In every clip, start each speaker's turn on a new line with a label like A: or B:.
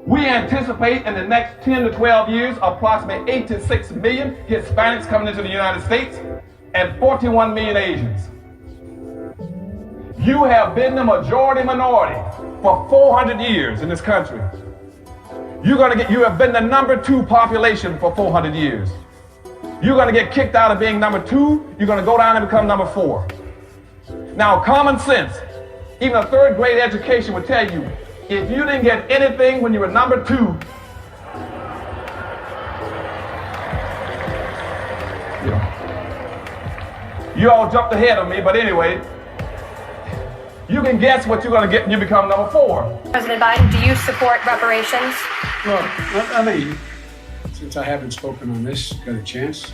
A: We anticipate in the next 10 to 12 years approximately 8 to 6 million Hispanics coming into the United States and 41 million Asians. You have been the majority minority for 400 years in this country. You have been the number 2 population for 400 years. You're going to get kicked out of being number 2. You're going to go down and become number 4. Now, common sense, even a 3rd grade education would tell you, if you didn't get anything when you were number 2, you all jumped ahead of me, but anyway, you can guess what you're going to get when you become number 4.
B: President Biden, do you support reparations?
C: Well, I mean, since I haven't spoken on this, got a chance.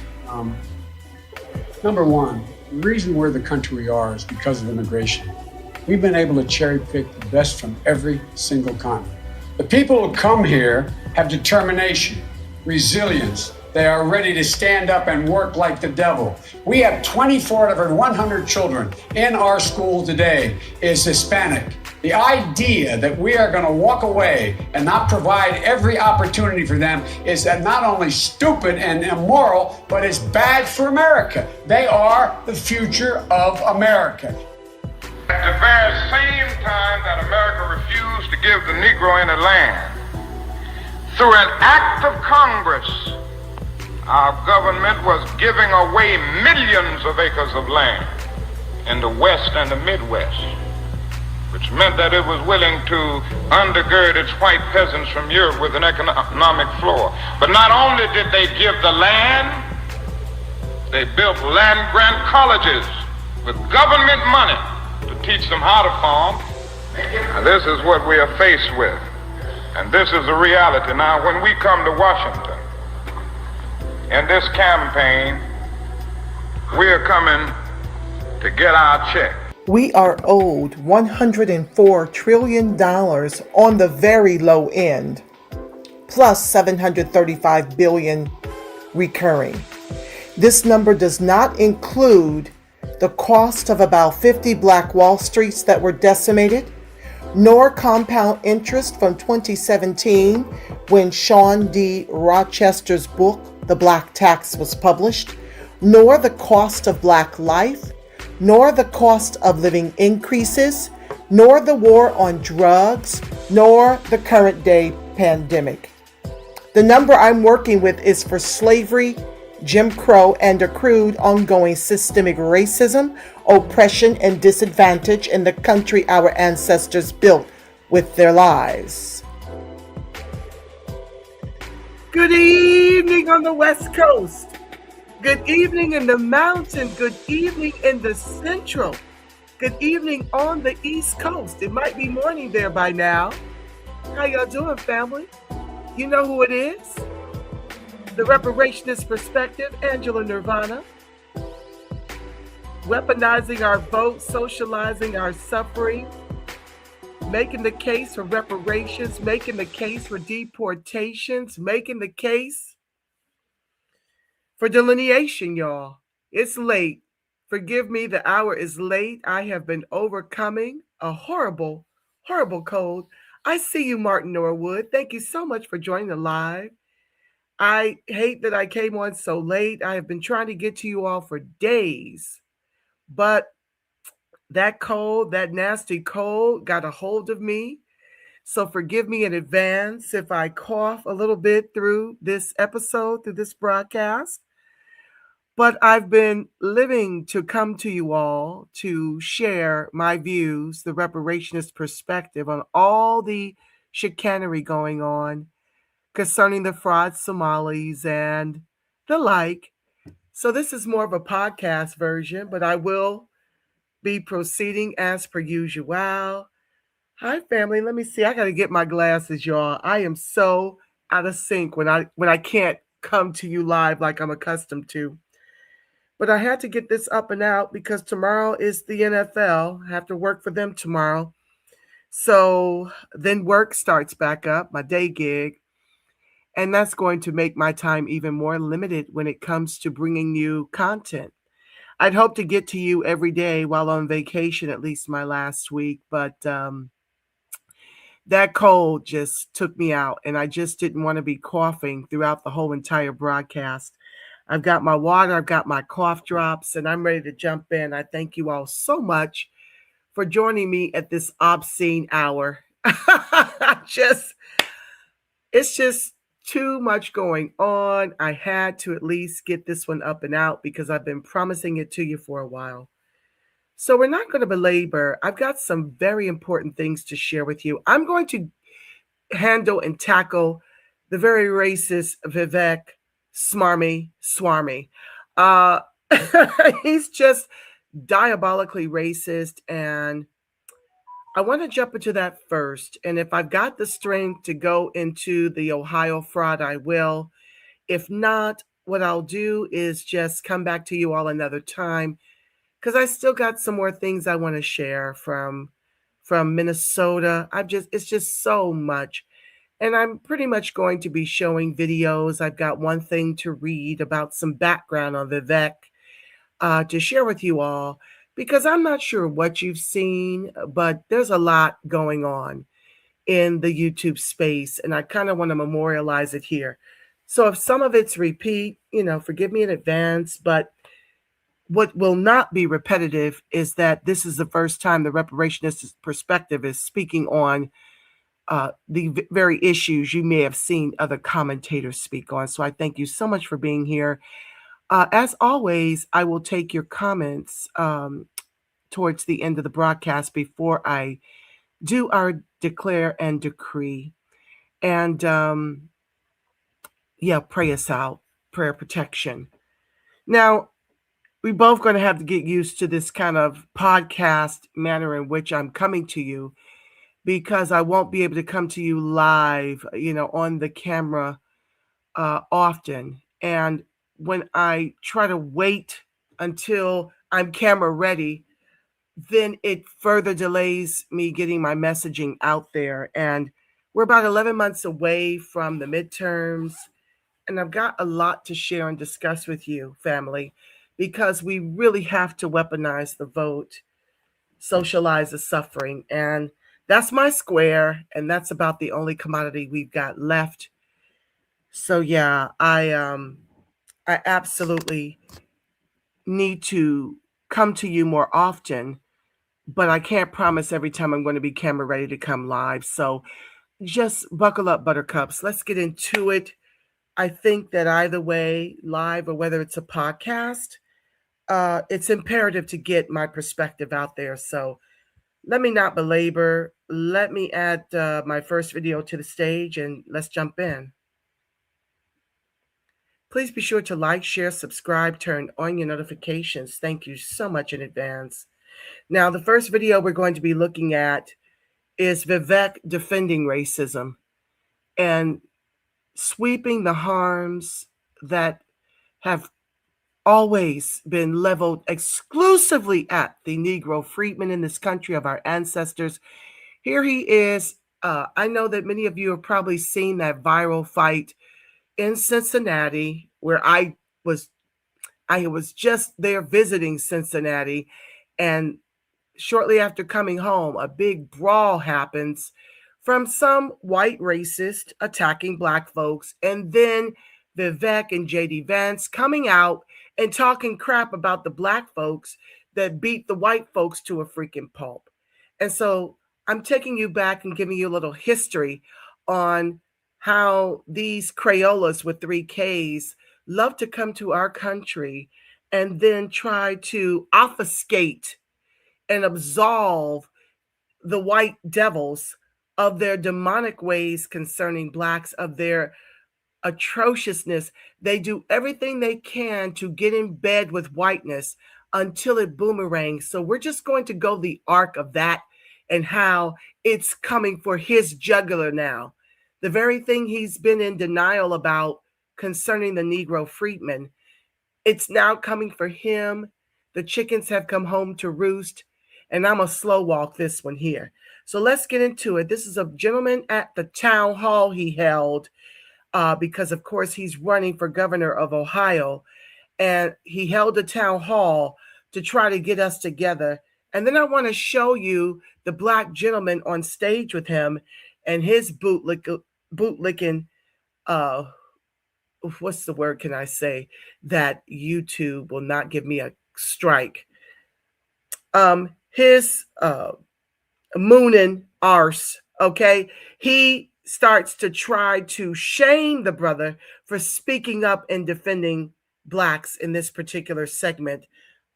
C: Number one, the reason we're the country we are is because of immigration. We've been able to cherry pick the best from every single continent. The people who come here have determination, resilience. They are ready to stand up and work like the devil. We have 24 out of every 100 children in our school today is Hispanic. The idea that we are going to walk away and not provide every opportunity for them is not only stupid and immoral, but it's bad for America. They are the future of America.
D: At the very same time that America refused to give the Negro any land, through an act of Congress, our government was giving away millions of acres of land in the West and the Midwest, which meant that it was willing to undergird its white peasants from Europe with an economic floor. But not only did they give the land, they built land-grant colleges with government money to teach them how to farm. Now, this is what we are faced with, and this is the reality. Now, when we come to Washington, in this campaign, we are coming to get our check.
E: We are owed $104 trillion on the very low end, plus $735 billion recurring. This number does not include the cost of about 50 Black Wall Streets that were decimated, nor compound interest from 2017 when Sean D. Rochester's book, The Black Tax, was published, nor the cost of Black life, nor the cost of living increases, nor the war on drugs, nor the current day pandemic. The number I'm working with is for slavery, Jim Crow, and accrued ongoing systemic racism, oppression, and disadvantage in the country our ancestors built with their lives. Good evening on the West Coast. Good evening in the mountain. Good evening in the central. Good evening on the East Coast. It might be morning there by now. How y'all doing, family? You know who it is? The Reparationist Perspective, Angela Nirvana. Weaponizing our vote, socializing our suffering, making the case for reparations, making the case for deportations, making the case for delineation, y'all. It's late. Forgive me, the hour is late. I have been overcoming a horrible, horrible cold. I see you, Martin Norwood. Thank you so much for joining the live. I hate that I came on so late. I have been trying to get to you all for days, but that cold, that nasty cold got a hold of me. So forgive me in advance if I cough a little bit through this episode, through this broadcast. But I've been living to come to you all to share my views, the reparationist perspective on all the chicanery going on concerning the fraud Somalis and the like. So this is more of a podcast version, but I will be proceeding as per usual. Hi, family. Let me see. I got to get my glasses, y'all. I am so out of sync when I can't come to you live like I'm accustomed to. But I had to get this up and out because tomorrow is the NFL. I have to work for them tomorrow. So then work starts back up, my day gig. And that's going to make my time even more limited when it comes to bringing you content. I'd hope to get to you every day while on vacation, at least my last week. But that cold just took me out, and I just didn't want to be coughing throughout the whole entire broadcast. I've got my water, I've got my cough drops, and I'm ready to jump in. I thank you all so much for joining me at this obscene hour. It's just too much going on. I had to at least get this one up and out because I've been promising it to you for a while. So we're not going to belabor. I've got some very important things to share with you. I'm going to handle and tackle the very racist Vivek Smarmy-Swarmy. He's just diabolically racist, and I want to jump into that first. And if I've got the strength to go into the Ohio fraud, I will. If not, what I'll do is just come back to you all another time, because I still got some more things I want to share from Minnesota. It's just so much. And I'm pretty much going to be showing videos. I've got one thing to read about some background on Vivek to share with you all, because I'm not sure what you've seen, but there's a lot going on in the YouTube space, and I kind of want to memorialize it here. So if some of it's repeat, forgive me in advance, but what will not be repetitive is that this is the first time the reparationist perspective is speaking on the very issues you may have seen other commentators speak on. So I thank you so much for being here. As always, I will take your comments towards the end of the broadcast before I do our declare and decree. And pray us out, prayer protection. Now, we're both going to have to get used to this kind of podcast manner in which I'm coming to you, because I won't be able to come to you live, on the camera often. And when I try to wait until I'm camera ready, then it further delays me getting my messaging out there. And we're about 11 months away from the midterms, and I've got a lot to share and discuss with you, family, because we really have to weaponize the vote, socialize the suffering. And that's my square, and that's about the only commodity we've got left. So yeah, I absolutely need to come to you more often, but I can't promise every time I'm going to be camera ready to come live. So just buckle up, buttercups. Let's get into it. I think that either way, live or whether it's a podcast, it's imperative to get my perspective out there. So let me not belabor. Let me add my first video to the stage, and let's jump in. Please be sure to like, share, subscribe, turn on your notifications. Thank you so much in advance. Now, the first video we're going to be looking at is Vivek defending racism and sweeping the harms that have always been leveled exclusively at the Negro freedmen in this country of our ancestors. Here he is. I know that many of you have probably seen that viral fight in Cincinnati, where I was just there visiting Cincinnati, and shortly after coming home, a big brawl happens from some white racist attacking Black folks, and then Vivek and J.D. Vance coming out and talking crap about the Black folks that beat the white folks to a freaking pulp. And so I'm taking you back and giving you a little history on how these Crayolas with 3 Ks love to come to our country and then try to obfuscate and absolve the white devils of their demonic ways concerning Blacks, of their atrociousness. They do everything they can to get in bed with whiteness until it boomerangs. So we're just going to go the arc of that and how it's coming for his jugular now. The very thing he's been in denial about concerning the Negro freedmen, it's now coming for him. The chickens have come home to roost, and I'm a slow walk this one here. So let's get into it. This is a gentleman at the town hall he held, because of course he's running for governor of Ohio, and he held a town hall to try to get us together. And then I want to show you the Black gentleman on stage with him, and his bootlicking, what's the word can I say, that YouTube will not give me a strike. His moonin arse, okay? He starts to try to shame the brother for speaking up and defending blacks in this particular segment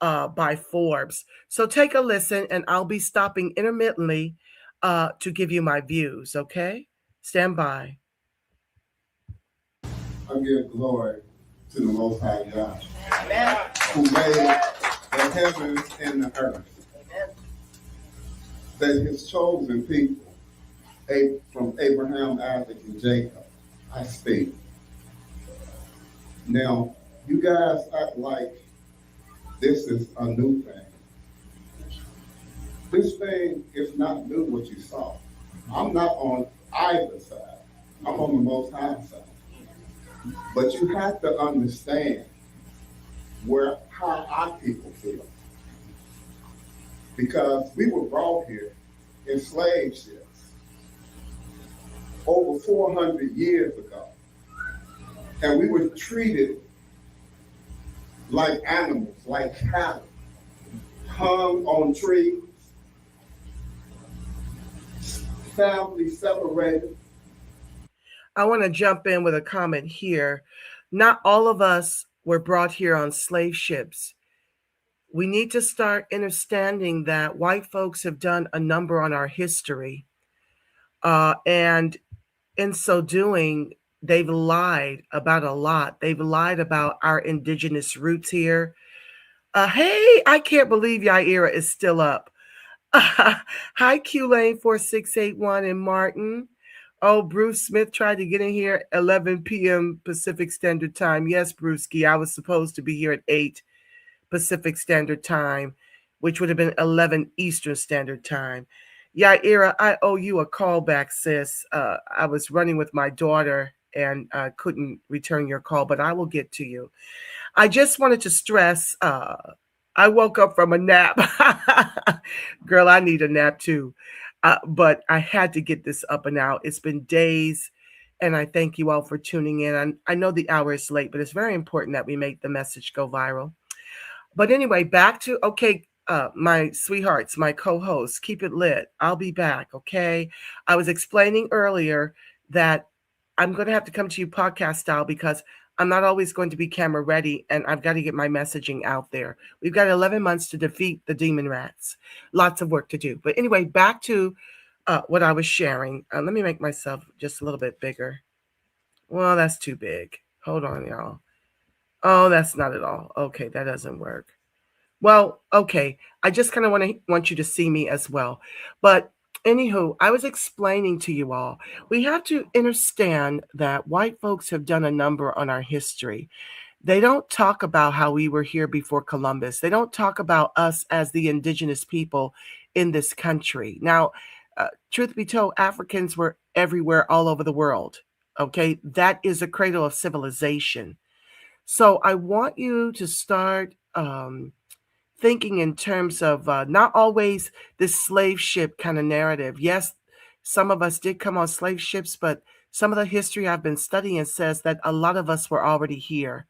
E: by Forbes. So take a listen, and I'll be stopping intermittently to give you my views, okay? Stand by.
F: I give glory to the Most High God, who made the heavens and the earth. That his chosen people, from Abraham, Isaac, and Jacob, I speak. Now, you guys act like this is a new thing. This thing is not new what you saw. I'm not on either side. I'm on the Most High side. But you have to understand how our people feel. Because we were brought here in slave ships over 400 years ago. And we were treated like animals, like cattle, hung on trees, family separated.
E: I want to jump in with a comment here. Not all of us were brought here on slave ships. We need to start understanding that white folks have done a number on our history. And in so doing, they've lied about a lot. They've lied about our indigenous roots here. Hey, I can't believe Yaira is still up. Hi, Q-Lane 4681 and Martin. Oh, Bruce Smith tried to get in here 11 p.m. Pacific Standard Time. Yes, Brewski, I was supposed to be here at 8 Pacific Standard Time, which would have been 11 Eastern Standard Time. Yaira, I owe you a call back, sis. I was running with my daughter and couldn't return your call, but I will get to you. I just wanted to stress, I woke up from a nap. Girl, I need a nap too. But I had to get this up and out. It's been days, and I thank you all for tuning in. I know the hour is late, but it's very important that we make the message go viral. But anyway, back to, okay, my sweethearts, my co-hosts, keep it lit. I'll be back, okay? I was explaining earlier that I'm going to have to come to you podcast style because I'm not always going to be camera ready, and I've got to get my messaging out there. We've got 11 months to defeat the demon rats. Lots of work to do. But anyway, back to what I was sharing. Let me make myself just a little bit bigger. Well, that's too big. Hold on, y'all. Oh, that's not at all. Okay, that doesn't work. Well, okay. I just kind of want you to see me as well. But anywho, I was explaining to you all, we have to understand that white folks have done a number on our history. They don't talk about how we were here before Columbus. They don't talk about us as the indigenous people in this country. Now, truth be told, Africans were everywhere, all over the world. Okay, that is a cradle of civilization. So I want you to start thinking in terms of not always this slave ship kind of narrative. Yes, some of us did come on slave ships, but some of the history I've been studying says that a lot of us were already here.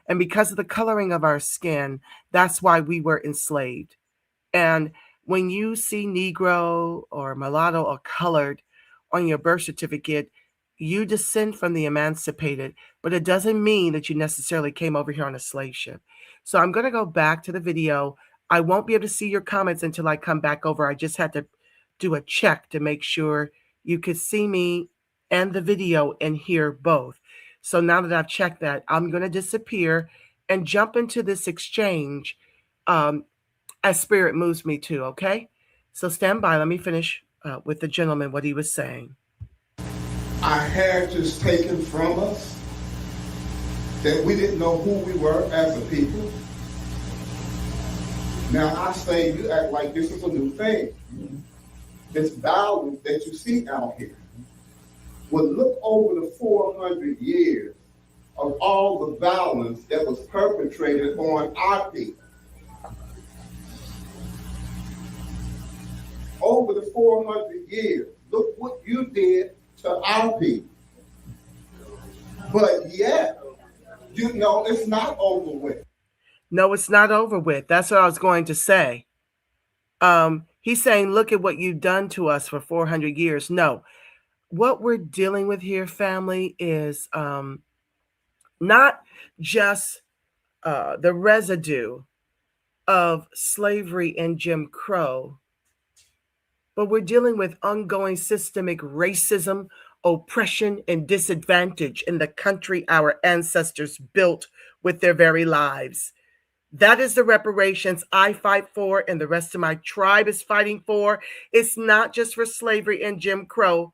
E: And because of the coloring of our skin, that's why we were enslaved. And when you see Negro or mulatto or colored on your birth certificate, you descend from the emancipated, but it doesn't mean that you necessarily came over here on a slave ship. So I'm going to go back to the video. I won't be able to see your comments until I come back over. I just had to do a check to make sure you could see me and the video and hear both. So now that I've checked that, I'm going to disappear and jump into this exchange as spirit moves me to, okay? So stand by. Let me finish with the gentleman, what he was saying.
F: Our heritage is taken from us, that we didn't know who we were as a people. Now I say you act like this is a new thing. This violence that you see out here. Well, look over the 400 years of all the violence that was perpetrated on our people. Over the 400 years, look what you did to our people. But yet, you know, it's not over with.
E: No, it's not over with. That's what I was going to say. He's saying, look at what you've done to us for 400 years. No, what we're dealing with here, family, is not just the residue of slavery and Jim Crow, but we're dealing with ongoing systemic racism, oppression, and disadvantage in the country our ancestors built with their very lives. That is the reparations I fight for and the rest of my tribe is fighting for. It's not just for slavery and Jim Crow,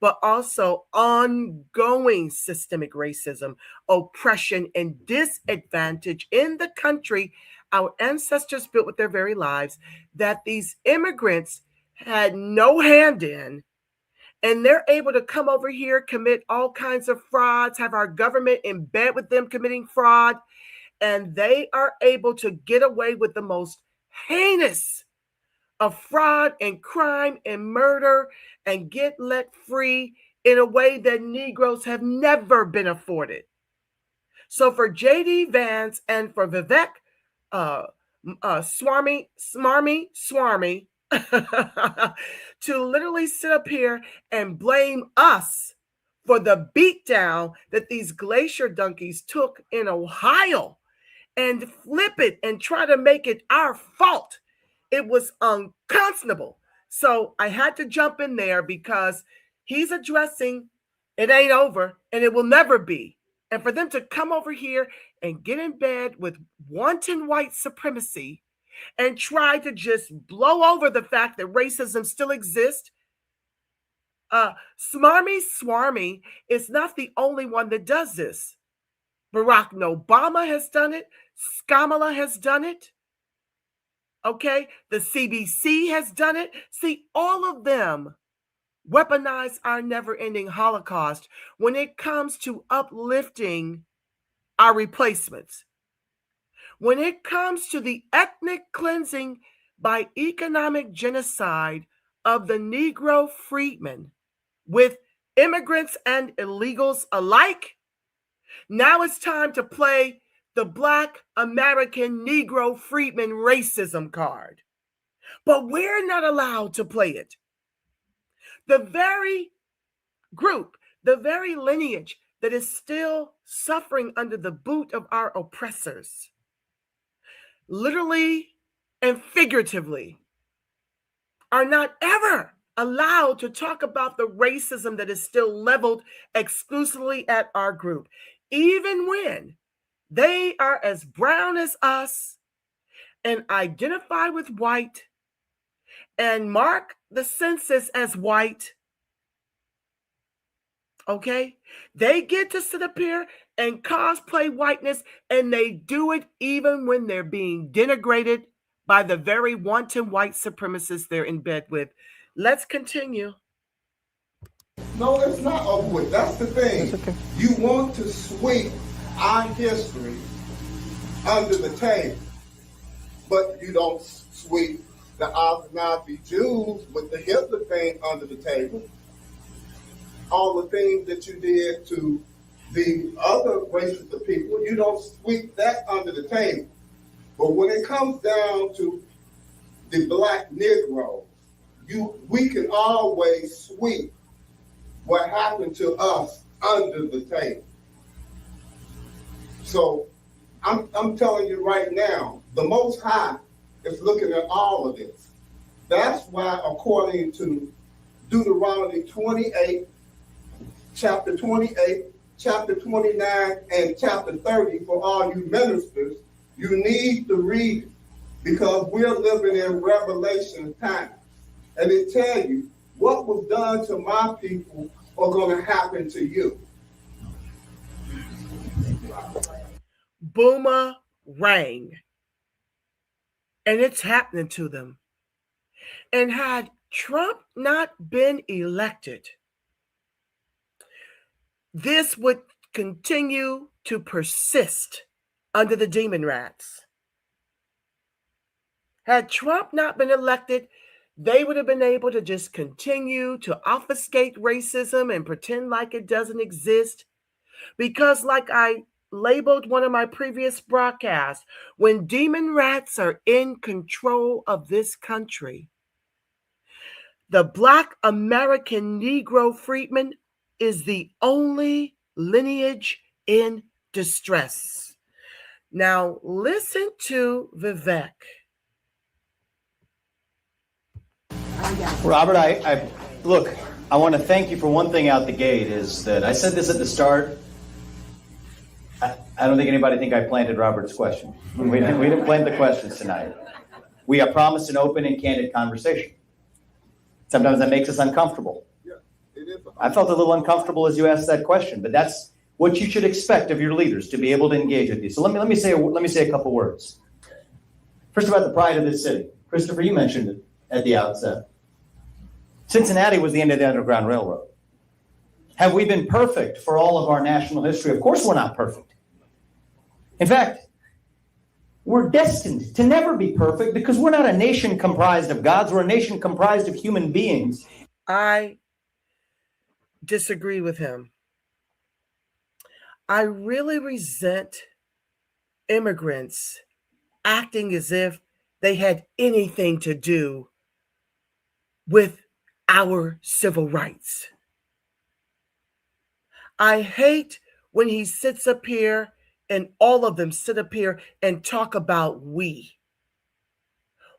E: but also ongoing systemic racism, oppression, and disadvantage in the country our ancestors built with their very lives that these immigrants had no hand in. And they're able to come over here, commit all kinds of frauds, have our government in bed with them committing fraud, and they are able to get away with the most heinous of fraud and crime and murder and get let free in a way that Negroes have never been afforded. So for J.D. Vance and for Vivek Smarmy-Swarmy, to literally sit up here and blame us for the beatdown that these glacier donkeys took in Ohio and flip it and try to make it our fault. It was unconscionable. So I had to jump in there because he's addressing it ain't over and it will never be. And for them to come over here and get in bed with wanton white supremacy and try to just blow over the fact that racism still exists. Smarmy-Swarmy is not the only one that does this. Barack Obama has done it. Kamala has done it. Okay, the CBC has done it. See, all of them weaponize our never-ending Holocaust when it comes to uplifting our replacements. When it comes to the ethnic cleansing by economic genocide of the Negro freedmen with immigrants and illegals alike, now it's time to play the Black American Negro freedman racism card. But we're not allowed to play it. The very group, the very lineage that is still suffering under the boot of our oppressors, literally and figuratively, are not ever allowed to talk about the racism that is still leveled exclusively at our group, even when they are as brown as us and identify with white and mark the census as white. Okay? They get to sit up here and cosplay whiteness, and they do it even when they're being denigrated by the very wanton white supremacists they're in bed with. Let's continue.
F: No, it's not over with. That's the thing.
E: That's okay.
F: You want to sweep our history under the table, but you don't sweep the Ashkenazi Jews with the Hitler thing under the table. All the things that you did to the other races of people, you don't sweep that under the table. But when it comes down to the Black Negro, we can always sweep what happened to us under the table. So I'm telling you right now, the Most High is looking at all of this. That's why, according to Deuteronomy 28, chapter 28, chapter 29, and chapter 30, for all you ministers, you need to read it, because we're living in Revelation times. And it tells you what was done to my people are going to happen to you.
E: Boomerang. And it's happening to them. And had Trump not been elected, this would continue to persist under the demon rats. Had Trump not been elected, they would have been able to just continue to obfuscate racism and pretend like it doesn't exist. Because, like I labeled one of my previous broadcasts, when demon rats are in control of this country, the Black American Negro freedman is the only lineage in distress. Now, listen to Vivek.
G: Robert, look, I want to thank you for one thing out the gate, is that I said this at the start. I don't think anybody think I planted Robert's question. We didn't plant the questions tonight. We have promised an open and candid conversation. Sometimes that makes us uncomfortable.
F: Yeah, it is.
G: I felt a little uncomfortable as you asked that question, but that's what you should expect of your leaders, to be able to engage with you. So let me say a couple words. First, about the pride of this city. Christopher, you mentioned it at the outset. Cincinnati was the end of the Underground Railroad. Have we been perfect for all of our national history? Of course we're not perfect. In fact, we're destined to never be perfect because we're not a nation comprised of gods. We're a nation comprised of human beings.
E: I disagree with him. I really resent immigrants acting as if they had anything to do with our civil rights. I hate when he sits up here and all of them sit up here and talk about we,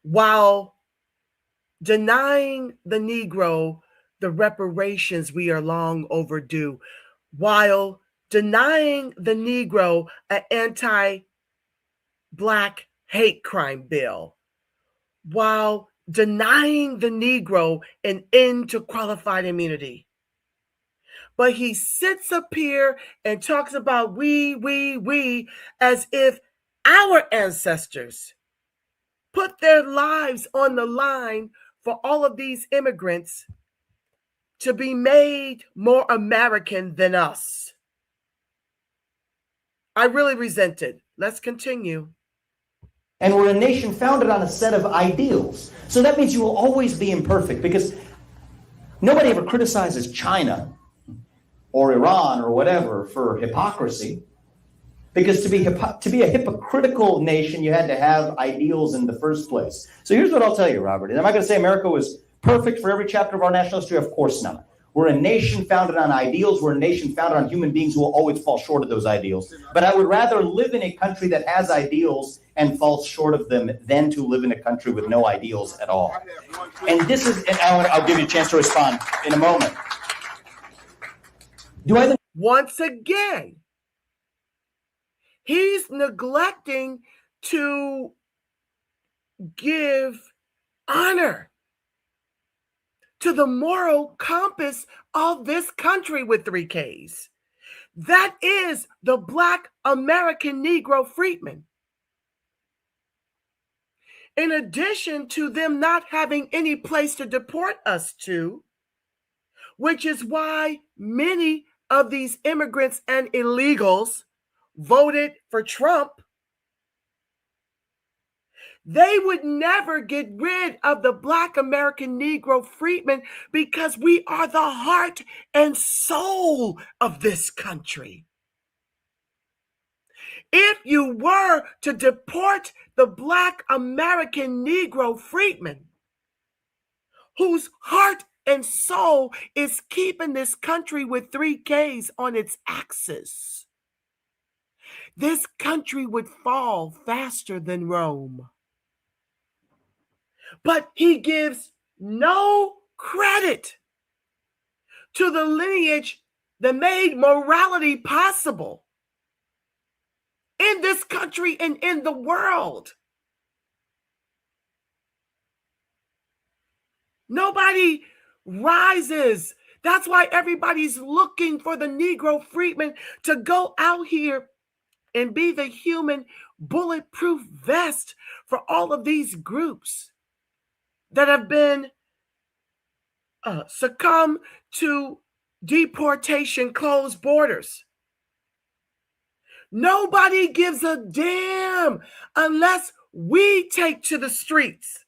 E: while denying the Negro the reparations we are long overdue, while denying the Negro an anti-Black hate crime bill, while denying the Negro an end to qualified immunity. But he sits up here and talks about we, as if our ancestors put their lives on the line for all of these immigrants to be made more American than us. I really resent it. Let's continue.
G: And we're a nation founded on a set of ideals. So that means you will always be imperfect, because nobody ever criticizes China or Iran or whatever for hypocrisy. Because to be a hypocritical nation, you had to have ideals in the first place. So here's what I'll tell you, Robert. And am I going to say America was perfect for every chapter of our national history? Of course not. We're a nation founded on ideals. We're a nation founded on human beings who will always fall short of those ideals. But I would rather live in a country that has ideals and falls short of them than to live in a country with no ideals at all. And this is, and I'll give you a chance to respond in a moment.
E: Once again, he's neglecting to give honor to the moral compass of this country with 3 Ks. That is the Black American Negro freedmen. In addition to them not having any place to deport us to, which is why many of these immigrants and illegals voted for Trump, they would never get rid of the Black American Negro freedmen because we are the heart and soul of this country. If you were to deport the Black American Negro freedmen, whose heart and soul is keeping this country with 3 Ks on its axis, this country would fall faster than Rome. But he gives no credit to the lineage that made morality possible in this country and in the world. Nobody rises. That's why everybody's looking for the Negro freedmen to go out here and be the human bulletproof vest for all of these groups that have been succumb to deportation, closed borders. Nobody gives a damn unless we take to the streets.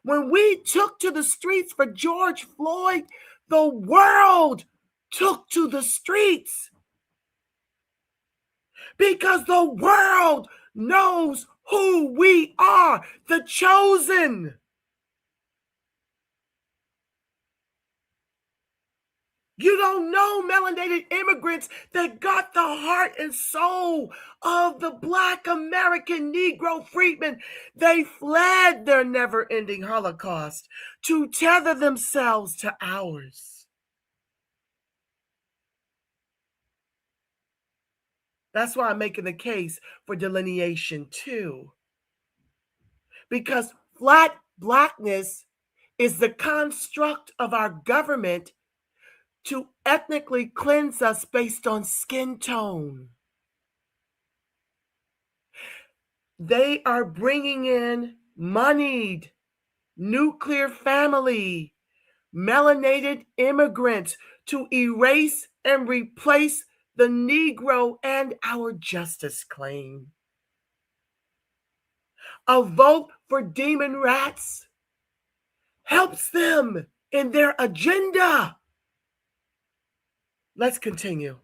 E: When we took to the streets for George Floyd, the world took to the streets because the world knows who we are, the chosen. You don't know melanated immigrants that got the heart and soul of the Black American Negro freedmen. They fled their never-ending Holocaust to tether themselves to ours. That's why I'm making the case for delineation too. Because flat blackness is the construct of our government to ethnically cleanse us based on skin tone. They are bringing in moneyed, nuclear family, melanated immigrants to erase and replace the Negro and our justice claim. A vote for demon rats helps them in their agenda. Let's continue.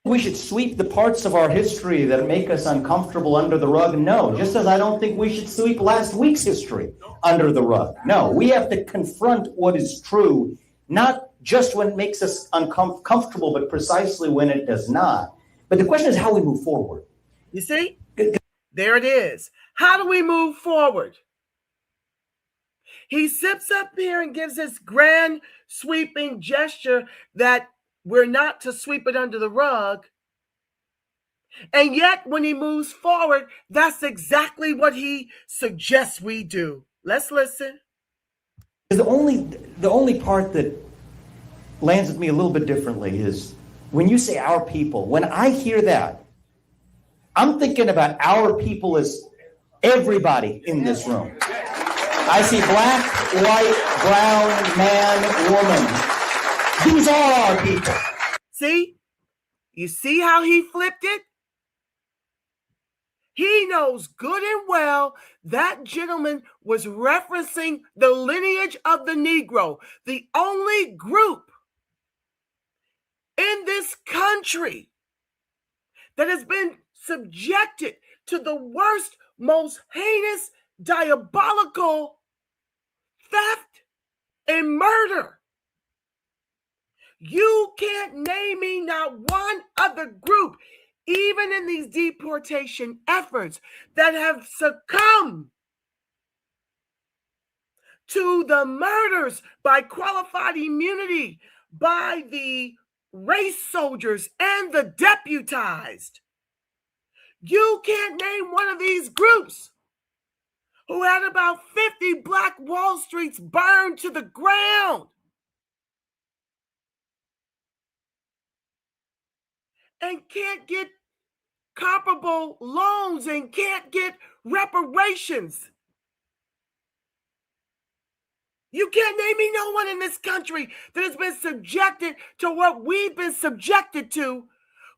G: We should sweep the parts of our history that make us uncomfortable under the rug. No, just as I don't think we should sweep last week's history under the rug. No, we have to confront what is true, not just when it makes us uncomfortable, but precisely when it does not. But the question is how we move forward.
E: You see? There it is. How do we move forward? He sips up here and gives this grand sweeping gesture that we're not to sweep it under the rug. And yet when he moves forward, that's exactly what he suggests we do. Let's listen.
G: The only part that lands with me a little bit differently is when you say our people. When I hear that, I'm thinking about our people as everybody in this room. I see black, white, brown, man, woman. These are our people.
E: See? You see how he flipped it? He knows good and well that gentleman was referencing the lineage of the Negro, the only group in this country that has been subjected to the worst, most heinous, diabolical theft and murder. You can't name me not one other group, even in these deportation efforts, that have succumbed to the murders by qualified immunity by the race soldiers and the deputized. You can't name one of these groups who had about 50 Black Wall Streets burned to the ground and can't get comparable loans and can't get reparations. You can't name me no one in this country that has been subjected to what we've been subjected to,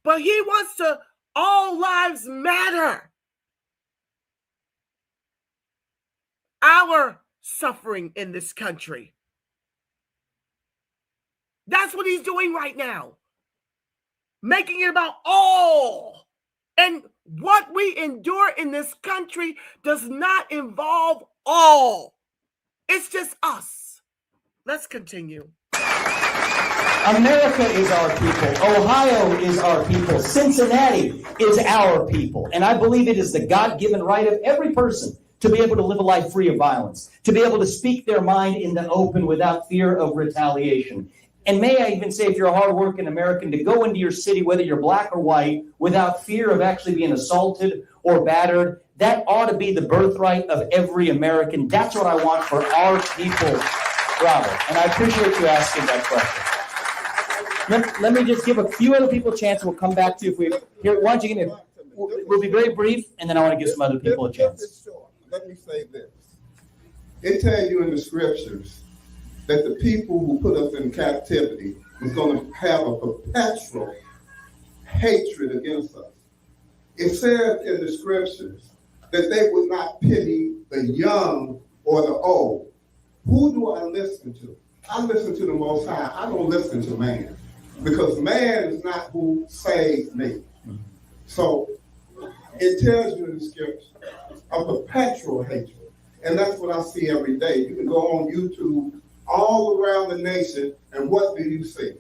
E: but he wants to all lives matter. Our suffering in this country. That's what he's doing right now. Making it about all. And what we endure in this country does not involve all. It's just us. Let's continue.
G: America is our people. Ohio is our people. Cincinnati is our people. And I believe it is the God-given right of every person to be able to live a life free of violence, to be able to speak their mind in the open without fear of retaliation. And may I even say, if you're a hardworking American, to go into your city, whether you're black or white, without fear of actually being assaulted or battered, that ought to be the birthright of every American. That's what I want for our people, Robert. And I appreciate you asking that question. Let me just give a few other people a chance. We'll come back to you if we here. Why don't you give me? We'll be very brief, and then I want to give some other people a chance.
F: Let me say this. It tells you in the scriptures that the people who put us in captivity was going to have a perpetual hatred against us. It says in the scriptures that they would not pity the young or the old. Who do I listen to? I listen to the Most High. I don't listen to man, because man is not who saves me. So it tells you in the scripture a perpetual hatred. And that's what I see every day. You can go on YouTube all around the nation, and what do you see?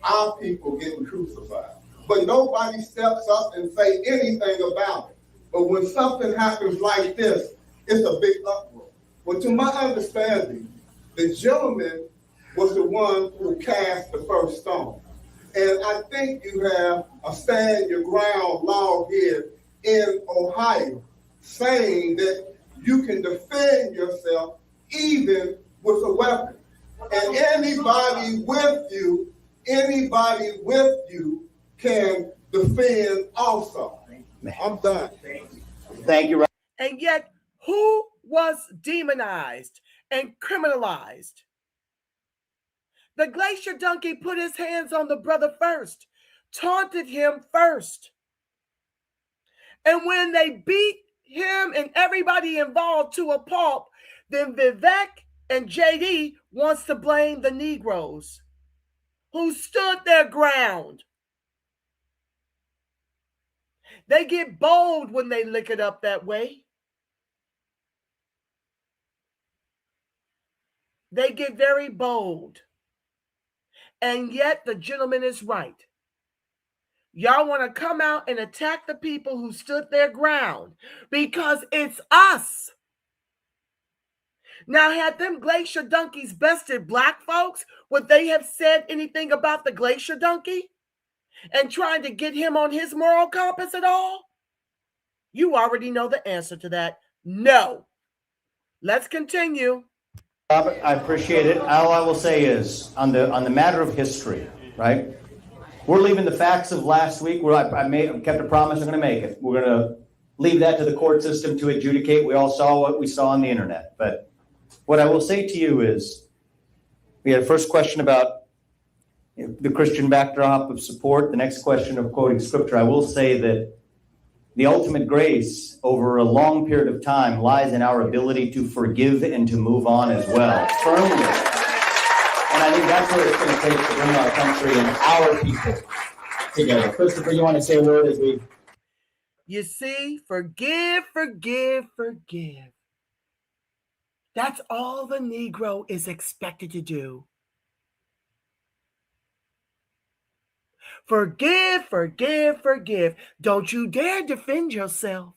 F: Our people getting crucified. But nobody steps up and say anything about it. But when something happens like this, it's a big uproar. Well, to my understanding, the gentleman was the one who cast the first stone. And I think you have a stand your ground law here in Ohio saying that you can defend yourself even with a weapon. And anybody with you can defend also. I'm done.
G: Thank you.
E: And yet, who was demonized and criminalized? The glacier donkey put his hands on the brother first, taunted him first. And when they beat him and everybody involved to a pulp, then Vivek and JD wants to blame the Negroes who stood their ground. They get bold when they lick it up that way. They get very bold. And yet the gentleman is right. Y'all want to come out and attack the people who stood their ground because it's us. Now, had them glacier donkeys bested black folks, would they have said anything about the glacier donkey and trying to get him on his moral compass at all? You already know the answer to that. No. Let's continue.
G: Robert, I appreciate it. All I will say is, on the matter of history, right? We're leaving the facts of last week. I kept a promise I'm going to make it. We're going to leave that to the court system to adjudicate. We all saw what we saw on the internet. But what I will say to you is, we had a first question about the Christian backdrop of support. The next question of quoting scripture. I will say that the ultimate grace over a long period of time lies in our ability to forgive and to move on as well, firmly. And I think that's what it's going to take to bring our country and our people together. Christopher, you want to say a word as we...
E: You see, forgive, forgive, forgive. That's all the Negro is expected to do. Forgive, forgive, forgive. Don't you dare defend yourself.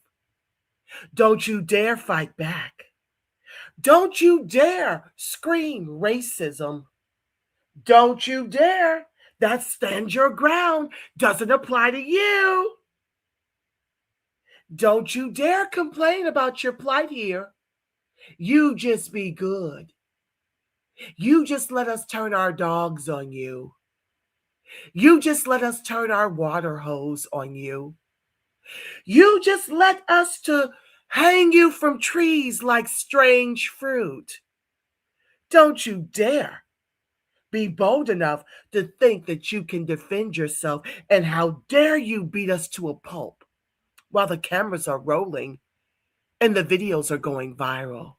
E: Don't you dare fight back. Don't you dare scream racism. Don't you dare. That stand your ground doesn't apply to you. Don't you dare complain about your plight here. You just be good. You just let us turn our dogs on you. You just let us turn our water hose on you. You just let us to hang you from trees like strange fruit. Don't you dare be bold enough to think that you can defend yourself, and how dare you beat us to a pulp while the cameras are rolling and the videos are going viral.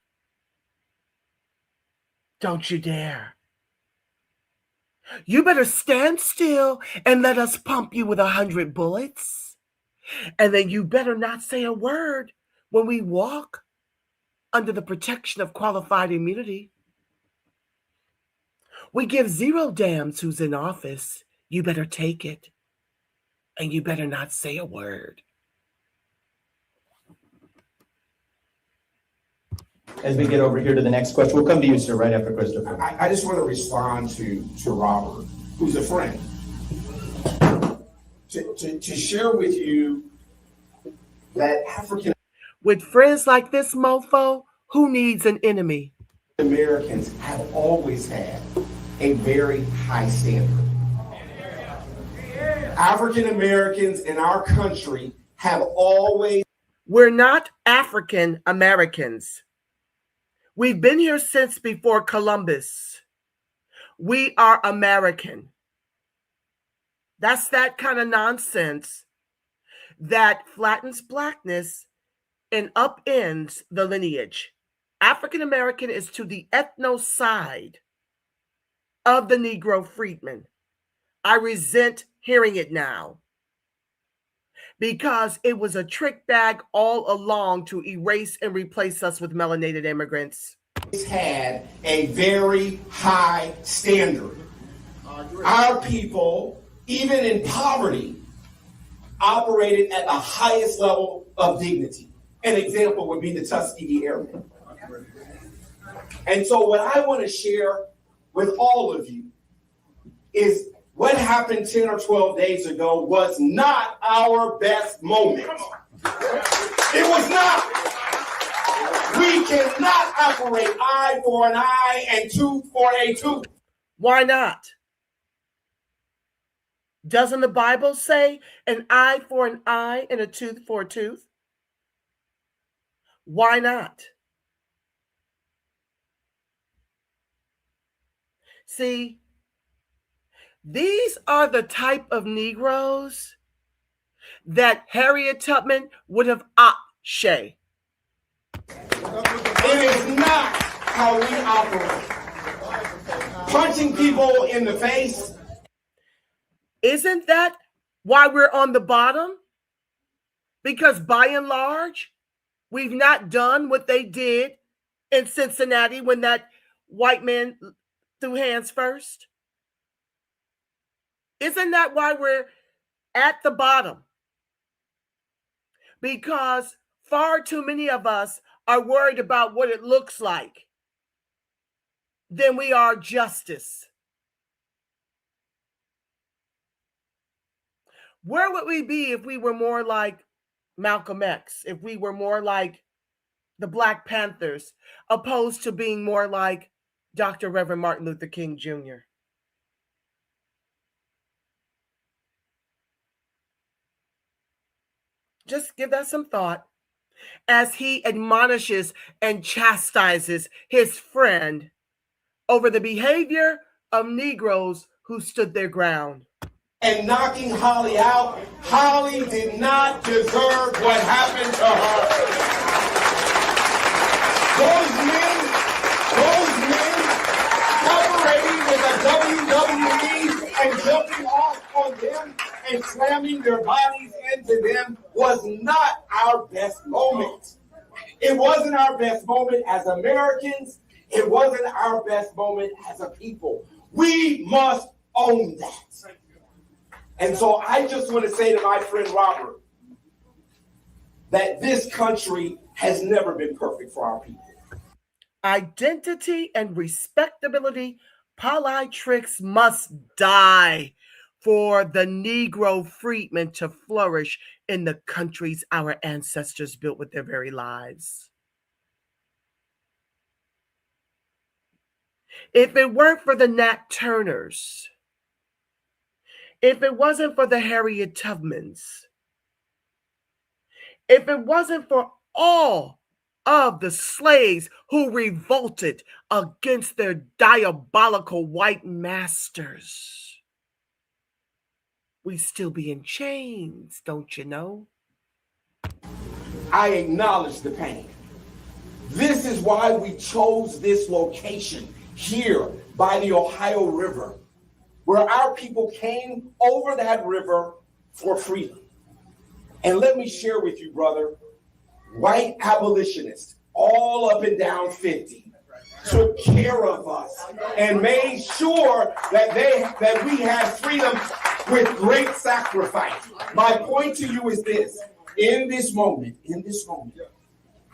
E: Don't you dare. You better stand still and let us pump you with 100 bullets. And then you better not say a word when we walk under the protection of qualified immunity. We give zero damns who's in office. You better take it. And you better not say a word.
G: As we get over here to the next question, we'll come to you, sir, right after Christopher.
H: I just want to respond to Robert, who's a friend, to share with you that African
E: With friends like this mofo, who needs an enemy?
H: Americans have always had a very high standard. African Americans in our country have always...
E: We're not African Americans. We've been here since before Columbus. We are American. That's that kind of nonsense that flattens blackness and upends the lineage. African American is to the ethno side of the Negro freedmen. I resent hearing it now because it was a trick bag all along to erase and replace us with melanated immigrants.
H: It's had a very high standard. Our people, even in poverty, operated at the highest level of dignity. An example would be the Tuskegee Airmen. And so what I want to share with all of you is what happened 10 or 12 days ago was not our best moment. It was not. We cannot operate eye for an eye and tooth for a tooth.
E: Why not? Doesn't the Bible say an eye for an eye and a tooth for a tooth? Why not? See, these are the type of Negroes that Harriet Tubman would have Shay.
H: It is not how we operate. Punching people in the face.
E: Isn't that why we're on the bottom? Because by and large, we've not done what they did in Cincinnati when that white man threw hands first. Isn't that why we're at the bottom? Because far too many of us are worried about what it looks like than we are justice. Where would we be if we were more like Malcolm X, if we were more like the Black Panthers, opposed to being more like Dr. Reverend Martin Luther King Jr.? Just give that some thought as he admonishes and chastises his friend over the behavior of Negroes who stood their ground.
H: And knocking Holly out, Holly did not deserve what happened to her. Those men operating with a WWE and jumping off on them and slamming their bodies into them was not our best moment. It wasn't our best moment as Americans. It wasn't our best moment as a people. We must own that. And so I just want to say to my friend Robert that this country has never been perfect for our people.
E: Identity and respectability politics must die for the Negro freedmen to flourish in the countries our ancestors built with their very lives. If it weren't for the Nat Turners, if it wasn't for the Harriet Tubmans, if it wasn't for all of the slaves who revolted against their diabolical white masters, we'd still be in chains, don't you know?
H: I acknowledge the pain. This is why we chose this location here by the Ohio River, where our people came over that river for freedom. And let me share with you, brother, white abolitionists all up and down 50 took care of us and made sure that we had freedom with great sacrifice. My point to you is this: in this moment,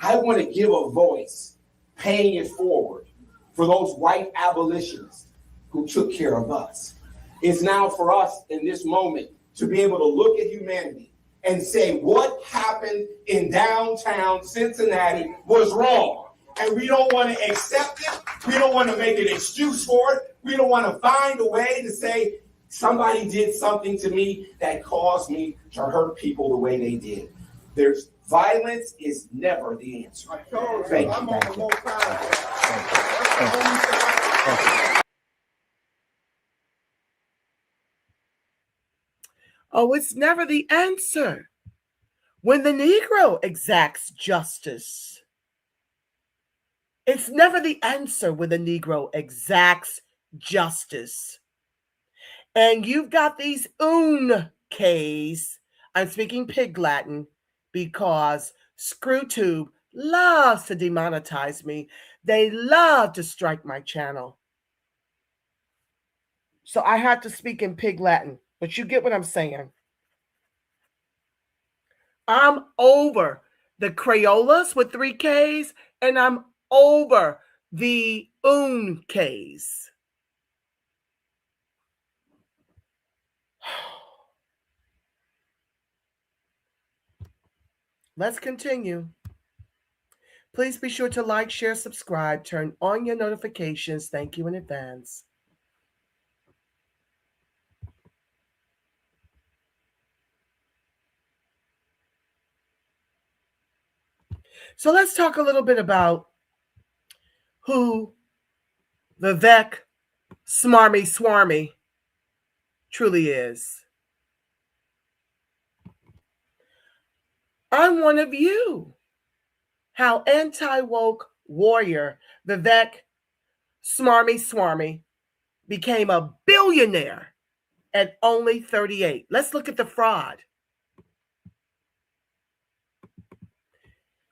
H: I want to give a voice, paying it forward for those white abolitionists who took care of us. It's now for us in this moment to be able to look at humanity and say what happened in downtown Cincinnati was wrong. And we don't want to accept it. We don't want to make an excuse for it. We don't want to find a way to say somebody did something to me that caused me to hurt people the way they did. Violence is never the answer. Thank you.
E: Oh, it's never the answer. When the Negro exacts justice, it's never the answer when the Negro exacts justice. And you've got these K's. I'm speaking Pig Latin because ScrewTube loves to demonetize me. They love to strike my channel. So I have to speak in Pig Latin, but you get what I'm saying. I'm over the Crayolas with 3 Ks, and I'm over the K's. Let's continue. Please be sure to like, share, subscribe, turn on your notifications. Thank you in advance. So let's talk a little bit about who Vivek Smarmy-Swarmy truly is. I'm one of you. How anti-woke warrior Vivek Smarmy-Swarmy became a billionaire at only 38. Let's look at the fraud.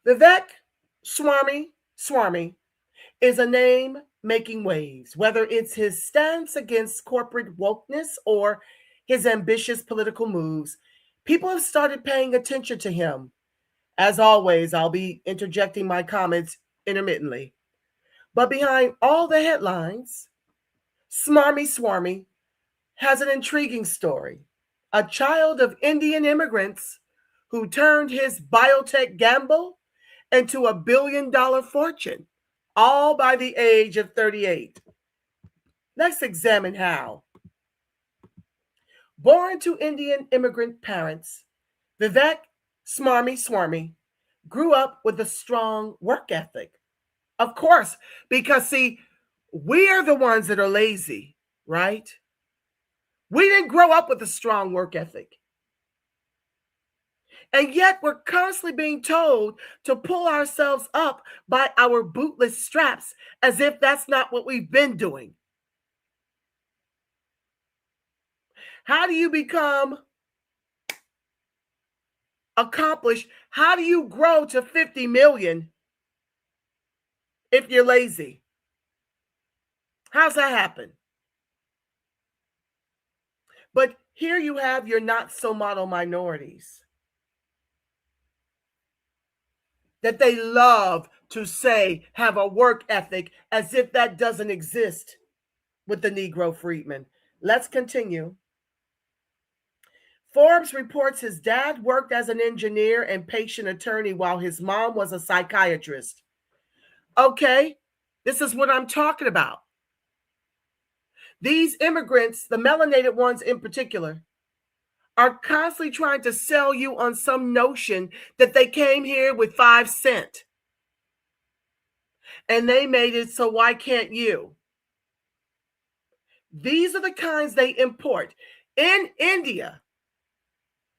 E: Vivek Smarmy is a name making waves, whether it's his stance against corporate wokeness or his ambitious political moves. People have started paying attention to him. As always, I'll be interjecting my comments intermittently. But behind all the headlines, Smarmy-Swarmy has an intriguing story. A child of Indian immigrants who turned his biotech gamble into a billion-dollar fortune, all by the age of 38. Let's examine how. Born to Indian immigrant parents, Vivek Smarmy-Swarmy grew up with a strong work ethic. Of course, because see, we are the ones that are lazy, right? We didn't grow up with a strong work ethic. And yet we're constantly being told to pull ourselves up by our bootless straps as if that's not what we've been doing. How do you become accomplished? How do you grow to 50 million if you're lazy? How's that happen? But here you have your not so model minorities that they love to say have a work ethic as if that doesn't exist with the Negro freedmen. Let's continue. Forbes reports his dad worked as an engineer and patient attorney while his mom was a psychiatrist. Okay, this is what I'm talking about. These immigrants, the melanated ones in particular, are constantly trying to sell you on some notion that they came here with 5 cents. And they made it, so why can't you? These are the kinds they import. In India,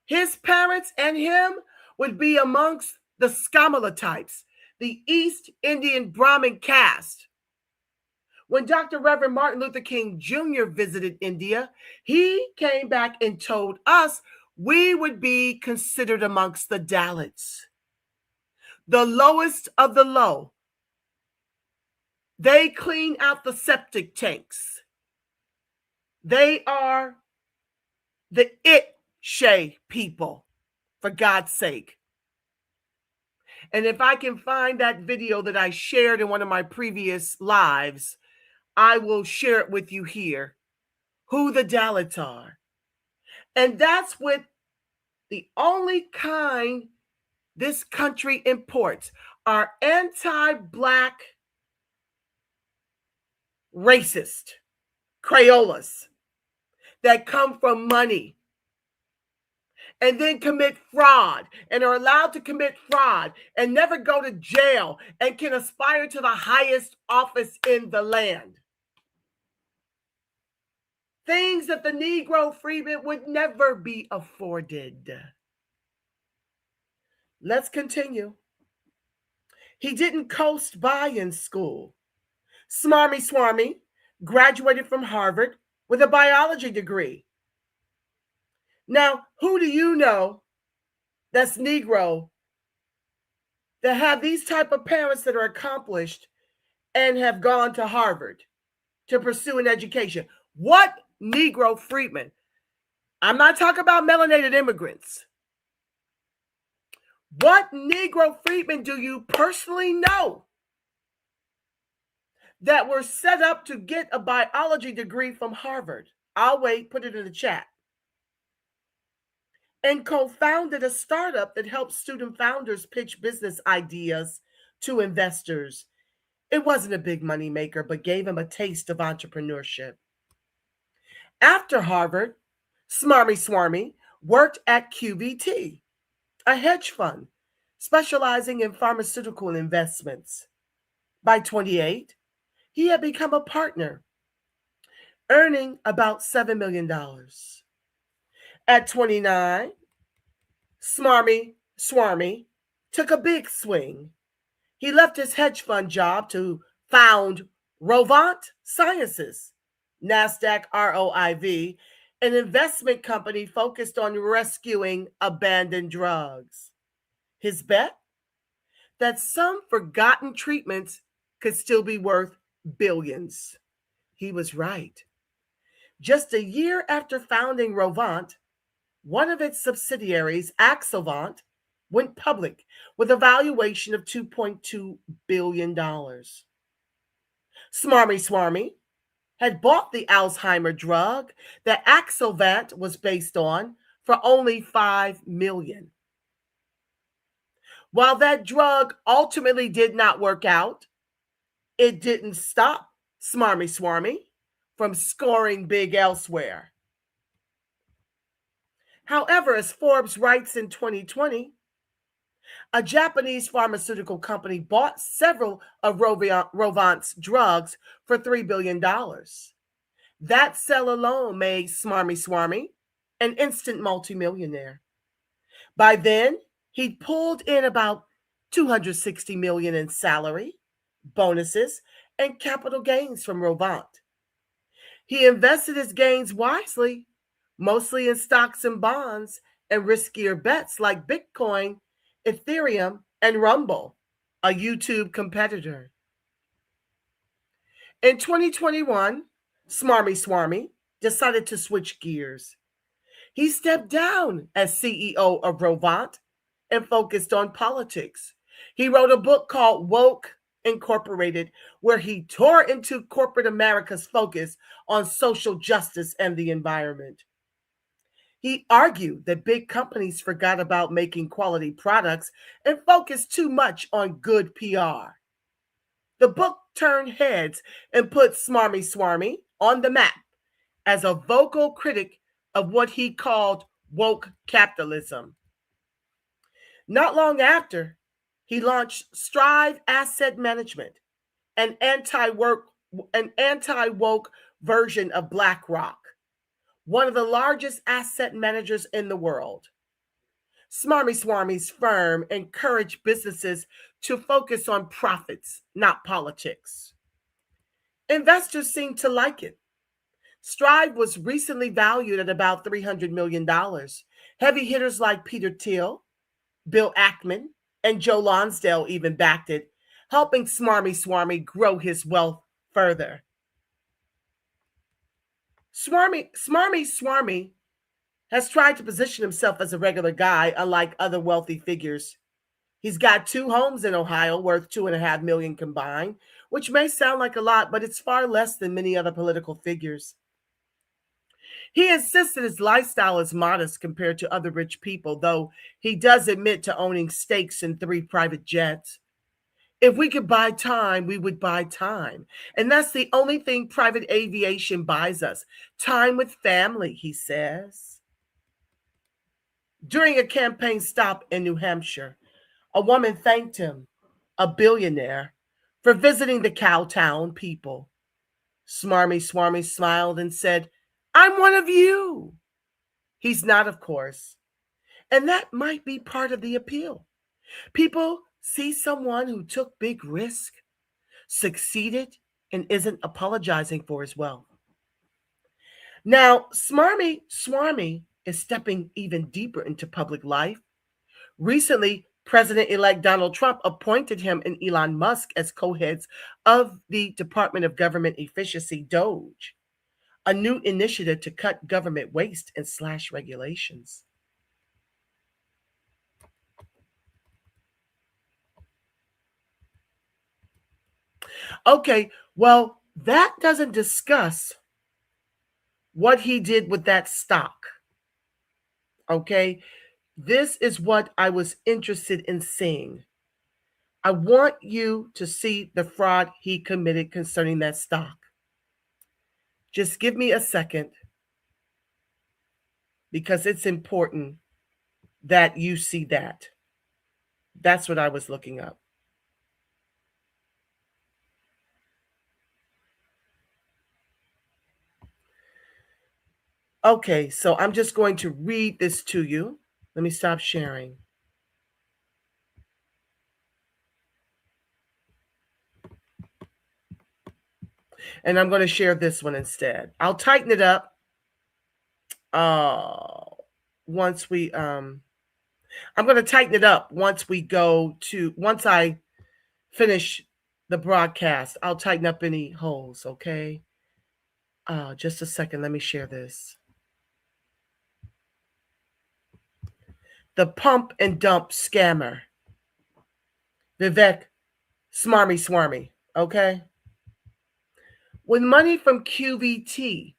E: his parents and him would be amongst the Somali'S types, the East Indian Brahmin caste. When Dr. Reverend Martin Luther King Jr. visited India, he came back and told us we would be considered amongst the Dalits, the lowest of the low. They clean out the septic tanks. They are the It-Shay people, for God's sake. And if I can find that video that I shared in one of my previous lives, I will share it with you here, who the Dalits are. And that's what the only kind this country imports are anti-Black racist Crayolas that come from money and then commit fraud and are allowed to commit fraud and never go to jail and can aspire to the highest office in the land. Things that the Negro freedmen would never be afforded. Let's continue. He didn't coast by in school. Smarmy-Swarmy graduated from Harvard with a biology degree. Now, who do you know that's Negro that have these type of parents that are accomplished and have gone to Harvard to pursue an education? What Negro freedman? I'm not talking about melanated immigrants. What Negro freedmen do you personally know that were set up to get a biology degree from Harvard? I'll wait, put it in the chat. And co-founded a startup that helps student founders pitch business ideas to investors. It wasn't a big money maker, but gave him a taste of entrepreneurship. After Harvard, Smarmy-Swarmy worked at QVT, a hedge fund specializing in pharmaceutical investments. By 28, he had become a partner, earning about $7 million. At 29, Smarmy-Swarmy took a big swing. He left his hedge fund job to found Rovant Sciences, NASDAQ ROIV, an investment company focused on rescuing abandoned drugs. His bet? That some forgotten treatments could still be worth billions. He was right. Just a year after founding Rovant, one of its subsidiaries, Axovant, went public with a valuation of $2.2 billion. Smarmy-Swarmy had bought the Alzheimer drug that Axovant was based on for only $5 million. While that drug ultimately did not work out, it didn't stop Smarmy-Swarmy from scoring big elsewhere. However, as Forbes writes in 2020, a Japanese pharmaceutical company bought several of Rovant's drugs for $3 billion. That sale alone made Smarmy-Swarmy an instant multimillionaire. By then, he'd pulled in about $260 million in salary, bonuses, and capital gains from Rovant. He invested his gains wisely, mostly in stocks and bonds and riskier bets like Bitcoin, Ethereum, and Rumble, a YouTube competitor. In 2021, Smarmy-Swarmy decided to switch gears. He stepped down as CEO of Rovant and focused on politics. He wrote a book called Woke Incorporated, where he tore into corporate America's focus on social justice and the environment. He argued that big companies forgot about making quality products and focused too much on good PR. The book turned heads and put Smarmy-Swarmy on the map as a vocal critic of what he called woke capitalism. Not long after, he launched Strive Asset Management, an anti-woke version of BlackRock, one of the largest asset managers in the world. Smarmy-Swarmy's firm encouraged businesses to focus on profits, not politics. Investors seemed to like it. Strive was recently valued at about $300 million. Heavy hitters like Peter Thiel, Bill Ackman, and Joe Lonsdale even backed it, helping Smarmy-Swarmy grow his wealth further. Smarmy-Swarmy has tried to position himself as a regular guy, unlike other wealthy figures. He's got 2 homes in Ohio worth $2.5 million combined, which may sound like a lot, but it's far less than many other political figures. He insists that his lifestyle is modest compared to other rich people, though he does admit to owning stakes in 3 private jets. If we could buy time, we would buy time. And that's the only thing private aviation buys us. Time with family, he says. During a campaign stop in New Hampshire, a woman thanked him, a billionaire, for visiting the Cowtown people. Smarmy-Swarmy smiled and said, "I'm one of you." He's not, of course. And that might be part of the appeal. People see someone who took big risk, succeeded, and isn't apologizing for his wealth. Now, Smarmy-Swarmy is stepping even deeper into public life. Recently, President-elect Donald Trump appointed him and Elon Musk as co-heads of the Department of Government Efficiency, DOGE, a new initiative to cut government waste and slash regulations. Okay, well, that doesn't discuss what he did with that stock. Okay, this is what I was interested in seeing. I want you to see the fraud he committed concerning that stock. Just give me a second, because it's important that you see that. That's what I was looking up. Okay, so I'm just going to read this to you. Let me stop sharing. And I'm going to share this one instead. I'll tighten it up once we I'm going to tighten it up once I finish the broadcast. I'll tighten up any holes, okay? Just a second, let me share this. The pump and dump scammer, Vivek, Smarmy-Swarmy, okay? With money from QVT,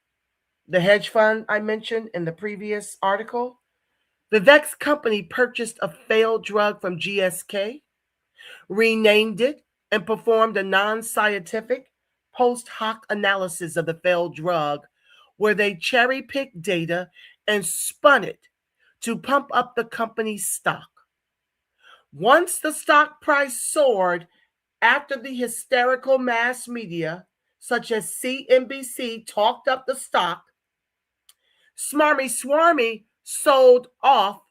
E: the hedge fund I mentioned in the previous article, Vivek's company purchased a failed drug from GSK, renamed it, and performed a non-scientific post hoc analysis of the failed drug, where they cherry-picked data and spun it to pump up the company's stock. Once the stock price soared after the hysterical mass media, such as CNBC, talked up the stock, Smarmy-Swarmy sold off,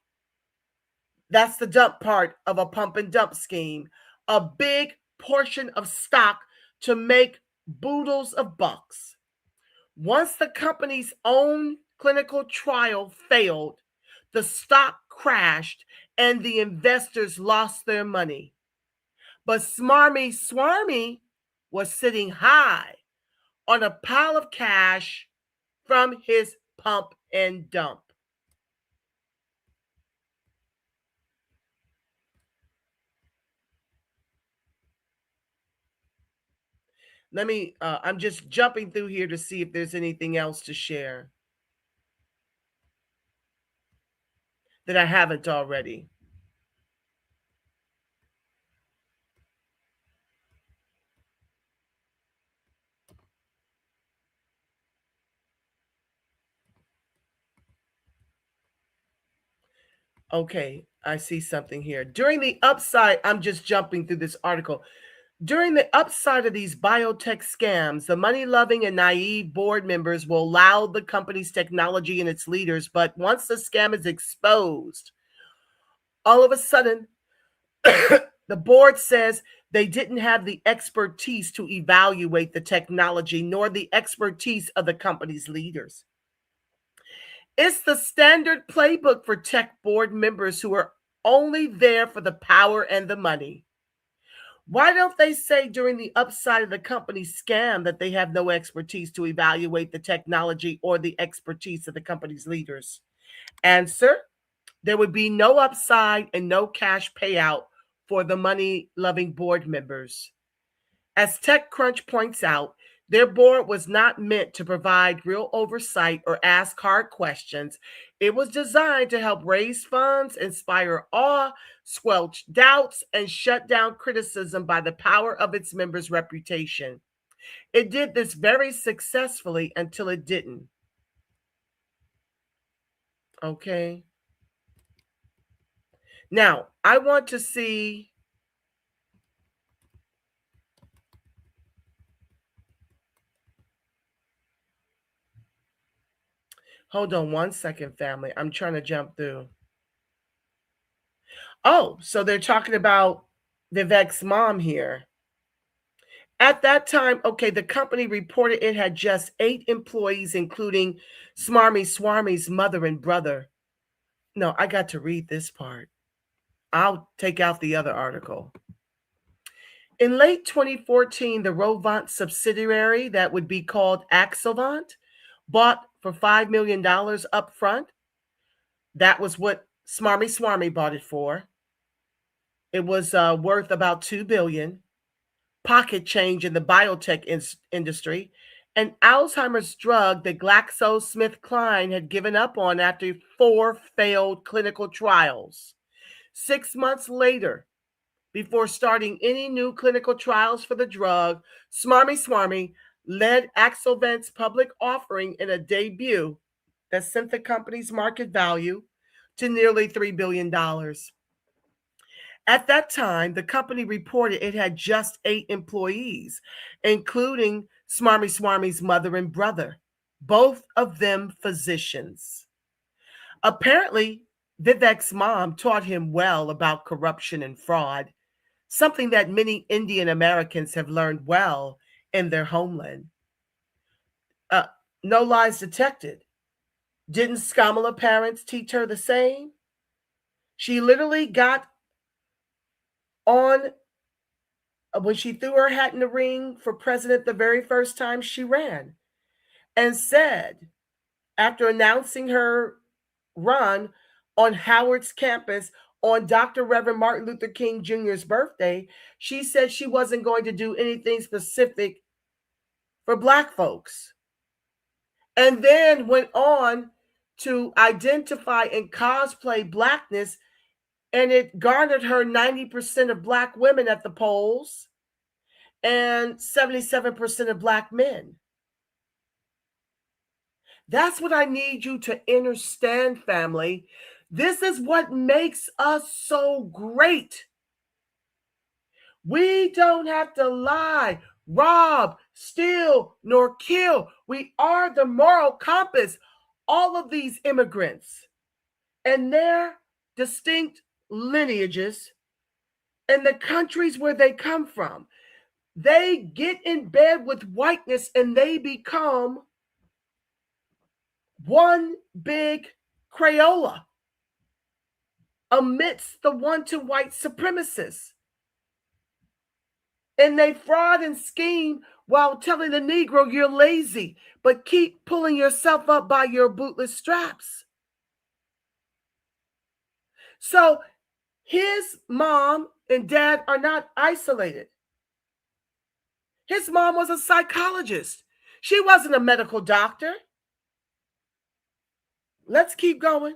E: that's the dump part of a pump and dump scheme, a big portion of stock to make boodles of bucks. Once the company's own clinical trial failed, the stock crashed and the investors lost their money. But Smarmy-Swarmy was sitting high on a pile of cash from his pump and dump. I'm just jumping through here to see if there's anything else to share that I haven't already. Okay, I see something here. During the upside, I'm just jumping through this article. During the upside of these biotech scams, the money-loving and naive board members will laud the company's technology and its leaders, but once the scam is exposed, all of a sudden, the board says they didn't have the expertise to evaluate the technology, nor the expertise of the company's leaders. It's the standard playbook for tech board members who are only there for the power and the money. Why don't they say during the upside of the company's scam that they have no expertise to evaluate the technology or the expertise of the company's leaders? Answer: there would be no upside and no cash payout for the money-loving board members. As TechCrunch points out, their board was not meant to provide real oversight or ask hard questions. It was designed to help raise funds, inspire awe, squelch doubts, and shut down criticism by the power of its members' reputation. It did this very successfully until it didn't. Okay. Now, I want to see. Hold on one second, family. I'm trying to jump through. Oh, so they're talking about Vivek's mom here. At that time, okay, the company reported it had just 8 employees, including Smarmy-Swarmy's mother and brother. No, I got to read this part. I'll take out the other article. In late 2014, the Rovant subsidiary that would be called Axelvant bought for $5 million up front. That was what Smarmy-Swarmy bought it for. It was worth about $2 billion. Pocket change in the biotech industry, an Alzheimer's drug that GlaxoSmithKline had given up on after 4 failed clinical trials. 6 months later, before starting any new clinical trials for the drug, Smarmy-Swarmy led Axelvant's public offering in a debut that sent the company's market value to nearly $3 billion. At that time, the company reported it had just 8 employees, including Smarmy-Swarmy's mother and brother, both of them physicians. Apparently, Vivek's mom taught him well about corruption and fraud, something that many Indian Americans have learned well in their homeland. No lies detected. Didn't Skamala parents teach her the same? She literally got on when she threw her hat in the ring for president the very first time she ran, and said, after announcing her run on Howard's campus on Dr. Reverend Martin Luther King Jr.'s birthday, she said she wasn't going to do anything specific for Black folks. And then went on to identify and cosplay Blackness, and it garnered her 90% of Black women at the polls and 77% of Black men. That's what I need you to understand, family. This is what makes us so great. We don't have to lie, rob, steal, nor kill. We are the moral compass. All of these immigrants and their distinct lineages and the countries where they come from, they get in bed with whiteness and they become one big Crayola amidst the wanton white supremacists. And they fraud and scheme while telling the Negro you're lazy, but keep pulling yourself up by your bootless straps. So his mom and dad are not isolated. His mom was a psychologist. She wasn't a medical doctor. Let's keep going.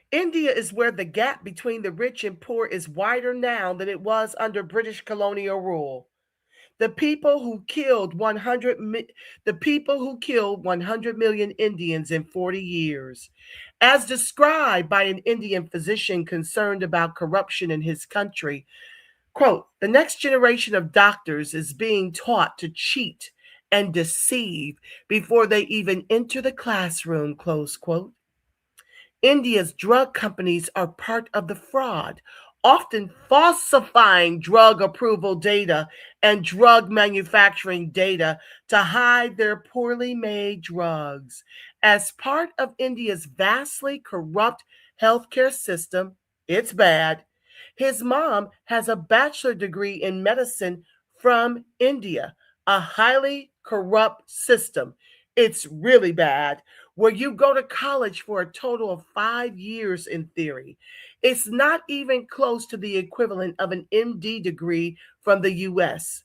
E: India is where the gap between the rich and poor is wider now than it was under British colonial rule. The people who killed 100 million Indians in 40 years, as described by an Indian physician concerned about corruption in his country. Quote, the next generation of doctors is being taught to cheat and deceive before they even enter the classroom, close quote. India's drug companies are part of the fraud, often falsifying drug approval data and drug manufacturing data to hide their poorly made drugs. As part of India's vastly corrupt healthcare system, it's bad. His mom has a bachelor's degree in medicine from India, a highly corrupt system. It's really bad, where you go to college for a total of 5 years in theory. It's not even close to the equivalent of an MD degree from the US.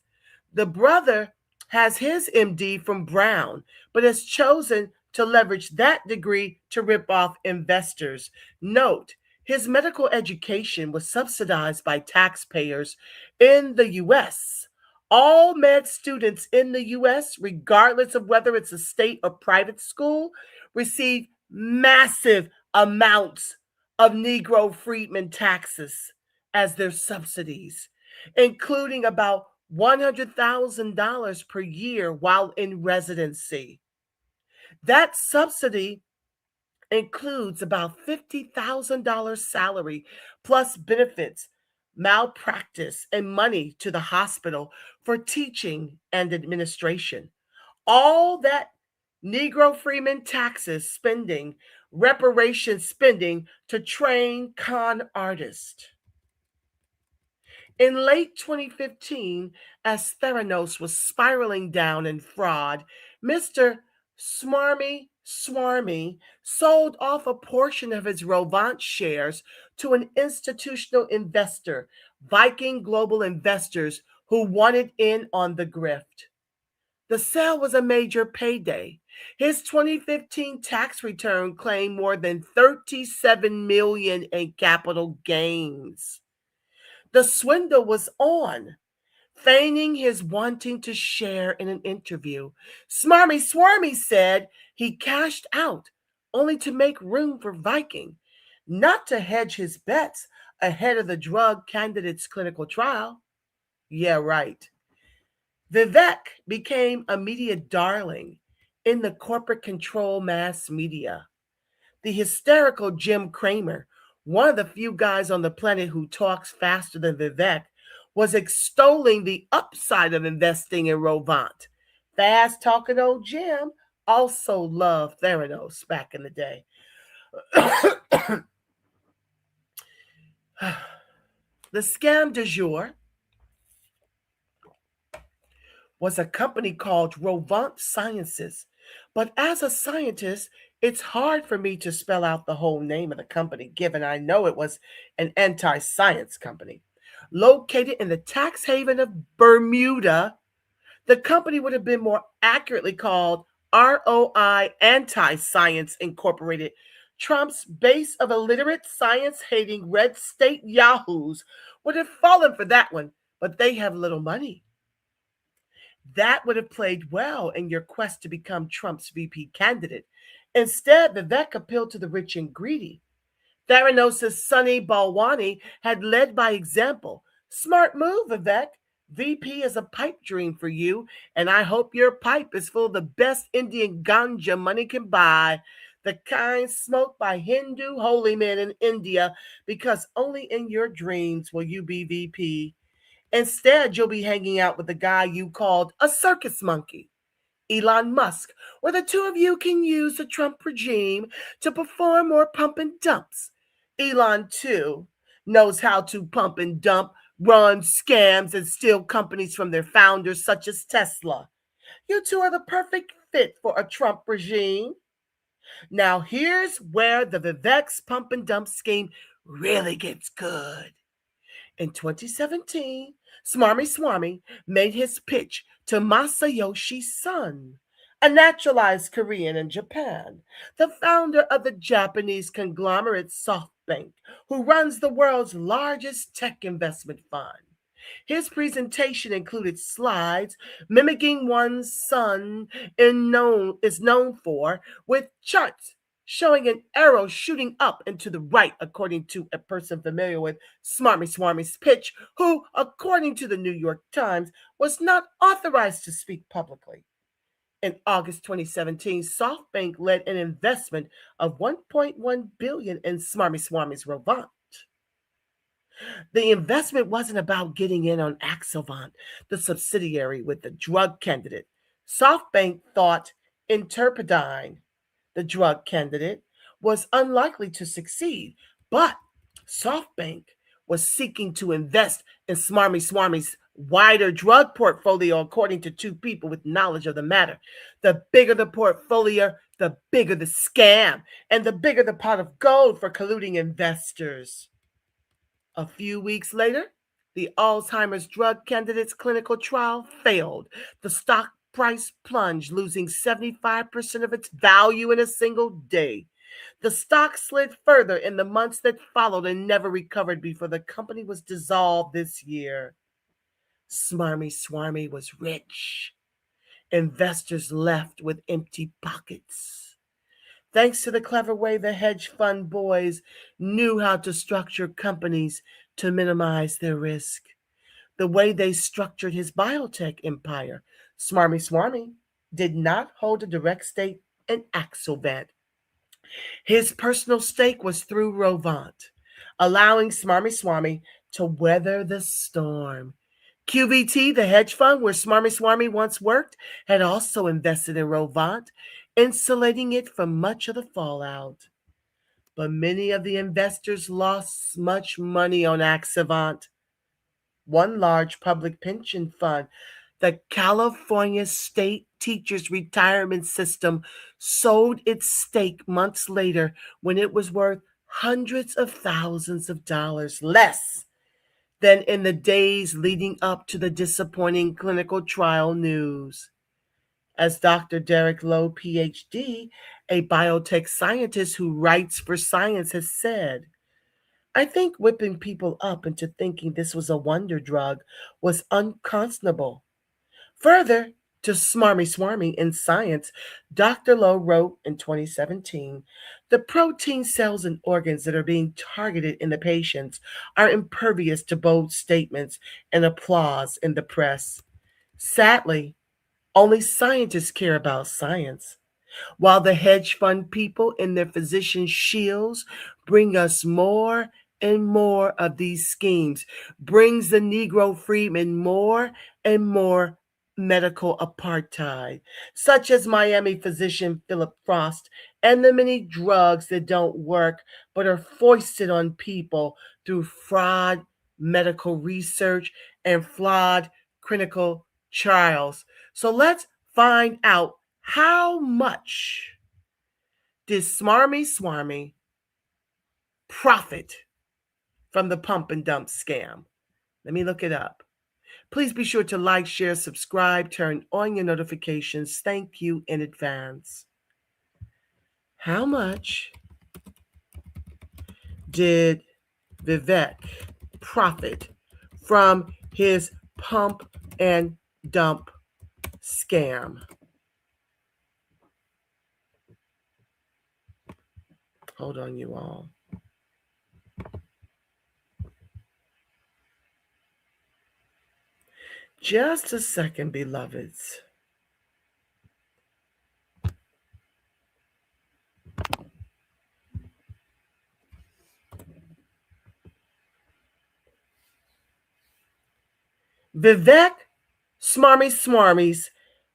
E: The brother has his MD from Brown, but has chosen to leverage that degree to rip off investors. Note, his medical education was subsidized by taxpayers in the US. All med students in the US, regardless of whether it's a state or private school, receive massive amounts of Negro freedmen taxes as their subsidies, including about $100,000 per year while in residency. That subsidy includes about $50,000 salary plus benefits, malpractice, and money to the hospital for teaching and administration. All that Negro Freeman taxes spending, reparations spending to train con artists. In late 2015, as Theranos was spiraling down in fraud, Mr. Smarmy-Swarmy sold off a portion of his Rovant shares to an institutional investor, Viking Global Investors, who wanted in on the grift. The sale was a major payday. His 2015 tax return claimed more than $37 million in capital gains. The swindle was on. Feigning his wanting to share in an interview, Smarmy-Swarmy said he cashed out only to make room for Viking, not to hedge his bets ahead of the drug candidate's clinical trial. Yeah, right. Vivek became a media darling in the corporate control mass media. The hysterical Jim Cramer, one of the few guys on the planet who talks faster than Vivek, was extolling the upside of investing in Rovant. Fast talking old Jim also loved Theranos back in the day. The scam du jour was a company called Rovant Sciences. But as a scientist, it's hard for me to spell out the whole name of the company, given I know it was an anti-science company. Located in the tax haven of Bermuda, the company would have been more accurately called ROI Anti-Science Incorporated. Trump's base of illiterate, science-hating red state yahoos would have fallen for that one, but they have little money. That would have played well in your quest to become Trump's VP candidate. Instead, Vivek appealed to the rich and greedy. Theranos' Sunny Balwani had led by example. Smart move, Vivek. VP is a pipe dream for you, and I hope your pipe is full of the best Indian ganja money can buy, the kind smoked by Hindu holy men in India, because only in your dreams will you be VP. Instead, you'll be hanging out with the guy you called a circus monkey, Elon Musk, where the two of you can use the Trump regime to perform more pump and dumps. Elon, too, knows how to pump and dump, run scams, and steal companies from their founders, such as Tesla. You two are the perfect fit for a Trump regime. Now, here's where the Vivek's pump and dump scheme really gets good. In 2017, Smarmy-Swarmy made his pitch to Masayoshi Son, a naturalized Korean in Japan, the founder of the Japanese conglomerate SoftBank, who runs the world's largest tech investment fund. His presentation included slides mimicking one Son is known for, with charts showing an arrow shooting up and to the right, according to a person familiar with Smarmy-Swarmy's pitch, who, according to the New York Times, was not authorized to speak publicly. In August 2017, SoftBank led an investment of $1.1 billion in Smarmy-Swarmy's Rovant. The investment wasn't about getting in on Axovant, the subsidiary with the drug candidate. SoftBank thought Interpidine, the drug candidate, was unlikely to succeed, but SoftBank was seeking to invest in Smarmy-Swarmy's wider drug portfolio, according to two people with knowledge of the matter. The bigger the portfolio, the bigger the scam, and the bigger the pot of gold for colluding investors. A few weeks later, the Alzheimer's drug candidate's clinical trial failed. The stock price plunged, losing 75% of its value in a single day. The stock slid further in the months that followed and never recovered before the company was dissolved this year. Smarmy-Swarmy was rich. Investors left with empty pockets. Thanks to the clever way the hedge fund boys knew how to structure companies to minimize their risk. The way they structured his biotech empire, Smarmy-Swarmy did not hold a direct stake in Axovant. His personal stake was through Rovant, allowing Smarmy-Swarmy to weather the storm. QVT, the hedge fund where Smarmy-Swarmy once worked, had also invested in Rovant, insulating it from much of the fallout. But many of the investors lost much money on Axivant. One large public pension fund, the California State Teachers Retirement System, sold its stake months later when it was worth hundreds of thousands of dollars less than in the days leading up to the disappointing clinical trial news. As Dr. Derek Lowe, PhD, a biotech scientist who writes for Science, has said, I think whipping people up into thinking this was a wonder drug was unconscionable. Further, to Smarmy-Swarmy in Science, Dr. Lowe wrote in 2017, the protein cells and organs that are being targeted in the patients are impervious to bold statements and applause in the press. Sadly, only scientists care about science, while the hedge fund people in their physician shields bring us more and more of these schemes, brings the Negro freedmen more and more medical apartheid, such as Miami physician Philip Frost, and the many drugs that don't work but are foisted on people through fraud medical research and flawed clinical trials. So let's find out how much did Smarmy-Swarmy profit from the pump and dump scam? Let me look it up. Please be sure to like, share, subscribe, turn on your notifications. Thank you in advance. How much did Vivek profit from his pump and dump scam? Hold on, you all. Just a second, beloveds. Vivek Smarmy-Swarmy's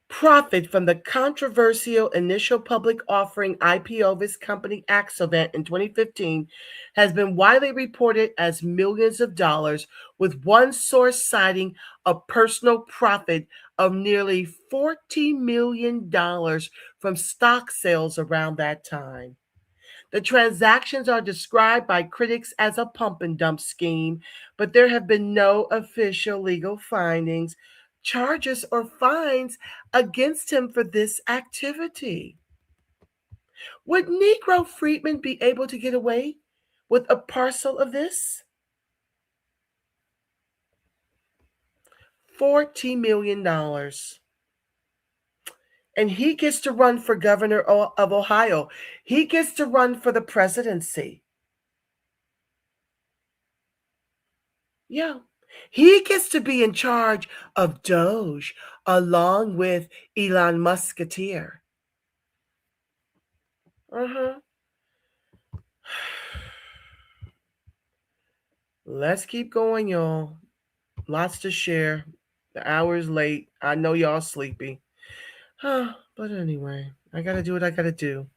E: profit from the controversial initial public offering IPO of his company Axovant in 2015 has been widely reported as millions of dollars, with one source citing a personal profit of nearly $40 million from stock sales around that time. The transactions are described by critics as a pump and dump scheme, but there have been no official legal findings, charges, or fines against him for this activity. Would Negro freedmen be able to get away with a parcel of this? $40 million. And he gets to run for governor of Ohio. He gets to run for the presidency. Yeah. He gets to be in charge of Doge along with Elon Musketeer. Let's keep going, y'all. Lots to share. The hour is late. I know y'all sleepy. But anyway, I gotta do what I gotta do.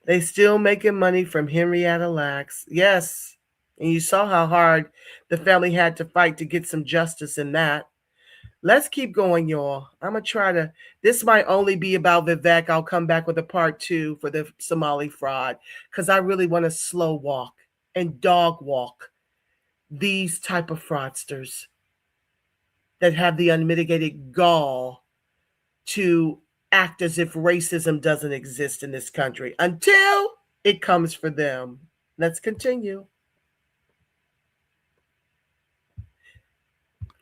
E: They still making money from Henrietta Lacks. Yes. And you saw how hard the family had to fight to get some justice in that. Let's keep going, y'all. I'm going to try to, this might only be about Vivek. I'll come back with a part 2 for the Somali fraud, because I really want to slow walk and dog walk these type of fraudsters that have the unmitigated gall to act as if racism doesn't exist in this country until it comes for them. Let's continue.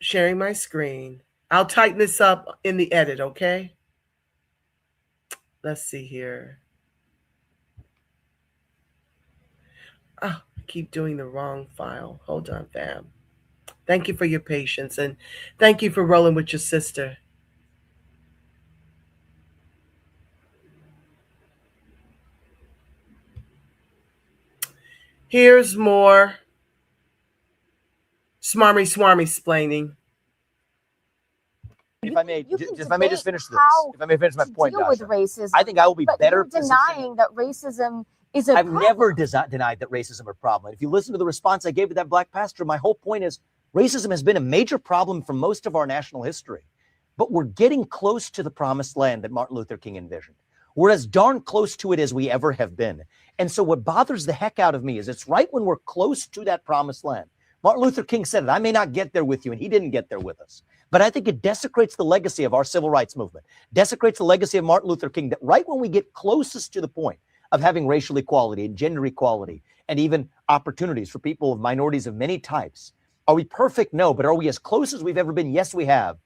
E: Sharing my screen. I'll tighten this up in the edit, okay? Let's see here. I keep doing the wrong file. Hold on, fam. Thank you for your patience, and thank you for rolling with your sister. Here's more Smarmy-Swarmy explaining.
G: If I may just finish this. If I may finish my point,
I: deal with
G: Dasha.
I: racism,
G: I think I will be
I: but
G: better
I: you're denying that racism is a
G: I've
I: problem.
G: never denied that racism is a problem. And if you listen to the response I gave to that black pastor, my whole point is racism has been a major problem for most of our national history. But we're getting close to the promised land that Martin Luther King envisioned. We're as darn close to it as we ever have been. And so what bothers the heck out of me is it's right when we're close to that promised land. Martin Luther King said it, I may not get there with you, and he didn't get there with us. But I think it desecrates the legacy of our civil rights movement, desecrates the legacy of Martin Luther King, that right when we get closest to the point of having racial equality and gender equality and even opportunities for people of minorities of many types, are we perfect? No. But are we as close as we've ever been? Yes, we have.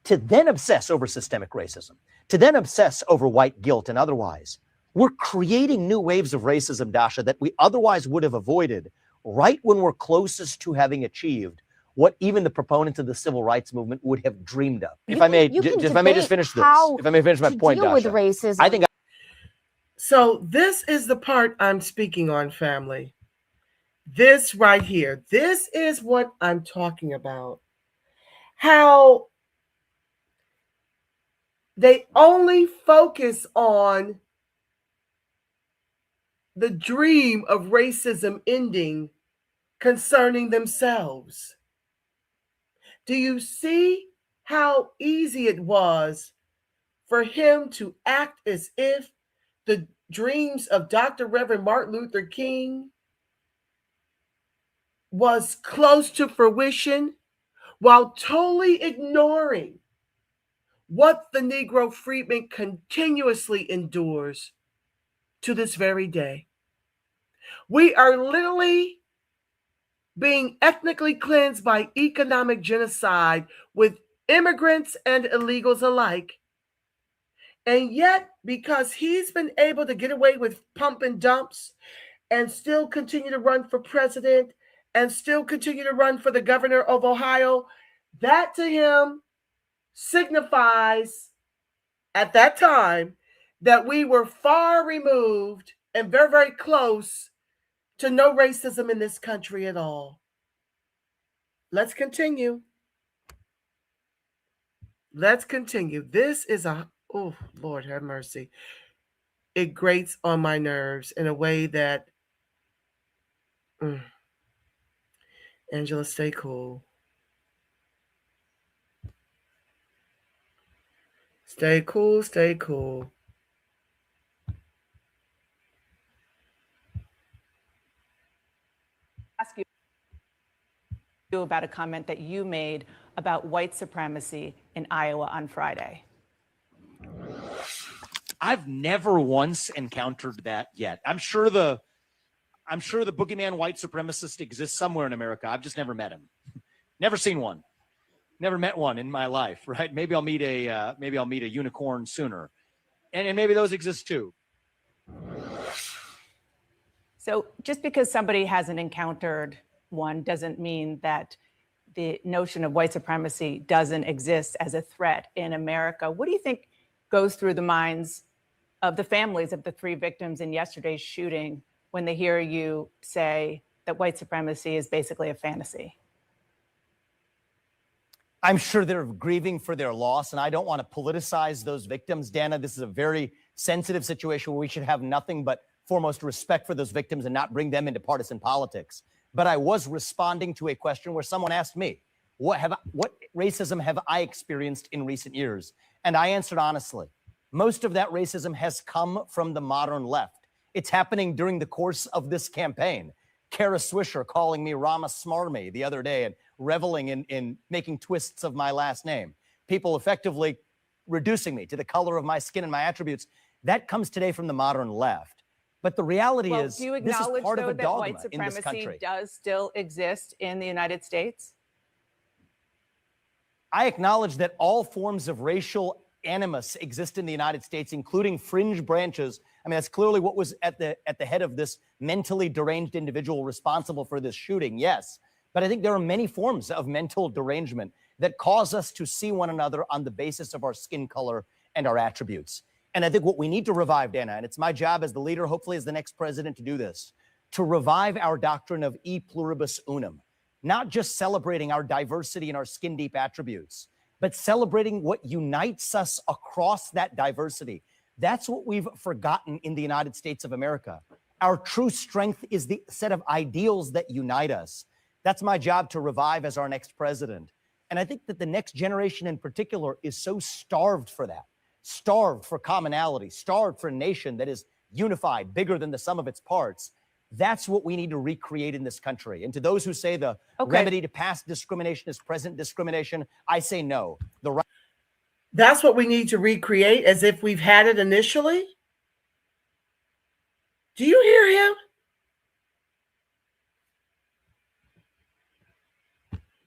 G: To then obsess over systemic racism, to then obsess over white guilt and otherwise, we're creating new waves of racism, Dasha, that we otherwise would have avoided right when we're closest to having achieved what even the proponents of the civil rights movement would have dreamed of. If I may just finish this. If I may finish my point, Dasha.
I: With racism.
G: I think.
E: So this is the part I'm speaking on, family. This right here. This is what I'm talking about. How they only focus on the dream of racism ending concerning themselves. Do you see how easy it was for him to act as if the dreams of Dr. Reverend Martin Luther King was close to fruition while totally ignoring what the Negro freedman continuously endures to this very day? We are literally being ethnically cleansed by economic genocide with immigrants and illegals alike. And yet, because he's been able to get away with pump and dumps and still continue to run for president and still continue to run for the governor of Ohio, that to him signifies at that time that we were far removed and very, very close to no racism in this country at all. Let's continue. Let's continue. This is oh, Lord have mercy. It grates on my nerves in a way that, Angela, stay cool. Stay cool, stay cool.
J: Ask you about a comment that you made about white supremacy in Iowa on Friday.
G: I've never once encountered that yet. I'm sure the boogeyman white supremacist exists somewhere in America. I've just never met him. Never seen one. Never met one in my life, right? Maybe I'll meet a unicorn sooner. And maybe those exist too.
J: So just because somebody hasn't encountered one doesn't mean that the notion of white supremacy doesn't exist as a threat in America. What do you think goes through the minds of the families of the 3 victims in yesterday's shooting when they hear you say that white supremacy is basically a fantasy?
G: I'm sure they're grieving for their loss, and I don't want to politicize those victims. Dana, this is a very sensitive situation where we should have nothing but foremost respect for those victims and not bring them into partisan politics. But I was responding to a question where someone asked me, what racism have I experienced in recent years? And I answered honestly, most of that racism has come from the modern left. It's happening during the course of this campaign. Kara Swisher calling me Smarmy the other day and reveling in making twists of my last name. People effectively reducing me to the color of my skin and my attributes. That comes today from the modern left. But the reality is,
J: do you
G: this is
J: acknowledge,
G: part of
J: though,
G: a
J: that
G: dogma
J: white
G: in this
J: supremacy
G: country.
J: does still exist in the United States?
G: I acknowledge that all forms of racial animus exist in the United States, including fringe branches. I mean, that's clearly what was at the head of this mentally deranged individual responsible for this shooting, yes. But I think there are many forms of mental derangement that cause us to see one another on the basis of our skin color and our attributes. And I think what we need to revive, Dana, and it's my job as the leader, hopefully as the next president, to do this, to revive our doctrine of e pluribus unum, not just celebrating our diversity and our skin deep attributes, but celebrating what unites us across that diversity. That's what we've forgotten in the United States of America. Our true strength is the set of ideals that unite us. That's my job to revive as our next president. And I think that the next generation in particular is so starved for that, starved for commonality, starved for a nation that is unified, bigger than the sum of its parts. That's what we need to recreate in this country. And to those who say the remedy to past discrimination is present discrimination, I say no.
E: That's what we need to recreate as if we've had it initially. Do you hear him?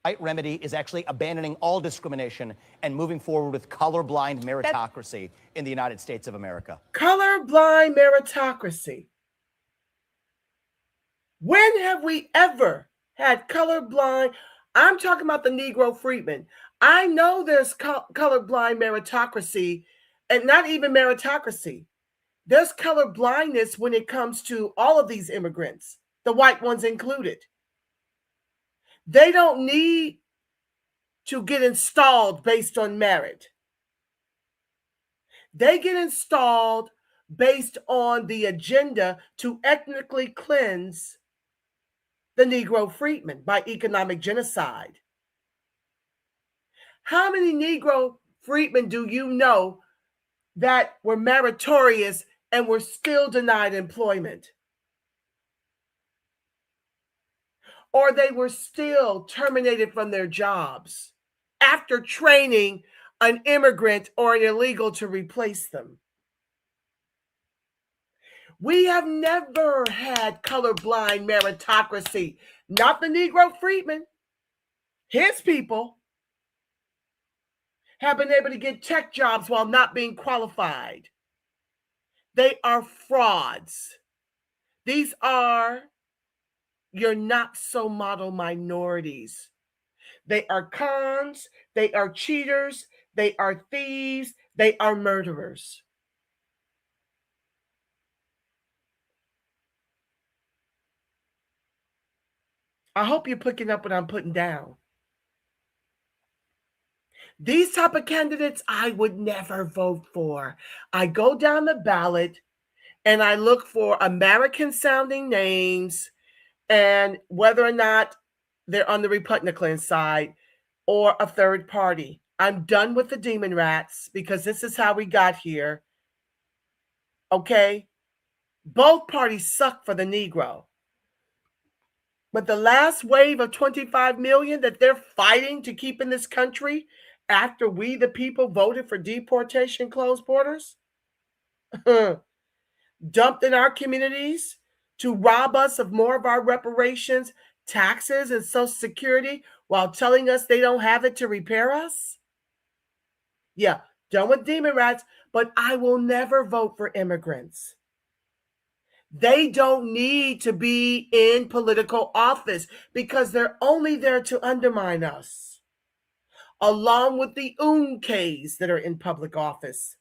G: Right remedy is actually abandoning all discrimination and moving forward with colorblind meritocracy in the United States of America.
E: Colorblind meritocracy. When have we ever had colorblind? I'm talking about the Negro freedmen. I know there's colorblind meritocracy, and not even meritocracy. There's colorblindness when it comes to all of these immigrants, the white ones included. They don't need to get installed based on merit. They get installed based on the agenda to ethnically cleanse the Negro freedmen by economic genocide. How many Negro freedmen do you know that were meritorious and were still denied employment? Or they were still terminated from their jobs after training an immigrant or an illegal to replace them? We have never had colorblind meritocracy. Not the Negro freedmen. His people have been able to get tech jobs while not being qualified. They are frauds. These are your not so model minorities. They are cons, they are cheaters, they are thieves, they are murderers. I hope you're picking up what I'm putting down. These type of candidates I would never vote for. I go down the ballot and I look for American sounding names and whether or not they're on the Republican side or a third party. I'm done with the demon rats because this is how we got here. Okay? Both parties suck for the Negro. But the last wave of 25 million that they're fighting to keep in this country after we, the people, voted for deportation, closed borders, dumped in our communities to rob us of more of our reparations, taxes, and Social Security while telling us they don't have it to repair us? Yeah, done with demon rats, but I will never vote for immigrants. They don't need to be in political office because they're only there to undermine us, along with the Unks that are in public office.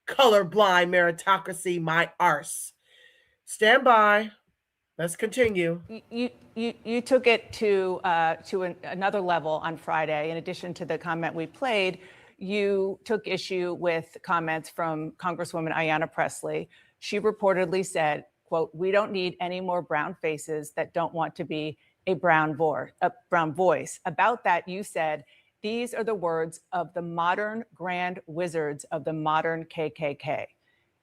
E: Colorblind meritocracy, my arse. Stand by. Let's continue.
J: You took it to another level on Friday. In addition to the comment we played, you took issue with comments from Congresswoman Ayanna Pressley. She reportedly said, quote, "We don't need any more brown faces that don't want to be a brown voice." About that, you said, "These are the words of the modern grand wizards of the modern KKK."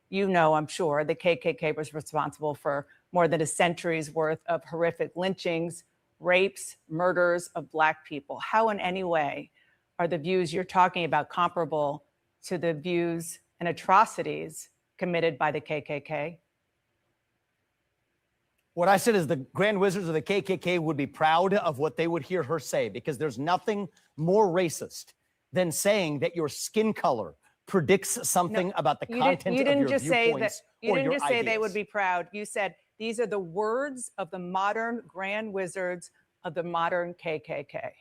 J: You know, I'm sure, the KKK was responsible for more than a century's worth of horrific lynchings, rapes, murders of Black people. How in any way are the views you're talking about comparable to the views and atrocities committed by the KKK?
G: What I said is the grand wizards of the KKK would be proud of what they would hear her say, because there's nothing more racist than saying that your skin color predicts something about the content of your viewpoints.
J: You didn't just say they would be proud. You said these are the words of the modern grand wizards of the modern KKK.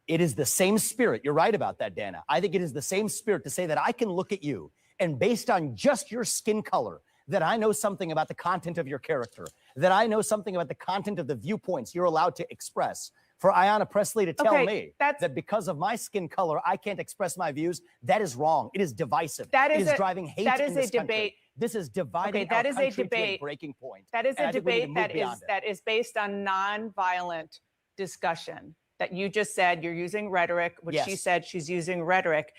G: It is the same spirit. You're right about that, Dana. I think it is the same spirit to say that I can look at you and based on just your skin color, that I know something about the content of your character, that I know something about the content of the viewpoints you're allowed to express. For Ayanna Pressley to tell me that because of my skin color, I can't express my views, that is wrong. It is divisive. It is driving hate in this country. This is dividing our country to a breaking point.
J: That is a debate that is based on nonviolent discussion. That you just said you're using rhetoric, which she said she's using rhetoric.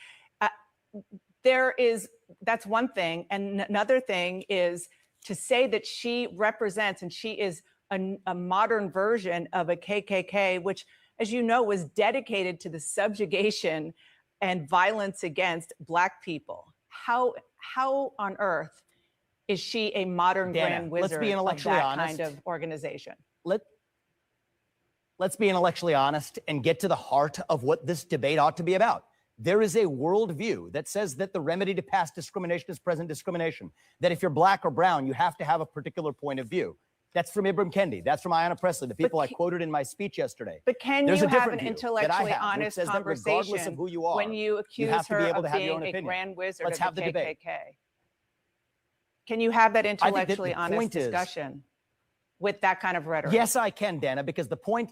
J: That's one thing. And another thing is to say that she represents and she is a modern version of a KKK, which, as you know, was dedicated to the subjugation and violence against Black people. How on earth is she a modern grand wizard
G: let's be intellectually
J: of that
G: honest.
J: kind of organization?
G: Let's be intellectually honest and get to the heart of what this debate ought to be about. There is a worldview that says that the remedy to past discrimination is present discrimination, that if you're Black or brown, you have to have a particular point of view. That's from Ibram Kendi. That's from Ayanna Pressley, the people I quoted in my speech yesterday.
J: But can
G: There's
J: you
G: a
J: have
G: different
J: an
G: view
J: intellectually
G: that I have,
J: honest
G: which says that regardless
J: conversation
G: of who you are,
J: when you accuse
G: have to
J: her
G: be able
J: of
G: to have your
J: being
G: own
J: a
G: opinion.
J: grand wizard
G: Let's
J: of
G: have
J: the
G: the debate.
J: KKK? Can you have that
G: I think that
J: intellectually
G: the
J: honest
G: point is-
J: discussion with that kind of rhetoric?
G: Yes, I can, Dana, because the point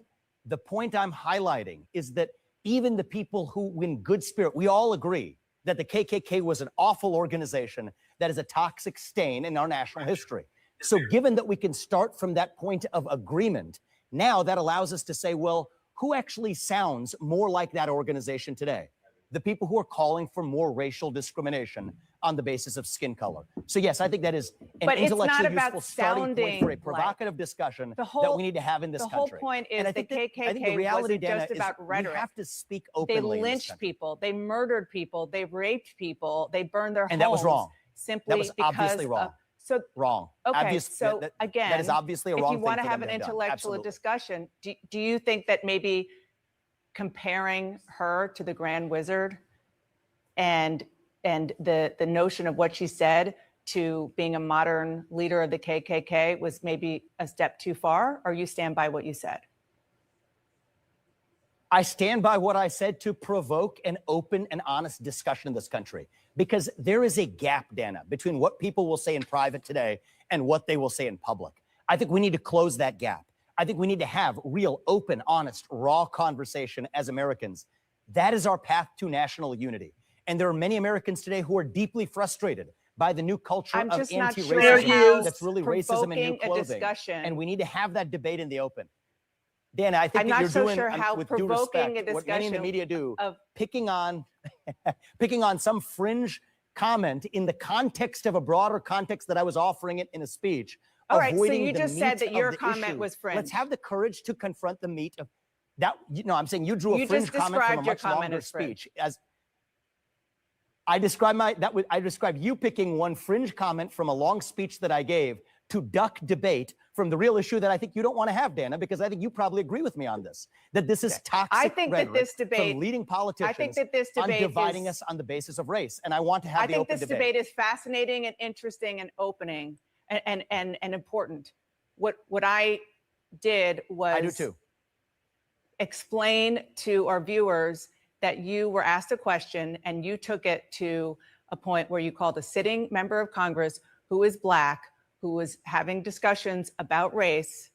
G: I'm highlighting is that even the people who, in good spirit, we all agree that the KKK was an awful organization that is a toxic stain in our national history. So given that we can start from that point of agreement, now that allows us to say, well, who actually sounds more like that organization today? The people who are calling for more racial discrimination on the basis of skin color. So yes, I think that is an intellectually useful starting point for a provocative discussion that we need to have in this country.
J: The whole point is the KKK wasn't just about rhetoric.
G: We have to speak openly.
J: They lynched people, they murdered people, they raped people, they burned their homes.
G: And that was wrong.
J: Simply
G: that was obviously wrong.
J: Wrong.
G: Okay,
J: again,
G: that is obviously a wrong thing.
J: If you want to have an intellectual discussion, do you think that maybe comparing her to the Grand Wizard and the notion of what she said to being a modern leader of the KKK was maybe a step too far, or you stand by what you said?
G: I stand by what I said to provoke an open and honest discussion in this country, because there is a gap, Dana, between what people will say in private today and what they will say in public. I think we need to close that gap. I think we need to have real, open, honest, raw conversation as Americans. That is our path to national unity. And there are many Americans today who are deeply frustrated by the new culture of anti-racism that's really racism in new clothing. And we need to have that debate in the open. Dana, I think that you're doing, with due respect, what many in the media do, picking on some fringe comment in the context of a broader context that I was offering it in a speech.
J: All right, so you just said that your comment was fringe.
G: Let's have the courage to confront the meat of that. No, I'm saying you drew a fringe comment from a much longer speech. As I described you picking one fringe comment from a long speech that I gave to duck debate from the real issue that I think you don't want to have, Dana, because I think you probably agree with me on this, that this is toxic rhetoric from leading politicians on dividing us on the basis of race. And I want to have the open debate.
J: I think this debate is fascinating and interesting and opening and important. What I did was
G: I do too.
J: Explain to our viewers that you were asked a question and you took it to a point where you called a sitting member of Congress who is Black, who was having discussions about race,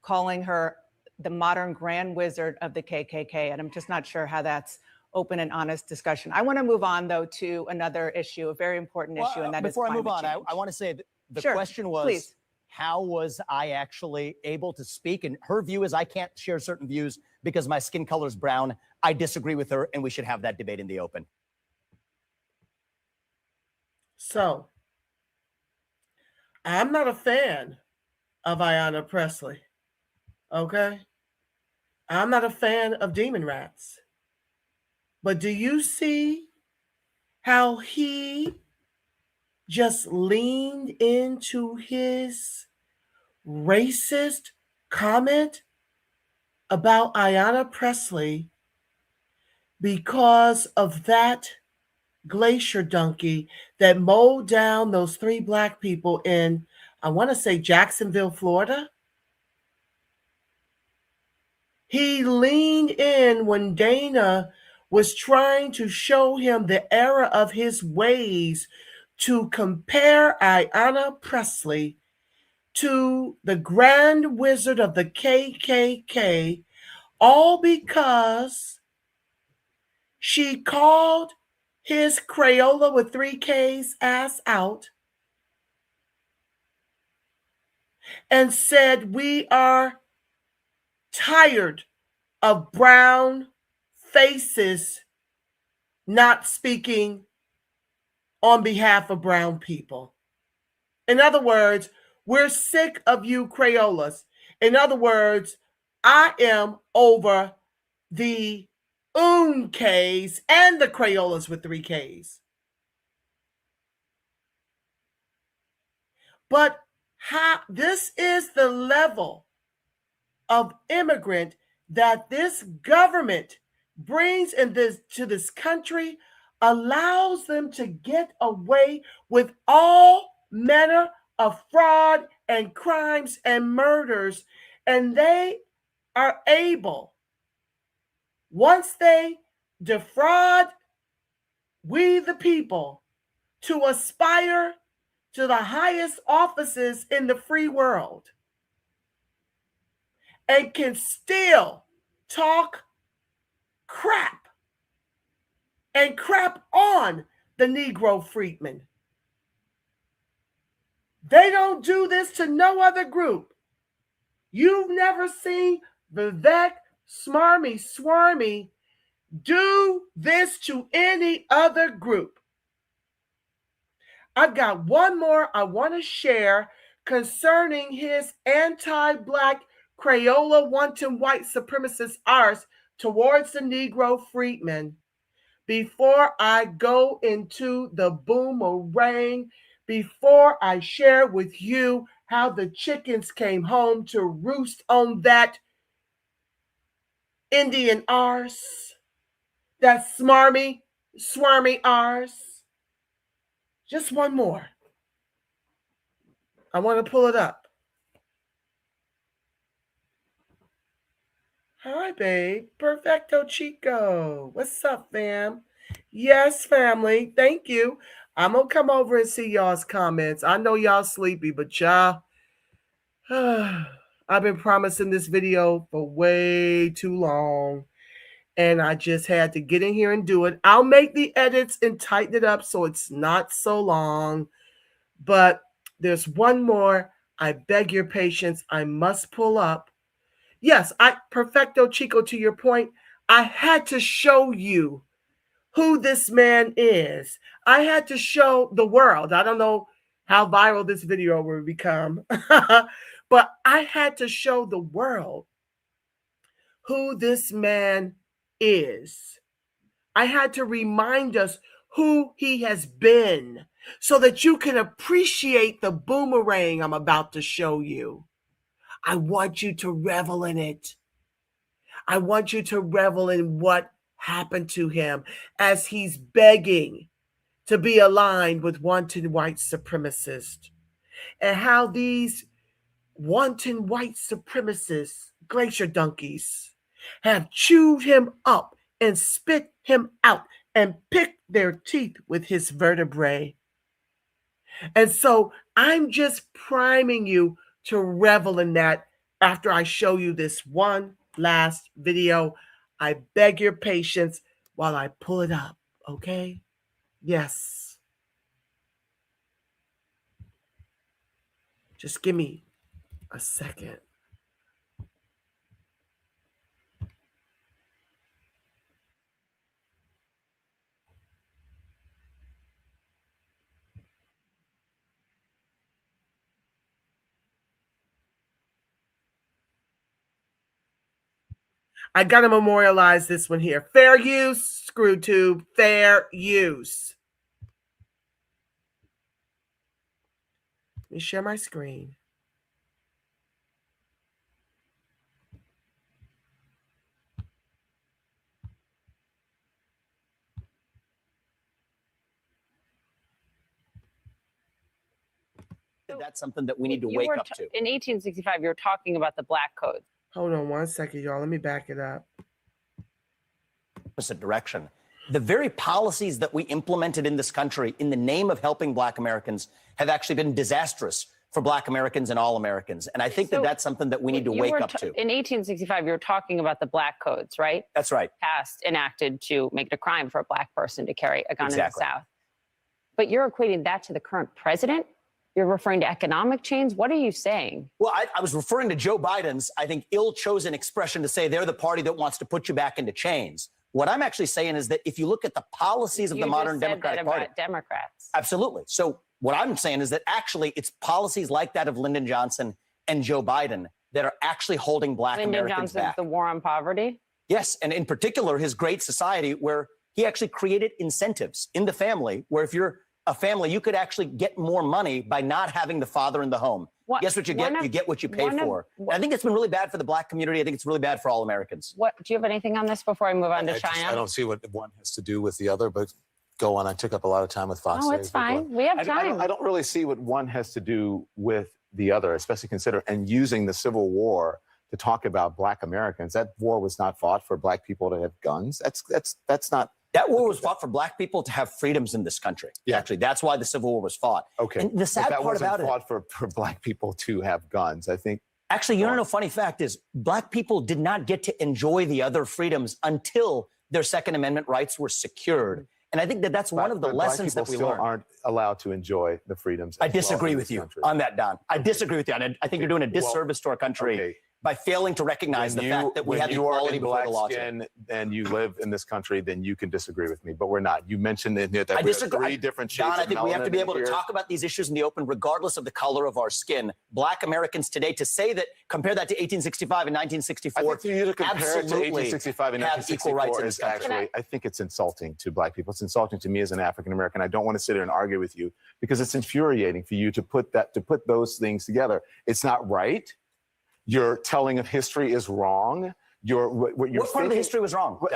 J: calling her the modern grand wizard of the KKK. And I'm just not sure how that's open and honest discussion. I want to move on, though, to another issue, a very important issue, and that is
G: before I move on,
J: change.
G: I want to say that the
J: Sure,
G: question was,
J: please.
G: How was I actually able to speak? And her view is I can't share certain views because my skin color is brown. I disagree with her, and we should have that debate in the open.
E: So, I'm not a fan of Ayanna Pressley, okay? I'm not a fan of demon rats. But do you see how he just leaned into his racist comment about Ayanna Pressley because of that glacier donkey that mowed down those 3 Black people in, I want to say, Jacksonville, Florida? He leaned in when Dana was trying to show him the error of his ways to compare Ayanna Presley to the Grand Wizard of the KKK, all because she called his Crayola with 3 Ks ass out and said, we are tired of brown faces not speaking on behalf of brown people. In other words, we're sick of you Crayolas. In other words, I am over the Ks and the Crayolas with 3 Ks. But how this is the level of immigrant that this government brings in this to this country, allows them to get away with all manner of fraud and crimes and murders, and they are able, once they defraud we the people, to aspire to the highest offices in the free world, and can still talk crap and crap on the Negro freedmen. They don't do this to no other group. You've never seen Vivek, Smarmy-Swarmy do this to any other group. I've got one more I want to share concerning his anti-Black Crayola wanton white supremacist arts towards the Negro freedmen. Before I go into the boomerang, before I share with you how the chickens came home to roost on that Indian arse, that Smarmy-Swarmy arse. Just one more. I want to pull it up. Hi, babe. Perfecto Chico. What's up, fam? Yes, family. Thank you. I'm going to come over and see y'all's comments. I know y'all sleepy, but y'all, I've been promising this video for way too long, and I just had to get in here and do it. I'll make the edits and tighten it up so it's not so long, but there's one more. I beg your patience. I must pull up. Yes, Perfecto Chico, to your point, I had to show you who this man is. I had to show the world. I don't know how viral this video will become, but I had to show the world who this man is. I had to remind us who he has been so that you can appreciate the boomerang I'm about to show you. I want you to revel in it. I want you to revel in what happened to him as he's begging to be aligned with wanton white supremacists, and how these wanton white supremacists, glacier donkeys, have chewed him up and spit him out and picked their teeth with his vertebrae. And so I'm just priming you to revel in that after I show you this one last video. I beg your patience while I pull it up, okay? Yes. Just give me a second. I got to memorialize this one here. Fair use, screw tube, fair use. Let me share my screen.
G: That's something that we need to wake up to.
K: In 1865, you were talking about the Black Code.
E: Hold on one second, y'all. Let me back it up.
G: Opposite direction. the very policies that we implemented in this country in the name of helping Black Americans have actually been disastrous for Black Americans and all Americans. And I think that that's something that we need to wake up to.
K: In 1865, you were talking about the Black codes, right?
G: That's right.
K: Passed, enacted to make it a crime for a Black person to carry a gun in the South. But you're equating that to the current president? You're referring to economic chains? What are you saying?
G: Well, I was referring to Joe Biden's, I think, ill-chosen expression to say they're the party that wants to put you back into chains. What I'm actually saying is that if you look at the policies of the modern Democratic Party.
K: You just said that about Democrats.
G: Absolutely. So what I'm saying is that actually it's policies like that of Lyndon Johnson and Joe Biden that are actually holding Black Americans back.
K: Lyndon Johnson's the war on poverty?
G: Yes, and in particular, his Great Society, where he actually created incentives in the family, where if you're a family, you could actually get more money by not having the father in the home. Guess what you get? You get what you pay for. I think it's been really bad for the Black community. I think it's really bad for all Americans.
K: Do you have anything on this before I move on to China?
L: I don't see what one has to do with the other, but go on. I took up a lot of time with Fox.
K: Oh, it's fine. We have time.
L: I don't really see what one has to do with the other, especially and using the Civil War to talk about Black Americans. That war was not fought for Black people to have guns. That's not.
G: That war was fought for Black people to have freedoms in this country. Yeah. Actually, that's why the Civil War was fought.
L: Okay.
G: And the sad part about it.
L: That wasn't fought for Black people to have guns, I think.
G: Actually, you know, funny fact is Black people did not get to enjoy the other freedoms until their Second Amendment rights were secured. And I think that that's one of the lessons that we learned.
L: Aren't allowed to enjoy the freedoms.
G: I disagree with you on that, Don. I disagree with you. And I think you're doing a disservice to our country by failing to recognize the fact that we have equality before the law.
L: And you live in this country, then you can disagree with me. But we're not. You mentioned that we have three different shades.
G: Don, I think we have to be able to talk about these issues in the open, regardless of the color of our skin. Black Americans today, to say that, compare that to 1865 and 1964,
L: I think for you to compare it to 1865 and 1964 is
G: actually,
L: I think it's insulting to Black people. It's insulting to me as an African American. I don't want to sit here and argue with you because it's infuriating for you to put those things together. It's not right. Your telling of history is wrong. What
G: part of the history was wrong?
L: What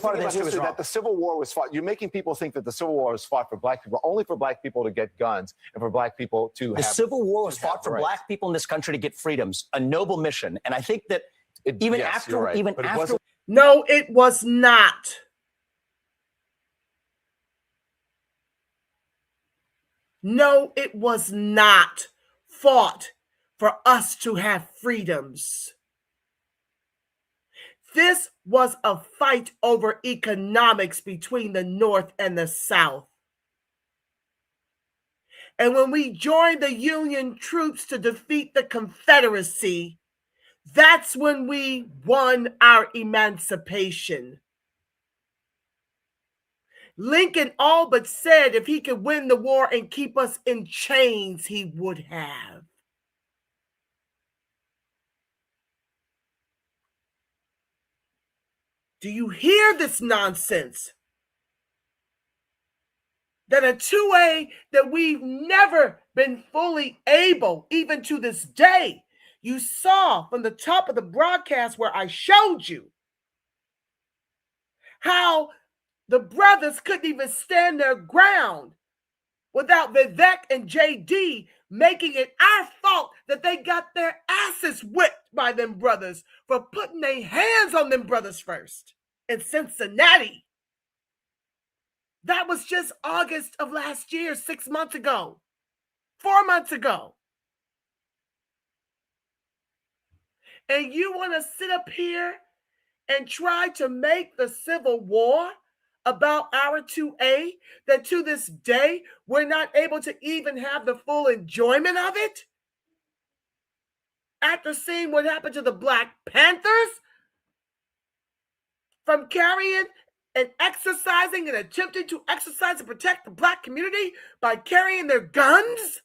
L: part of the history was wrong? That the Civil War was fought. You're making people think that the Civil War was fought for Black people, only for Black people to get guns and for Black people to have.
G: The Civil War was fought for Black people in this country to get freedoms, a noble mission. And I think that even after.
E: No, it was not. No, it was not fought for us to have freedoms. This was a fight over economics between the North and the South. And when we joined the Union troops to defeat the Confederacy, that's when we won our emancipation. Lincoln all but said if he could win the war and keep us in chains, he would have. Do you hear this nonsense? That a 2A that we've never been fully able, even to this day. You saw from the top of the broadcast where I showed you how the brothers couldn't even stand their ground without Vivek and JD making it our fault that they got their asses whipped by them brothers for putting their hands on them brothers first in Cincinnati. That was just August of last year, 6 months ago, 4 months ago. And you want to sit up here and try to make the Civil War about our 2A, that to this day, we're not able to even have the full enjoyment of it? After seeing what happened to the Black Panthers, from carrying and exercising and attempting to exercise and protect the Black community by carrying their guns?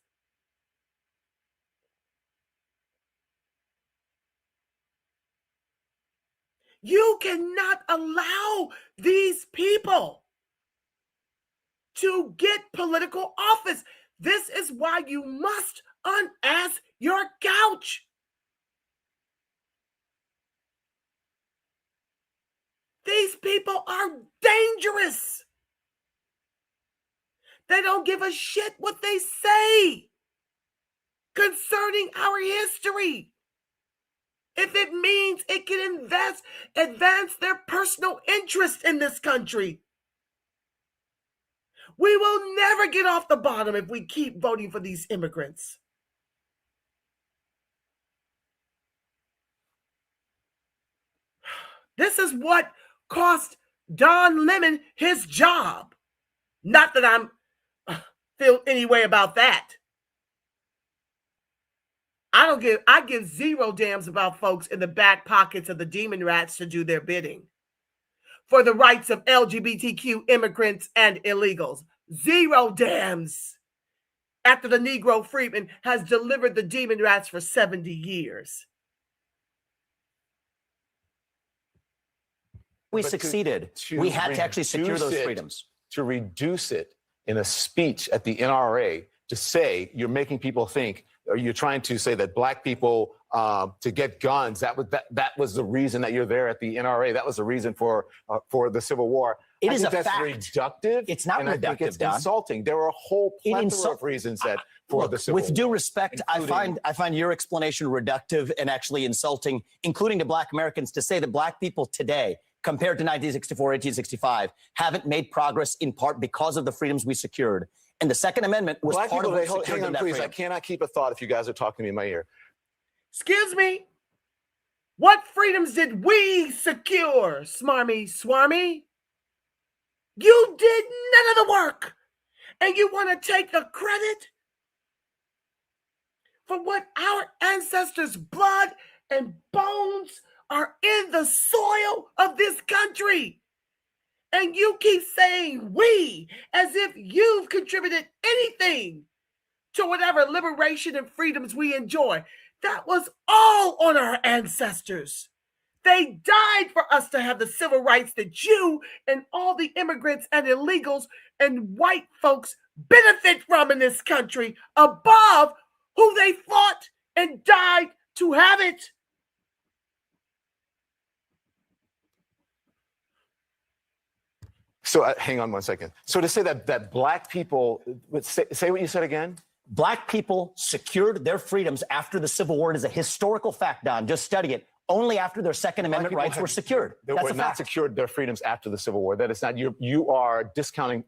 E: You cannot allow these people to get political office. This is why you must unass your couch. These people are dangerous. They don't give a shit what they say concerning our history. If it means it can advance their personal interest in this country, We will never get off the bottom if we keep voting for these immigrants. This is what cost Don Lemon his job. Not that I'm feel any way about that. I give zero damns about folks in the back pockets of the demon rats to do their bidding for the rights of LGBTQ immigrants and illegals. Zero damns after the Negro freedman has delivered the demon rats for 70 years.
G: We succeeded. We had to actually secure those freedoms.
L: To reduce it in a speech at the NRA to say you're making people think, or you're trying to say that black people to get guns, that was the reason that you're there at the NRA. That was the reason for the Civil War.
G: It is a
L: that's
G: fact.
L: Reductive.
G: It's not
L: and
G: reductive,
L: I think it's
G: Don.
L: insulting. There are a whole plethora of reasons that for the Civil War.
G: With due respect, I find your explanation reductive and actually insulting, including to black Americans, to say that black people today, compared to 1964, 1865, haven't made progress in part because of the freedoms we secured. And the Second Amendment was
L: black
G: part
L: people,
G: of what secured
L: hang on,
G: that
L: please.
G: freedom.
L: I cannot keep a thought if you guys are talking to me in my ear.
E: Excuse me. What freedoms did we secure, Smarmy-Swarmy? You did none of the work. And you want to take the credit for what our ancestors' blood and bones are in the soil of this country. And you keep saying we as if you've contributed anything to whatever liberation and freedoms we enjoy. That was all on our ancestors. They died for us to have the civil rights that you and all the immigrants and illegals and white folks benefit from in this country above who they fought and died to have it.
L: So hang on one second. So to say that black people, say what you said again.
G: Black people secured their freedoms after the Civil War. It is a historical fact, Don. Just study it. Only after their Second Amendment rights were secured.
L: They were not secured their freedoms after the Civil War. That is not, you are discounting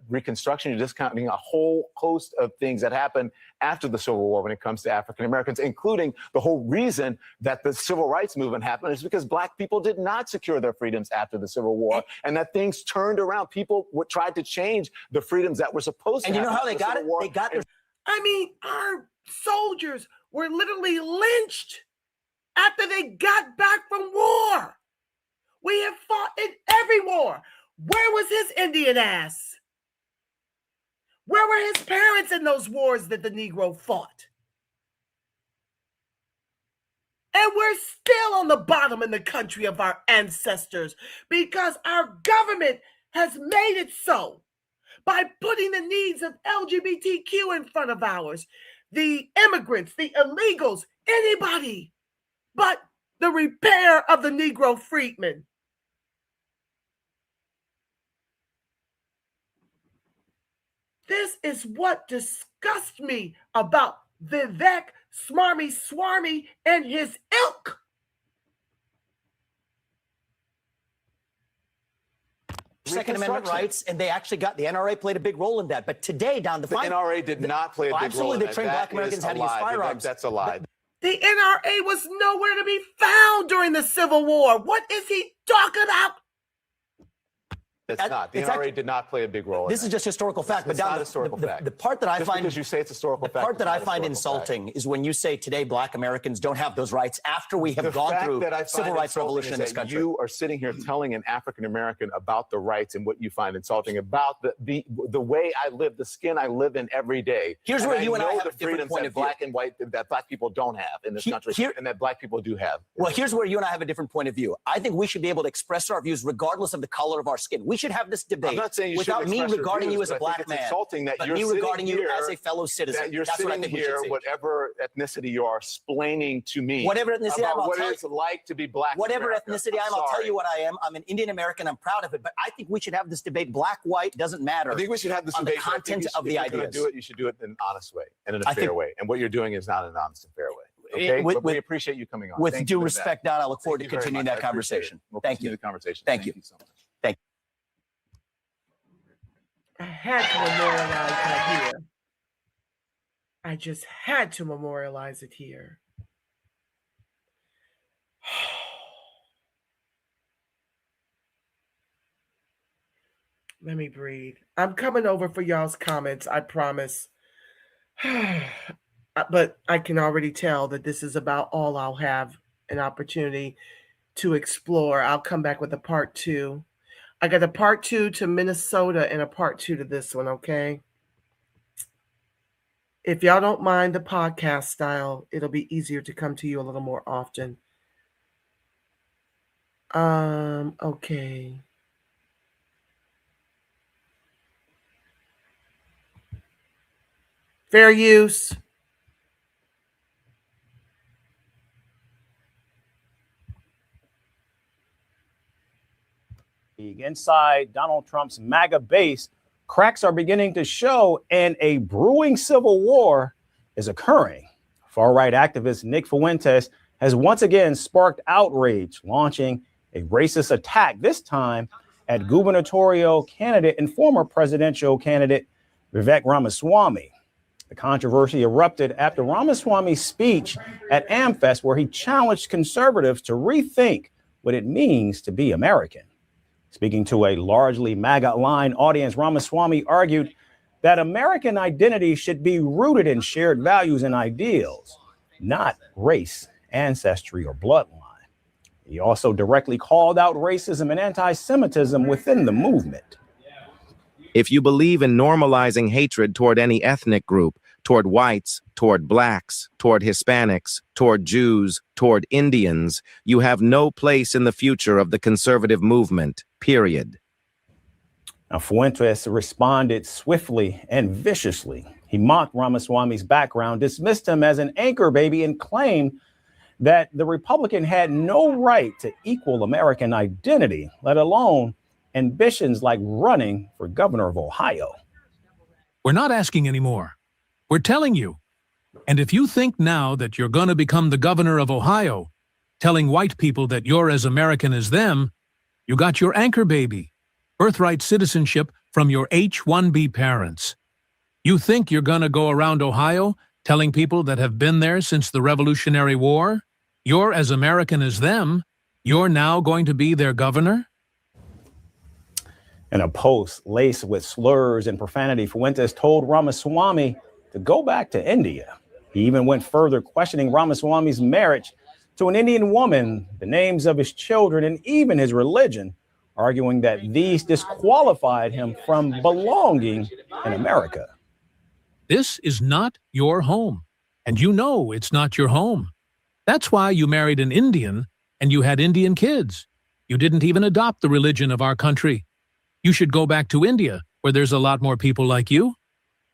L: Reconstruction. You're discounting a whole host of things that happened after the Civil War when it comes to African Americans, including the whole reason that the Civil Rights Movement happened is because black people did not secure their freedoms after the Civil War, and that things turned around. People tried to change the freedoms that were supposed to happen.
G: And you know how they got it?
L: They got their...
E: I mean, our soldiers were literally lynched after they got back from war. We have fought in every war. Where was his Indian ass? Where were his parents in those wars that the Negro fought? And we're still on the bottom in the country of our ancestors because our government has made it so by putting the needs of LGBTQ in front of ours. The immigrants, the illegals, anybody but the repair of the Negro freedmen. This is what disgusts me about Vivek, Smarmy-Swarmy, and his ilk.
G: Second Amendment rights, and they actually got the NRA played a big role in that. But today, Don, the
L: NRA did not play a big role in that.
G: Absolutely, they trained black Americans how to use firearms.
L: That's a lie.
E: The NRA was nowhere to be found during the Civil War. What is he talking about?
L: It's not. The NRA did not play a big role.
G: This is just historical fact. But Don, the part that I find,
L: because you say it's historical fact,
G: the part that I find insulting is when you say today black Americans don't have those rights after we have gone through civil rights revolution in this country.
L: You are sitting here telling an African American about the rights and what you find insulting about the way I live, the skin I live in every day.
G: Here's where you and I have
L: the
G: a different
L: freedoms
G: point
L: that
G: of view.
L: black and white that black people don't have in this country, and that black people do have.
G: Well, here's where you and I have a different point of view. I think we should be able to express our views regardless of the color of our skin. We should have this debate.
L: I'm not saying you
G: without me
L: express your
G: regarding
L: views,
G: you as a
L: but I
G: black
L: think
G: man,
L: it's insulting that
G: but
L: you're
G: me
L: sitting
G: regarding you
L: here,
G: as a fellow citizen.
L: that you're
G: That's what I
L: sitting
G: think
L: here,
G: we should say.
L: whatever ethnicity you are, explaining to me
G: Whatever ethnicity I am,
L: about
G: I'll
L: what
G: tell
L: it's like to be black.
G: Whatever
L: America.
G: ethnicity I am, I'll tell you what I am. I'm an Indian American. I'm proud of it. But I think we should have this debate. Black, white, doesn't matter.
L: I think we should have this
G: on
L: debate.
G: the content of the
L: If
G: ideas.
L: you're going to do it, you should do it in an honest way and in a fair way. And what you're doing is not an honest and fair way. Okay, but we appreciate you coming on.
G: With due respect, Don, I look forward to continuing that conversation.
L: We'll
G: Thank
L: continue
G: you.
L: the conversation.
G: Thank you
L: so much.
G: Thank you.
E: I had to memorialize that here. I just had to memorialize it here. Let me breathe. I'm coming over for y'all's comments, I promise. But I can already tell that this is about all I'll have an opportunity to explore. I'll come back with a part 2. I got a part 2 to Minnesota and a part 2 to this one, okay? If y'all don't mind the podcast style, it'll be easier to come to you a little more often. Okay. Fair use.
M: Inside Donald Trump's MAGA base, cracks are beginning to show and a brewing civil war is occurring. Far-right activist Nick Fuentes has once again sparked outrage, launching a racist attack, this time at gubernatorial candidate and former presidential candidate Vivek Ramaswamy. The controversy erupted after Ramaswamy's speech at AmFest, where he challenged conservatives to rethink what it means to be American. Speaking to a largely MAGA-aligned audience, Ramaswamy argued that American identity should be rooted in shared values and ideals, not race, ancestry, or bloodline. He also directly called out racism and anti-Semitism within the movement.
N: If you believe in normalizing hatred toward any ethnic group, toward whites, toward blacks, toward Hispanics, toward Jews, toward Indians, you have no place in the future of the conservative movement, period.
M: Now, Fuentes responded swiftly and viciously. He mocked Ramaswamy's background, dismissed him as an anchor baby, and claimed that the Republican had no right to equal American identity, let alone ambitions like running for governor of Ohio.
O: We're not asking anymore. We're telling you. And if you think now that you're going to become the governor of Ohio, telling white people that you're as American as them, you got your anchor baby, birthright citizenship from your H-1B parents. You think you're going to go around Ohio telling people that have been there since the Revolutionary War, you're as American as them, you're now going to be their governor?
M: In a post laced with slurs and profanity, Fuentes told Ramaswamy to go back to India. He even went further, questioning Ramaswamy's marriage to an Indian woman, the names of his children, and even his religion, arguing that these disqualified him from belonging in America.
O: This is not your home, and you know it's not your home. That's why you married an Indian and you had Indian kids. You didn't even adopt the religion of our country. You should go back to India, where there's a lot more people like you.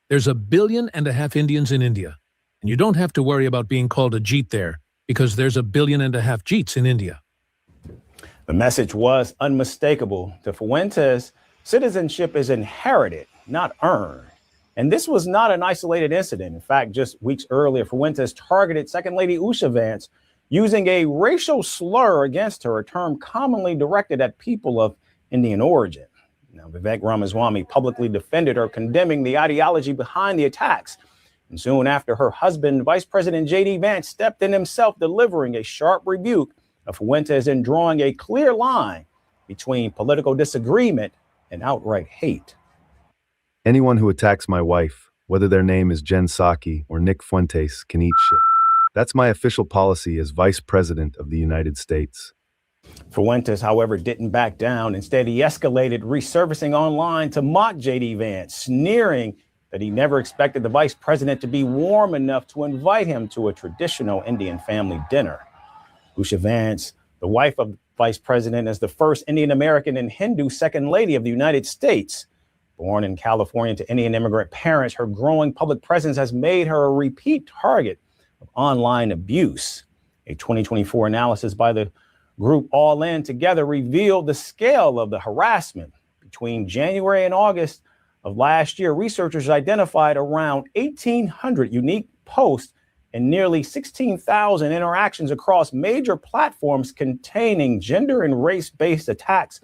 O: There's 1.5 billion Indians in India, and you don't have to worry about being called a Jeet there, because there's 1.5 billion Jeets in India.
M: The message was unmistakable. To Fuentes, citizenship is inherited, not earned. And this was not an isolated incident. In fact, just weeks earlier, Fuentes targeted Second Lady Usha Vance using a racial slur against her, a term commonly directed at people of Indian origin. Now, Vivek Ramaswamy publicly defended her, condemning the ideology behind the attacks. And soon after, her husband, Vice President J.D. Vance, stepped in himself, delivering a sharp rebuke of Fuentes and drawing a clear line between political disagreement and outright hate.
P: Anyone who attacks my wife, whether their name is Jen Psaki or Nick Fuentes, can eat shit. That's my official policy as Vice President of the United States.
M: Fuentes, however, didn't back down. Instead, he escalated, resurfacing online to mock J.D. Vance, sneering that he never expected the vice president to be warm enough to invite him to a traditional Indian family dinner. Usha Vance, the wife of the vice president, is the first Indian American and Hindu second lady of the United States. Born in California to Indian immigrant parents, her growing public presence has made her a repeat target of online abuse. A 2024 analysis by the group All In Together revealed the scale of the harassment. Between January and August of last year, researchers identified around 1,800 unique posts and nearly 16,000 interactions across major platforms containing gender and race-based attacks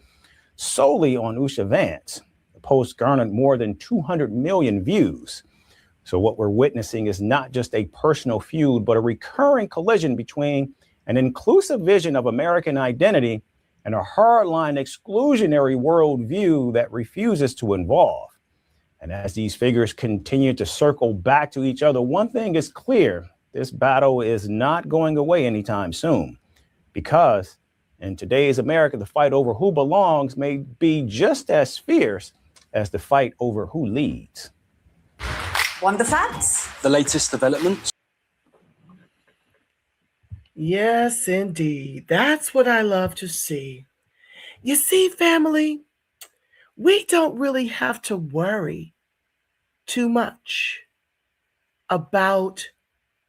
M: solely on Usha Vance. The post garnered more than 200 million views. So what we're witnessing is not just a personal feud, but a recurring collision between an inclusive vision of American identity and a hardline exclusionary worldview that refuses to evolve. And as these figures continue to circle back to each other, one thing is clear: this battle is not going away anytime soon, because in today's America, the fight over who belongs may be just as fierce as the fight over who leads.
Q: Want the facts?
R: The latest developments?
E: Yes, indeed. That's what I love to see. You see, family, we don't really have to worry too much about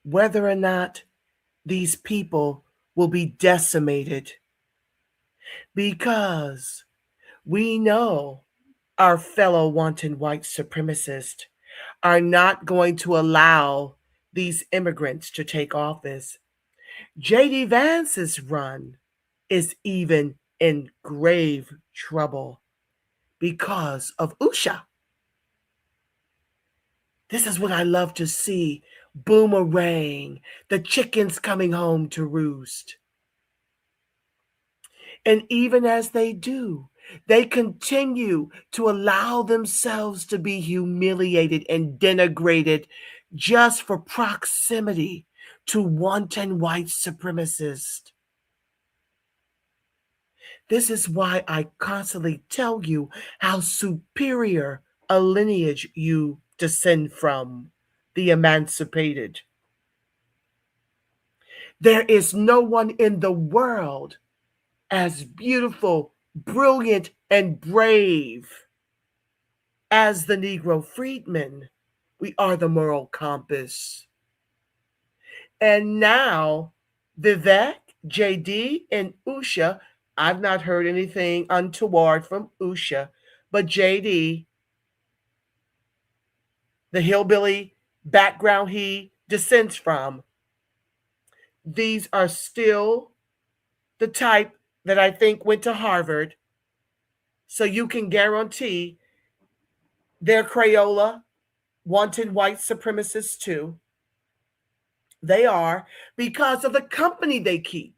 E: whether or not these people will be decimated, because we know our fellow wanton white supremacists are not going to allow these immigrants to take office. J.D. Vance's run is even in grave trouble because of Usha. This is what I love to see. Boomerang, the chickens coming home to roost. And even as they do, they continue to allow themselves to be humiliated and denigrated just for proximity to wanton white supremacists. This is why I constantly tell you how superior a lineage you descend from, the emancipated. There is no one in the world as beautiful, brilliant, and brave as the Negro freedmen. We are the moral compass. And now, Vivek, JD, and Usha, I've not heard anything untoward from Usha, but JD, the hillbilly background he descends from, these are still the type that I think went to Harvard. So you can guarantee they're Crayola, wanton white supremacists too. They are, because of the company they keep.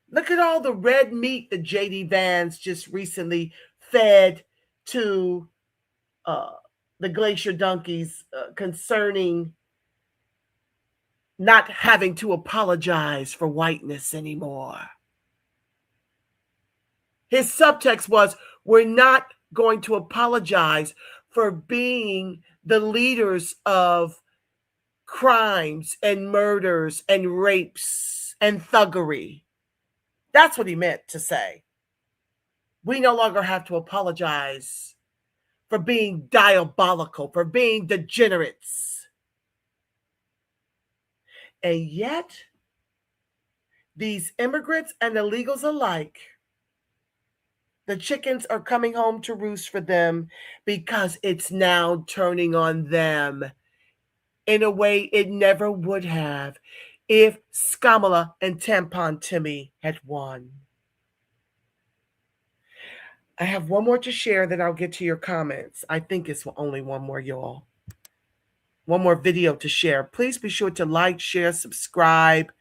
E: Look at all the red meat that J.D. Vance just recently fed to the Glacier Donkeys concerning not having to apologize for whiteness anymore. His subtext was, we're not going to apologize for being the leaders of crimes and murders and rapes and thuggery. That's what he meant to say. We no longer have to apologize for being diabolical, for being degenerates. And yet, these immigrants and illegals alike, the chickens are coming home to roost for them, because it's now turning on them in a way it never would have if Skamala and Tampon Timmy had won. I have one more to share, then I'll get to your comments. I think it's only one more, y'all. One more video to share. Please be sure to like, share, subscribe,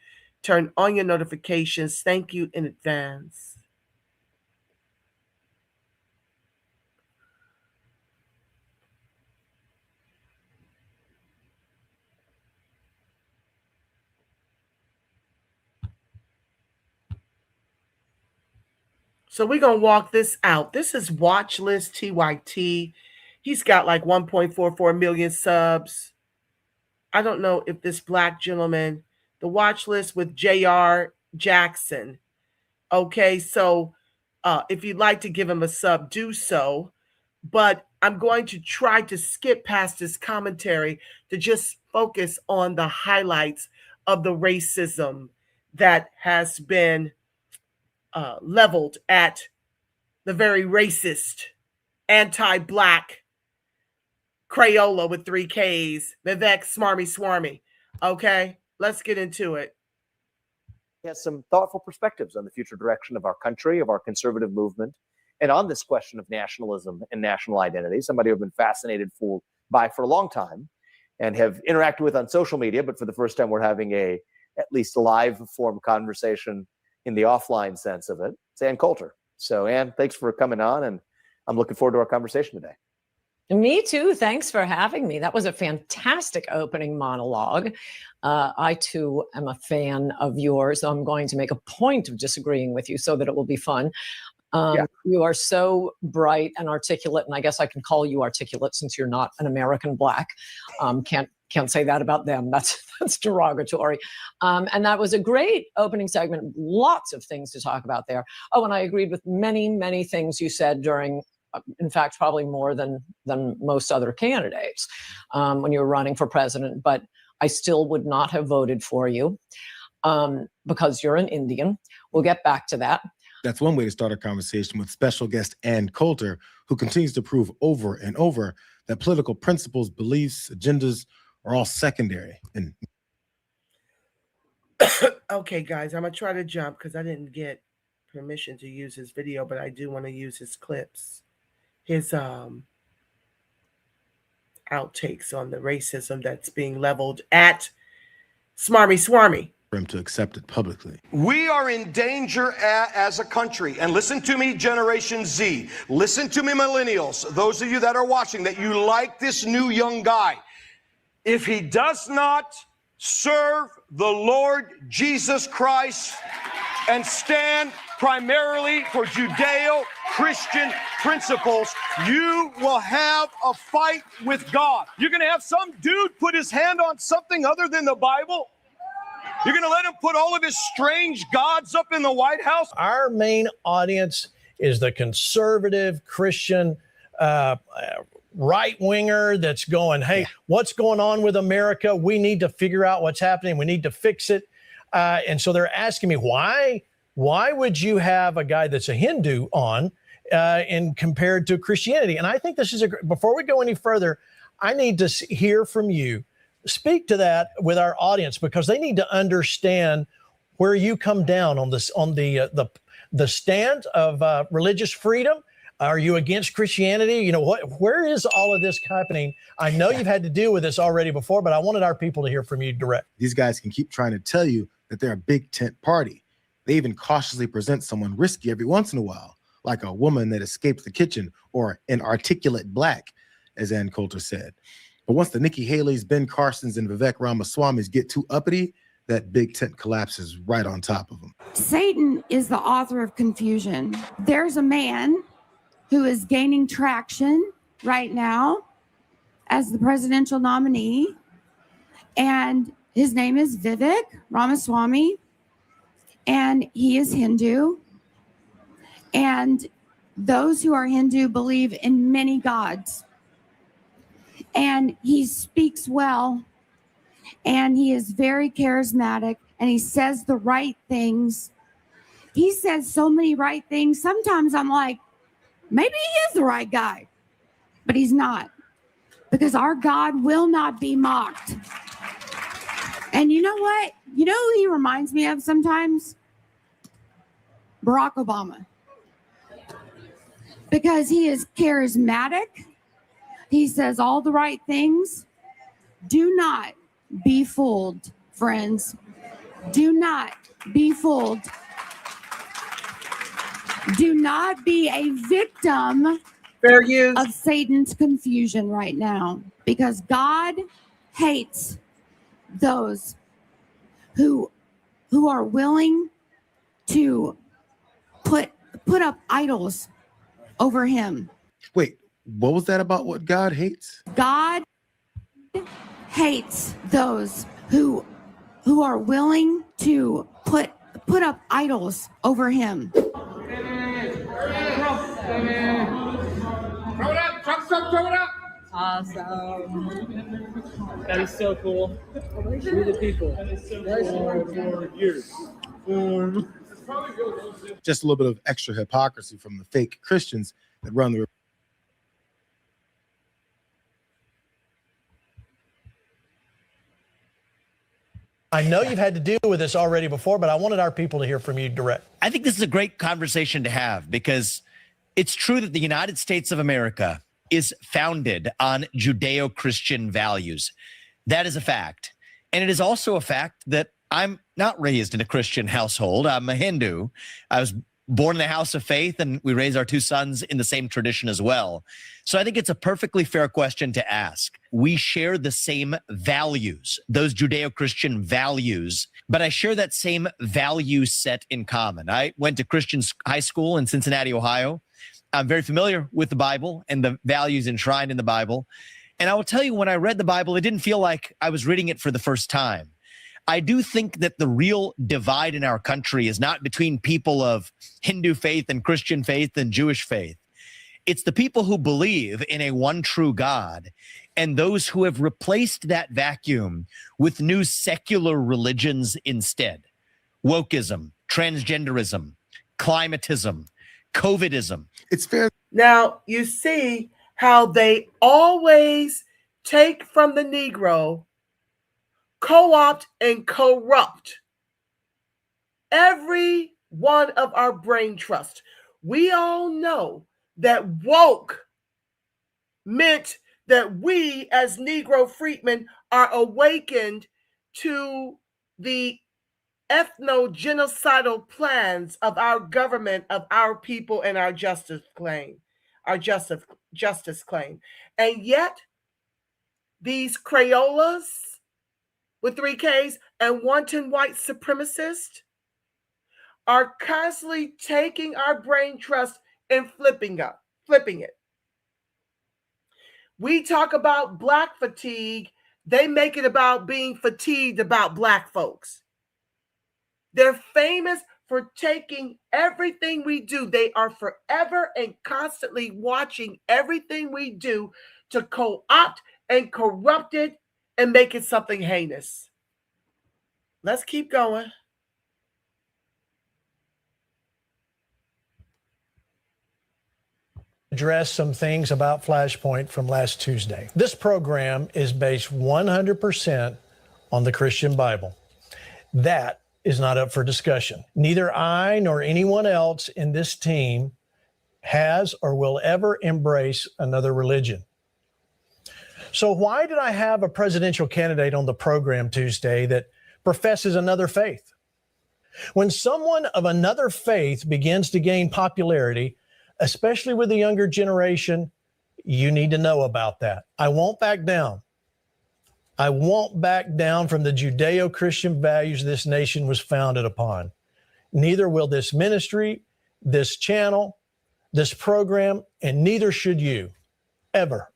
E: turn on your notifications. Thank you in advance. So we're going to walk this out. This is Watchlist TYT. He's got like 1.44 million subs. I don't know if this black gentleman, the Watchlist with J.R. Jackson. Okay, so if you'd like to give him a sub, do so. But I'm going to try to skip past his commentary to just focus on the highlights of the racism that has been leveled at the very racist, anti-black Crayola with 3 Ks, Vivek Smarmy-Swarmy. Okay, let's get into it.
S: He has some thoughtful perspectives on the future direction of our country, of our conservative movement.
R: And on this question of nationalism and national identity, somebody I've been fascinated by for a long time and have interacted with on social media, but for the first time we're having at least a live form conversation in the offline sense of it. It's Ann Coulter. So Ann, thanks for coming on, and I'm looking forward to our conversation today.
S: Me too. Thanks for having me. That was a fantastic opening monologue. I too am a fan of yours. I'm going to make a point of disagreeing with you so that it will be fun. You are so bright and articulate, and I guess I can call you articulate since you're not an American Black. Can't say that about them. That's derogatory. And that was a great opening segment. Lots of things to talk about there. Oh, and I agreed with many, many things you said during, in fact, probably more than most other candidates when you were running for president. But I still would not have voted for you because you're an Indian. We'll get back to that.
T: That's one way to start a conversation with special guest Ann Coulter, who continues to prove over and over that political principles, beliefs, agendas are all secondary. And
E: okay, guys, I'm going to try to jump because I didn't get permission to use his video, but I do want to use his clips, his outtakes on the racism that's being leveled at Smarmy-Swarmy.
T: For him to accept it publicly.
U: We are in danger as a country. And listen to me, Generation Z. Listen to me, millennials. Those of you that are watching, that you like this new young guy. If he does not serve the Lord Jesus Christ and stand primarily for Judeo-Christian principles, you will have a fight with God. You're going to have some dude put his hand on something other than the Bible? You're going to let him put all of his strange gods up in the White House?
V: Our main audience is the conservative Christian right-winger that's going, hey, what's going on with America? We need to figure out what's happening. We need to fix it. And so they're asking me, why would you have a guy that's a Hindu on and compared to Christianity? And I think this is before we go any further, I need to hear from you. Speak to that with our audience because they need to understand where you come down on this, on the stand of religious freedom. Are you against Christianity? You know, where is all of this happening? I know you've had to deal with this already before, but I wanted our people to hear from you direct.
T: These guys can keep trying to tell you that they're a big tent party. They even cautiously present someone risky every once in a while, like a woman that escaped the kitchen or an articulate Black, as Ann Coulter said. But once the Nikki Haley's, Ben Carson's, and Vivek Ramaswamy's get too uppity, that big tent collapses right on top of them.
W: Satan is the author of confusion. There's a man who is gaining traction right now as the presidential nominee, and his name is Vivek Ramaswamy, and he is Hindu. And those who are Hindu believe in many gods. And he speaks well, and he is very charismatic, and he says the right things. He says so many right things. Sometimes I'm like, maybe he is the right guy, but he's not, because our God will not be mocked. And you know what? You know who he reminds me of sometimes? Barack Obama. Because he is charismatic. He says all the right things. Do not be fooled, friends. Do not be fooled. Do not be a victim of Satan's confusion right now, because God hates those who are willing to put up idols over him.
T: Wait, what was that about what God hates?
W: God hates those who are willing to put up idols over him.
D: Throw it up, throw it up.
X: Awesome. That is so cool. We're the people. For years.
T: Just a little bit of extra hypocrisy from the fake Christians that run the.
V: I know you've had to deal with this already before, but I wanted our people to hear from you direct.
Y: I think this is a great conversation to have because
A: It's true that the United States of America is founded on Judeo-Christian values. That is a fact. And it is also a fact that I'm not raised in a Christian household. I'm a Hindu. I was born in a house of faith, and we raised our two sons in the same tradition as well. So I think it's a perfectly fair question to ask. We share the same values, those Judeo-Christian values, but I share that same value set in common. I went to Christian high school in Cincinnati, Ohio. I'm very familiar with the Bible and the values enshrined in the Bible. And I will tell you, when I read the Bible, it didn't feel like I was reading it for the first time. I do think that the real divide in our country is not between people of Hindu faith and Christian faith and Jewish faith. It's the people who believe in a one true God and those who have replaced that vacuum with new secular religions instead. Wokeism, transgenderism, climatism, COVIDism.
T: It's fair.
E: Now, you see how they always take from the Negro, co-opt and corrupt every one of our brain trust. We all know that woke meant that we as Negro freedmen are awakened to the ethno-genocidal plans of our government, of our people, and our justice claim, justice claim. And yet, these Crayolas with 3 Ks and wanton white supremacists are constantly taking our brain trust and flipping it. We talk about Black fatigue. They make it about being fatigued about Black folks. They're famous for taking everything we do. They are forever and constantly watching everything we do to co-opt and corrupt it and make it something heinous. Let's keep going.
V: Address some things about Flashpoint from last Tuesday. This program is based 100% on the Christian Bible. That is not up for discussion. Neither I nor anyone else in this team has or will ever embrace another religion. So why did I have a presidential candidate on the program Tuesday that professes another faith? When someone of another faith begins to gain popularity, especially with the younger generation, you need to know about that. I won't back down. I won't back down from the Judeo-Christian values this nation was founded upon. Neither will this ministry, this channel, this program, and neither should you, ever.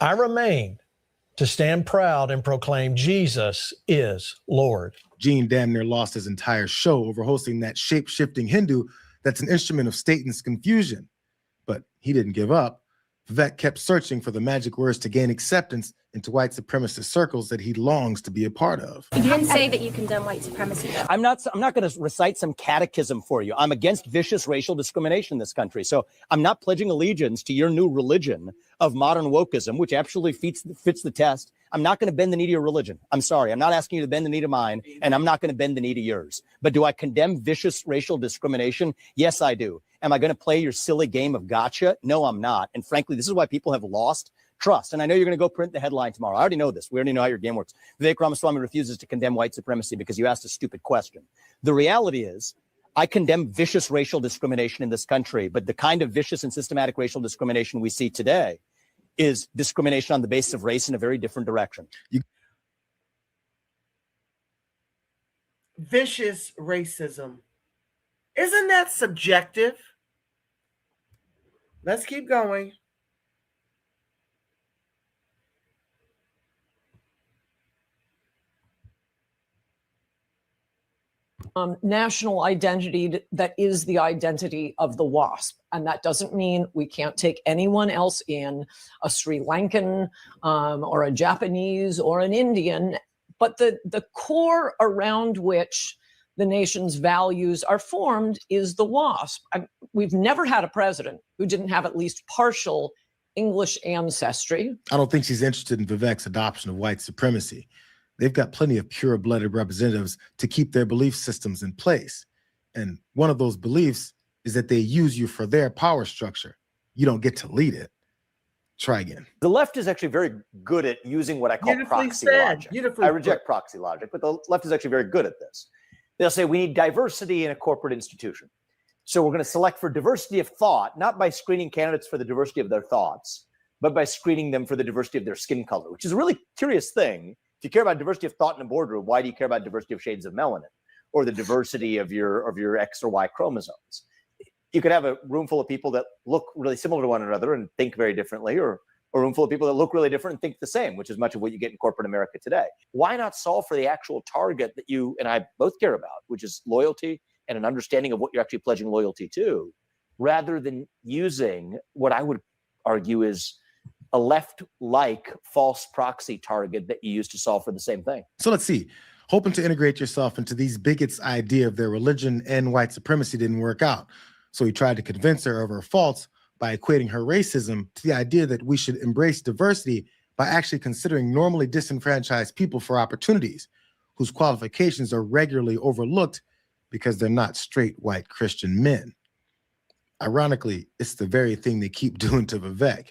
V: I remain to stand proud and proclaim Jesus is Lord.
T: Gene damn near lost his entire show over hosting that shape-shifting Hindu that's an instrument of Satan's confusion. But he didn't give up. Vivek kept searching for the magic words to gain acceptance into white supremacist circles that he longs to be a part of.
B: You didn't say that you condemn white supremacy, though.
C: I'm not going to recite some catechism for you. I'm against vicious racial discrimination in this country. So I'm not pledging allegiance to your new religion of modern wokeism, which actually fits the test. I'm not going to bend the knee to your religion. I'm sorry. I'm not asking you to bend the knee to mine, and I'm not going to bend the knee to yours. But do I condemn vicious racial discrimination? Yes, I do. Am I going to play your silly game of gotcha? No, I'm not. And frankly, this is why people have lost trust. And I know you're going to go print the headline tomorrow. I already know this. We already know how your game works. Vivek Ramaswamy refuses to condemn white supremacy because you asked a stupid question. The reality is, I condemn vicious racial discrimination in this country, but the kind of vicious and systematic racial discrimination we see today is discrimination on the basis of race in a very different direction.
E: Vicious racism. Isn't that subjective? Let's keep going.
S: National identity that is the identity of the WASP. And that doesn't mean we can't take anyone else in, a Sri Lankan or a Japanese or an Indian, but the core around which the nation's values are formed is the WASP. We've never had a president who didn't have at least partial English ancestry.
T: I don't think she's interested in Vivek's adoption of white supremacy. They've got plenty of pure-blooded representatives to keep their belief systems in place. And one of those beliefs is is that they use you for their power structure. You don't get to lead it. Try again.
R: The left is actually very good at using what I call proxy logic.
E: Beautifully
R: I reject proxy logic, but the left is actually very good at this. They'll say we need diversity in a corporate institution. So we're going to select for diversity of thought, not by screening candidates for the diversity of their thoughts, but by screening them for the diversity of their skin color, which is a really curious thing. If you care about diversity of thought in a boardroom, why do you care about diversity of shades of melanin or the diversity of your X or Y chromosomes? You could have a room full of people that look really similar to one another and think very differently, or a room full of people that look really different and think the same, which is much of what you get in corporate America today. Why not solve for the actual target that you and I both care about, which is loyalty and an understanding of what you're actually pledging loyalty to, rather than using what I would argue is a left-like false proxy target that you use to solve for the same thing.
T: So let's see. Hoping to integrate yourself into these bigots' idea of their religion and white supremacy didn't work out. So he tried to convince her of her faults by equating her racism to the idea that we should embrace diversity by actually considering normally disenfranchised people for opportunities whose qualifications are regularly overlooked because they're not straight white Christian men. Ironically, it's the very thing they keep doing to Vivek.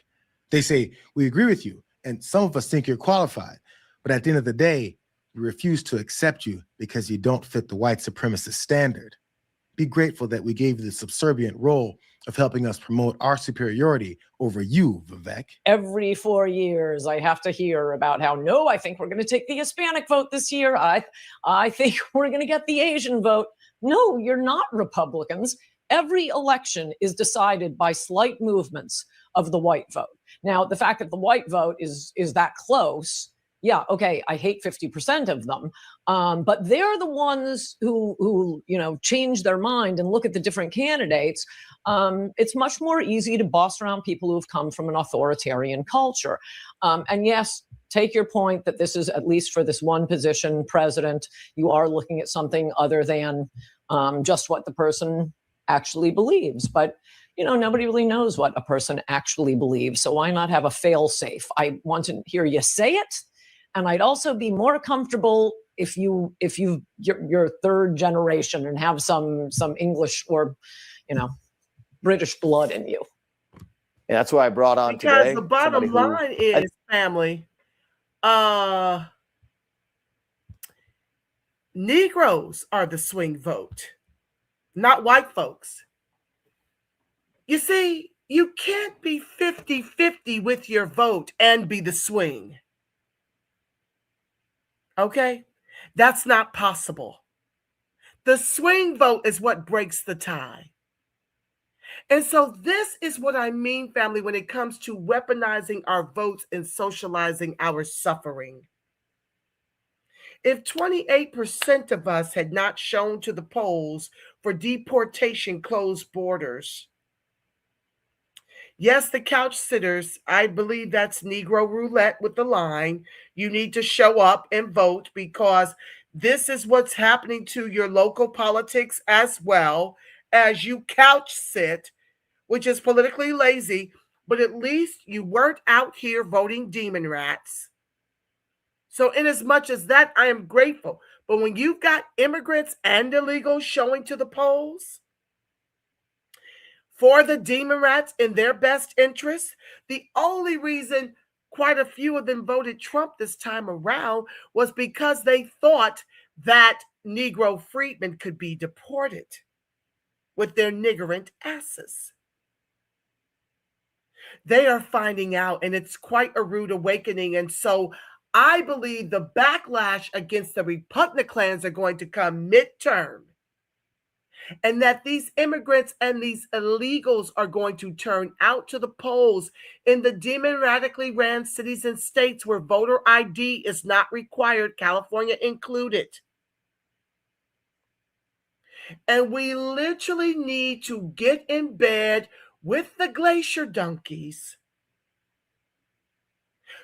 T: They say, we agree with you, and some of us think you're qualified, but at the end of the day, we refuse to accept you because you don't fit the white supremacist standard. Be grateful that we gave you the subservient role of helping us promote our superiority over you, Vivek.
S: Every 4 years, I have to hear about how, no, I think we're going to take the Hispanic vote this year. I think we're going to get the Asian vote. No, you're not Republicans. Every election is decided by slight movements of the white vote. Now, the fact that the white vote is that close, yeah, okay, I hate 50% of them, but they're the ones who change their mind and look at the different candidates. It's much more easy to boss around people who've come from an authoritarian culture. And yes, take your point that this is, at least for this one position, president, you are looking at something other than just what the person actually believes. But nobody really knows what a person actually believes. So why not have a fail-safe? I want to hear you say it. And I'd also be more comfortable if you're third generation and have some English or, British blood in you.
R: And that's why I brought on
E: because
R: today.
E: The bottom line is, family, Negroes are the swing vote, not white folks. You see, you can't be 50-50 with your vote and be the swing. Okay? That's not possible. The swing vote is what breaks the tie. And so this is what I mean, family, when it comes to weaponizing our votes and socializing our suffering. If 28% of us had not shown to the polls for deportation, closed borders, yes, the couch sitters, I believe that's Negro roulette with the line. You need to show up and vote because this is what's happening to your local politics as well as you couch sit, which is politically lazy, but at least you weren't out here voting demon rats. So in as much as that, I am grateful. But when you've got immigrants and illegals showing to the polls for the demon rats in their best interest, the only reason quite a few of them voted Trump this time around was because they thought that Negro freedmen could be deported with their niggerant asses. They are finding out, and it's quite a rude awakening. And so I believe the backlash against the Republicans are going to come midterm, and that these immigrants and these illegals are going to turn out to the polls in the democratically ran cities and states where voter ID is not required, California included. And we literally need to get in bed with the glacier donkeys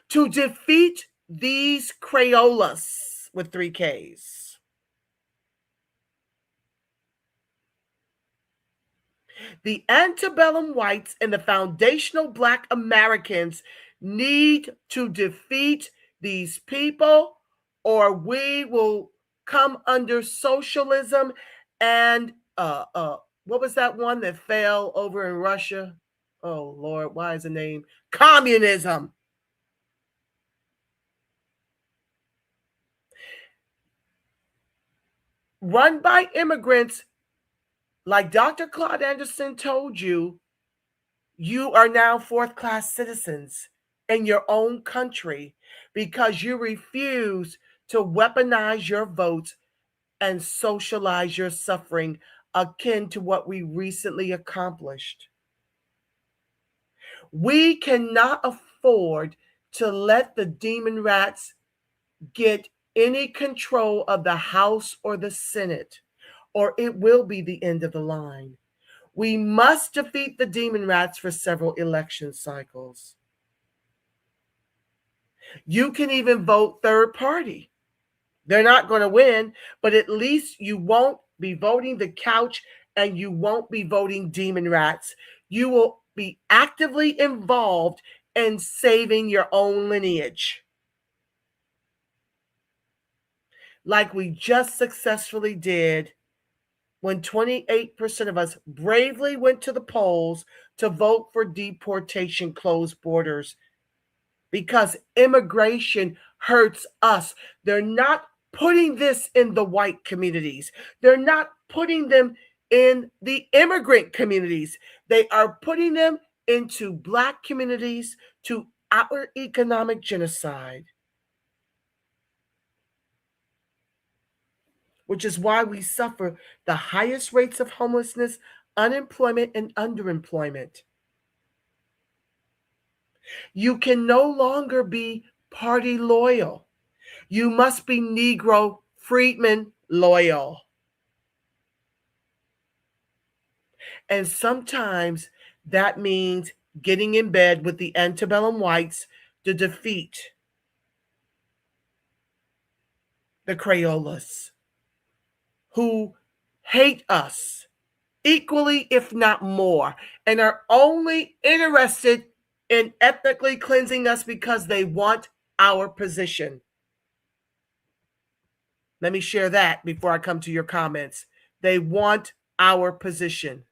E: to defeat these Crayolas with 3 Ks. The antebellum whites and the foundational Black Americans need to defeat these people, or we will come under socialism and What was that one that fell over in Russia? Oh, Lord, why is the name? Communism. Run by immigrants, like Dr. Claude Anderson told you, you are now fourth-class citizens in your own country because you refuse to weaponize your votes and socialize your suffering akin to what we recently accomplished. We cannot afford to let the demon rats get any control of the House or the Senate, or it will be the end of the line. We must defeat the demon rats for several election cycles. You can even vote third party. They're not going to win, but at least you won't be voting the couch and you won't be voting demon rats. You will be actively involved in saving your own lineage. Like we just successfully did when 28% of us bravely went to the polls to vote for deportation, closed borders, because immigration hurts us. They're not putting this in the white communities. They're not putting them in the immigrant communities. They are putting them into Black communities to our economic genocide, which is why we suffer the highest rates of homelessness, unemployment, and underemployment. You can no longer be party loyal. You must be Negro freedman loyal. And sometimes that means getting in bed with the antebellum whites to defeat the Crayolas, who hate us equally, if not more, and are only interested in ethnically cleansing us because they want our position. Let me share that before I come to your comments. They want our position.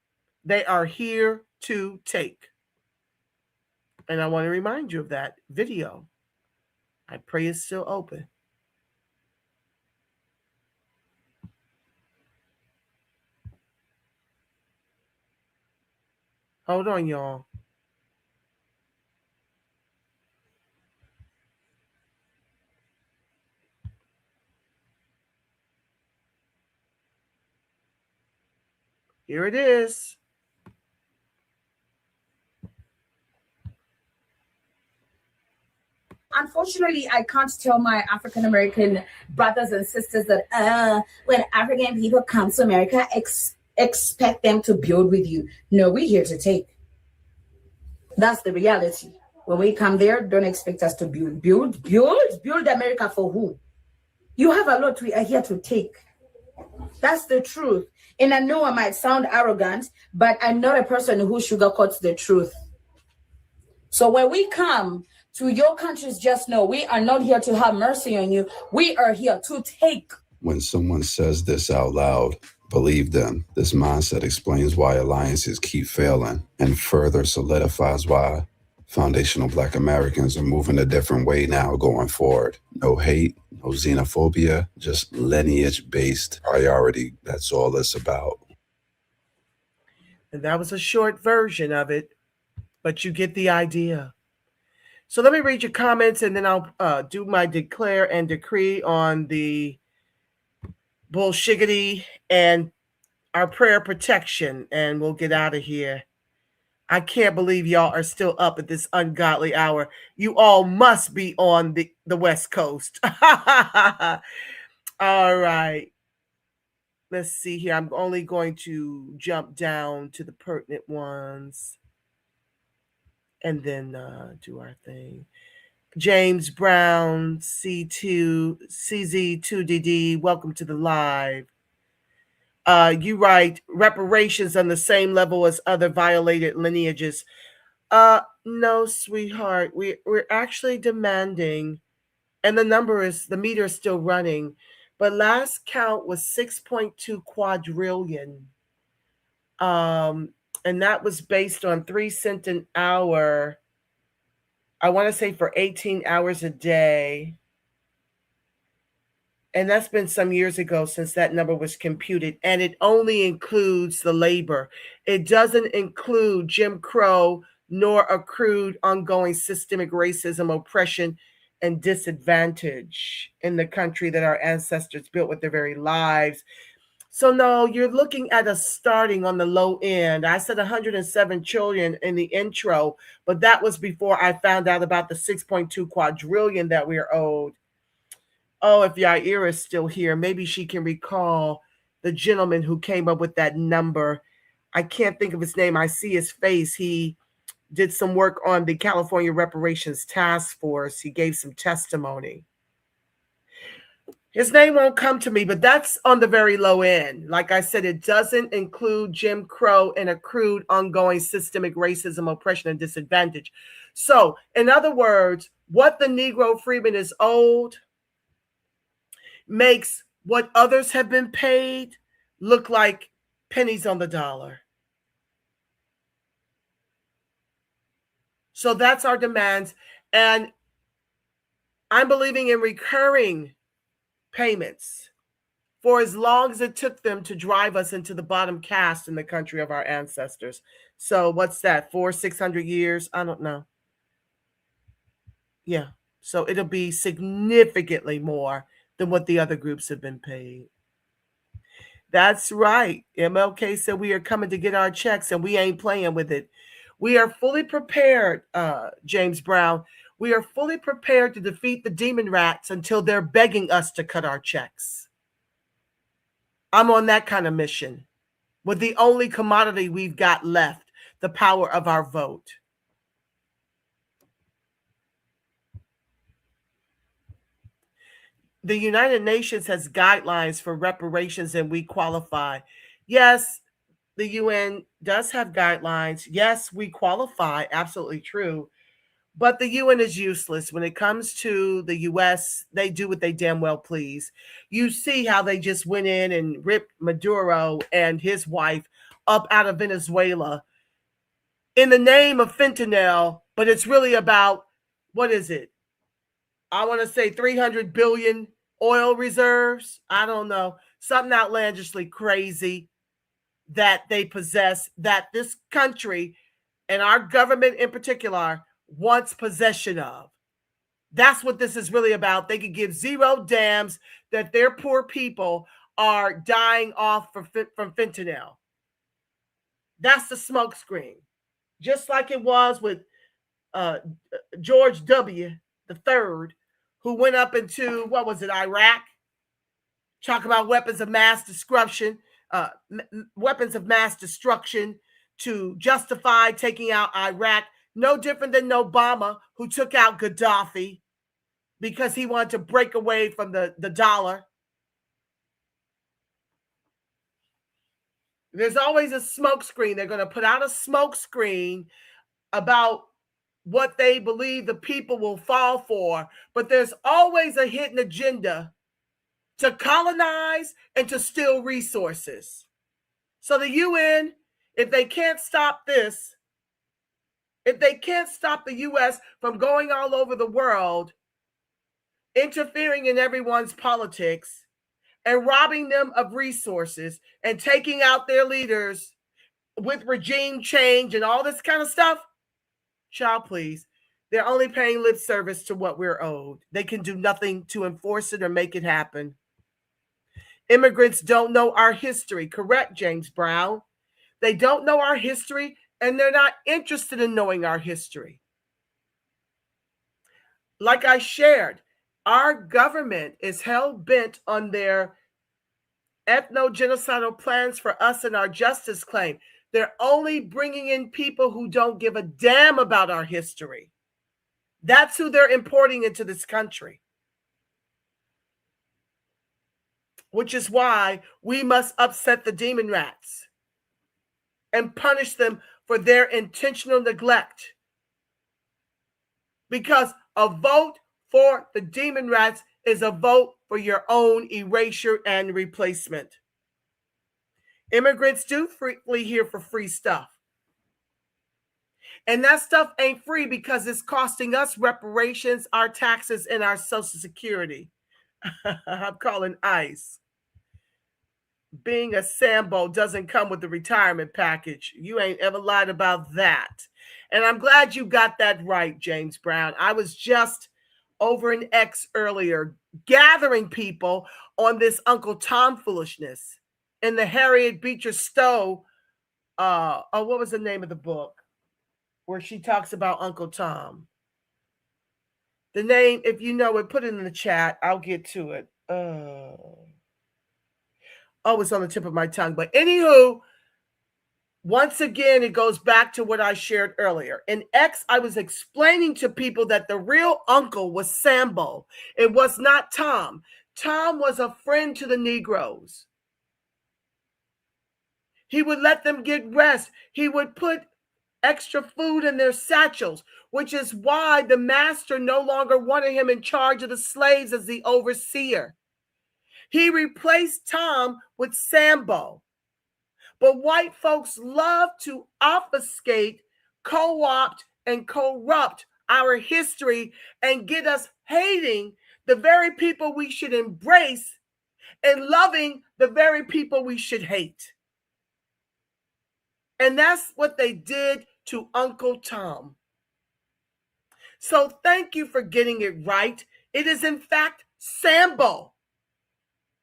E: They are here to take. And I want to remind you of that video. I pray it's still open. Hold on, y'all. Here it is.
F: Unfortunately, I can't tell my African American brothers and sisters that when African people come to America, expect them to build with you. No, we're here to take. That's the reality. When we come there, don't expect us to build. Build America for who? You have a lot we are here to take. That's the truth. And I know I might sound arrogant, but I'm not a person who sugarcoats the truth. So when we come to your countries, just know we are not here to have mercy on you. We are here to take.
H: When someone says this out loud, believe them. This mindset explains why alliances keep failing and further solidifies why foundational Black Americans are moving a different way now going forward. No hate, no xenophobia, just lineage-based priority. That's all it's about.
E: And that was a short version of it, but you get the idea. So let me read your comments and then I'll do my declare and decree on the bullshiggity and our prayer protection, and we'll get out of here. I can't believe y'all are still up at this ungodly hour. You all must be on the West Coast. All right. Let's see here. I'm only going to jump down to the pertinent ones and then do our thing. James Brown, C2, CZ2DD, welcome to the live. You write, reparations on the same level as other violated lineages. No, sweetheart, we're actually demanding, and the meter is still running, but last count was 6.2 quadrillion. And that was based on 3 cents an hour. I want to say for 18 hours a day. And that's been some years ago since that number was computed. And it only includes the labor. It doesn't include Jim Crow nor accrued ongoing systemic racism, oppression, and disadvantage in the country that our ancestors built with their very lives. So no, you're looking at a starting on the low end. I said 107 trillion in the intro, but that was before I found out about the 6.2 quadrillion that we're owed. Oh, if Yair is still here, maybe she can recall the gentleman who came up with that number. I can't think of his name. I see his face. He did some work on the California Reparations Task Force. He gave some testimony. His name won't come to me, but that's on the very low end. Like I said, it doesn't include Jim Crow and accrued ongoing systemic racism, oppression, and disadvantage. So, in other words, what the Negro freeman is owed makes what others have been paid look like pennies on the dollar. So that's our demands. And I'm believing in recurring payments for as long as it took them to drive us into the bottom caste in the country of our ancestors. So what's that, 400-600 years? I don't know. Yeah. So it'll be significantly more than what the other groups have been paid. That's right. MLK said we are coming to get our checks and we ain't playing with it. We are fully prepared, James Brown. We are fully prepared to defeat the demon rats until they're begging us to cut our checks. I'm on that kind of mission with the only commodity we've got left, the power of our vote. The United Nations has guidelines for reparations and we qualify. Yes, the UN does have guidelines. Yes, we qualify. Absolutely true. But the UN is useless. When it comes to the US, they do what they damn well please. You see how they just went in and ripped Maduro and his wife up out of Venezuela in the name of fentanyl, but it's really about, what is it? I want to say 300 billion oil reserves. I don't know. Something outlandishly crazy that they possess, that this country and our government in particular wants possession of. That's what this is really about. They could give zero damns that their poor people are dying off from fentanyl. That's the smokescreen. Just like it was with George W. the Third, who went up into, what was it, Iraq? Talk about weapons of mass destruction, weapons of mass destruction to justify taking out Iraq. No different than Obama, who took out Gaddafi because he wanted to break away from the dollar. There's always a smokescreen. They're going to put out a smokescreen about what they believe the people will fall for, but there's always a hidden agenda to colonize and to steal resources. So the UN, if they can't stop this, if they can't stop the US from going all over the world, interfering in everyone's politics and robbing them of resources and taking out their leaders with regime change and all this kind of stuff, child, please. They're only paying lip service to what we're owed. They can do nothing to enforce it or make it happen. Immigrants don't know our history. Correct, James Brown. They don't know our history, and they're not interested in knowing our history. Like I shared, our government is hell-bent on their ethno-genocidal plans for us and our justice claim. They're only bringing in people who don't give a damn about our history. That's who they're importing into this country. Which is why we must upset the demon rats and punish them for their intentional neglect. Because a vote for the demon rats is a vote for your own erasure and replacement. Immigrants do freely here for free stuff. And that stuff ain't free because it's costing us reparations, our taxes, and our Social Security. I'm calling ICE. Being a Sambo doesn't come with the retirement package. You ain't ever lied about that. And I'm glad you got that right, James Brown. I was just over in X earlier gathering people on this Uncle Tom foolishness in the Harriet Beecher Stowe, what was the name of the book where she talks about Uncle Tom? The name, if you know it, put it in the chat. I'll get to it. Oh, it's on the tip of my tongue. But anywho, once again, it goes back to what I shared earlier. In X, I was explaining to people that the real uncle was Sambo. It was not Tom. Tom was a friend to the Negroes. He would let them get rest. He would put extra food in their satchels, which is why the master no longer wanted him in charge of the slaves as the overseer. He replaced Tom with Sambo. But white folks love to obfuscate, co-opt, and corrupt our history and get us hating the very people we should embrace and loving the very people we should hate. And that's what they did to Uncle Tom. So thank you for getting it right. It is in fact Sambo,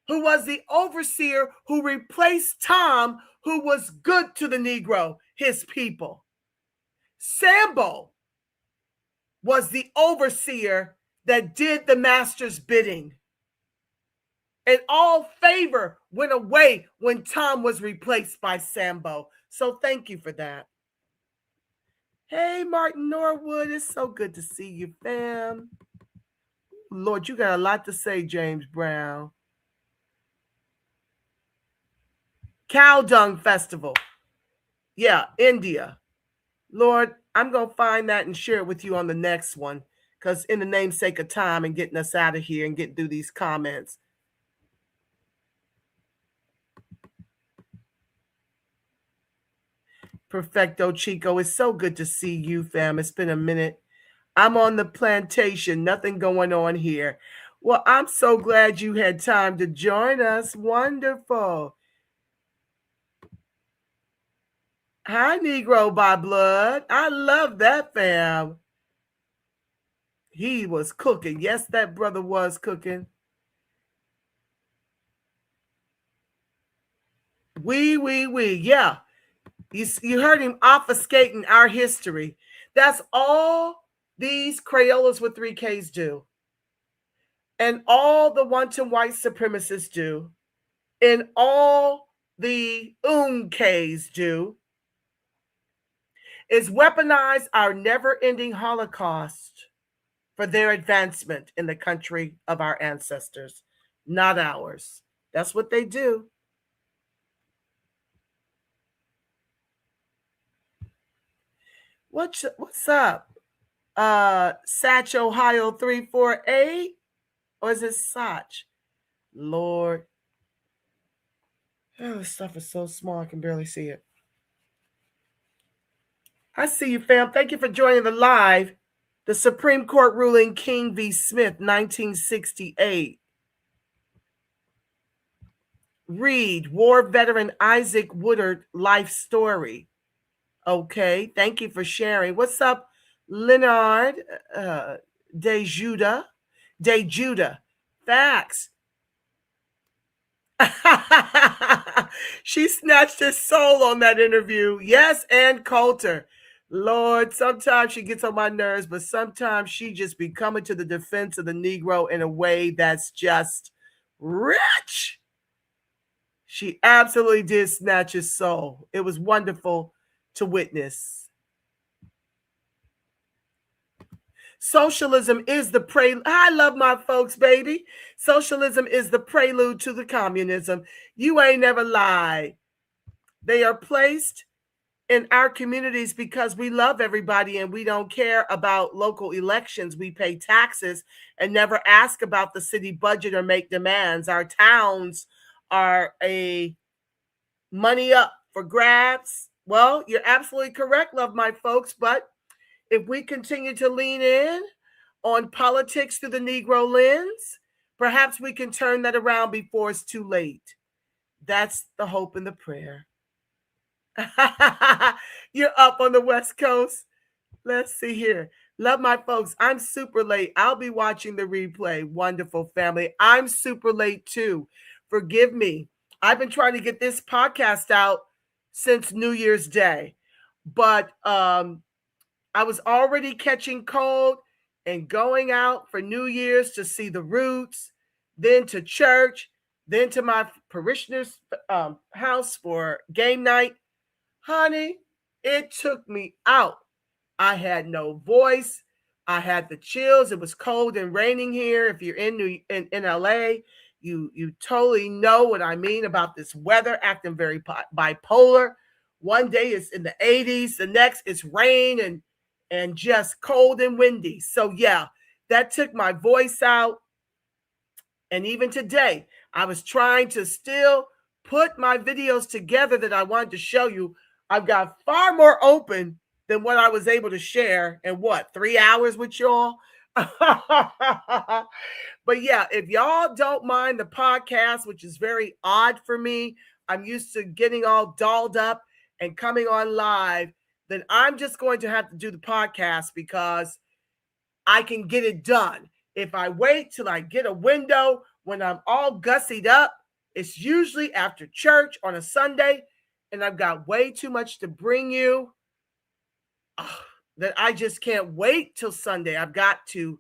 E: who was the overseer who replaced Tom, who was good to the Negro, his people. Sambo was the overseer that did the master's bidding. And all favor went away when Tom was replaced by Sambo. So thank you for that. Hey, Martin Norwood, it's so good to see you, fam. Lord, you got a lot to say, James Brown. Cow Dung Festival. Yeah, India. Lord, I'm going to find that and share it with you on the next one, because in the namesake of time and getting us out of here and getting through these comments. Perfecto, Chico. It's so good to see you, fam. It's been a minute. I'm on the plantation. Nothing going on here. Well, I'm so glad you had time to join us. Wonderful. Hi, Negro by blood. I love that, fam. He was cooking. Yes, that brother was cooking. Yeah. You heard him obfuscating our history. That's all these Crayolas with 3 Ks do. And all the wanton white supremacists do. And all the Ks do. Is weaponize our never-ending Holocaust for their advancement in the country of our ancestors, not ours. That's what they do. What's up? Satch Ohio 348? Or is it Satch? Lord. Oh, this stuff is so small I can barely see it. I see you, fam. Thank you for joining the live. The Supreme Court ruling King v. Smith, 1968. Read War Veteran Isaac Woodard life story. Okay, thank you for sharing. What's up, Leonard De Judah? Facts. She snatched his soul on that interview. Yes, Ann Coulter. Lord, sometimes she gets on my nerves, but sometimes she just be coming to the defense of the Negro in a way that's just rich. She absolutely did snatch his soul. It was wonderful to witness. Socialism is the prelude. I love my folks, baby. Socialism is the prelude to the communism. You ain't never lied. They are placed in our communities because we love everybody and we don't care about local elections. We pay taxes and never ask about the city budget or make demands. Our towns are a money up for grabs. Well, you're absolutely correct, love my folks. But if we continue to lean in on politics through the Negro lens, perhaps we can turn that around before it's too late. That's the hope and the prayer. You're up on the West Coast. Let's see here. Love my folks. I'm super late. I'll be watching the replay. Wonderful family. I'm super late too. Forgive me. I've been trying to get this podcast out since New Year's Day, but I was already catching cold and going out for New Year's to see the Roots, then to church, then to my parishioner's house for game night. Honey, it took me out. I had no voice. I had the chills. It was cold and raining here. If you're in LA, you totally know what I mean about this weather acting very bipolar. One day it's in the 80s, the next it's rain and just cold and windy. So yeah, that took my voice out. And even today, I was trying to still put my videos together that I wanted to show you. I've got far more open than what I was able to share in 3 hours with y'all. But yeah, if y'all don't mind the podcast, which is very odd for me, I'm used to getting all dolled up and coming on live, then I'm just going to have to do the podcast because I can get it done. If I wait till I get a window when I'm all gussied up, it's usually after church on a Sunday, and I've got way too much to bring you that I just can't wait till Sunday. I've got to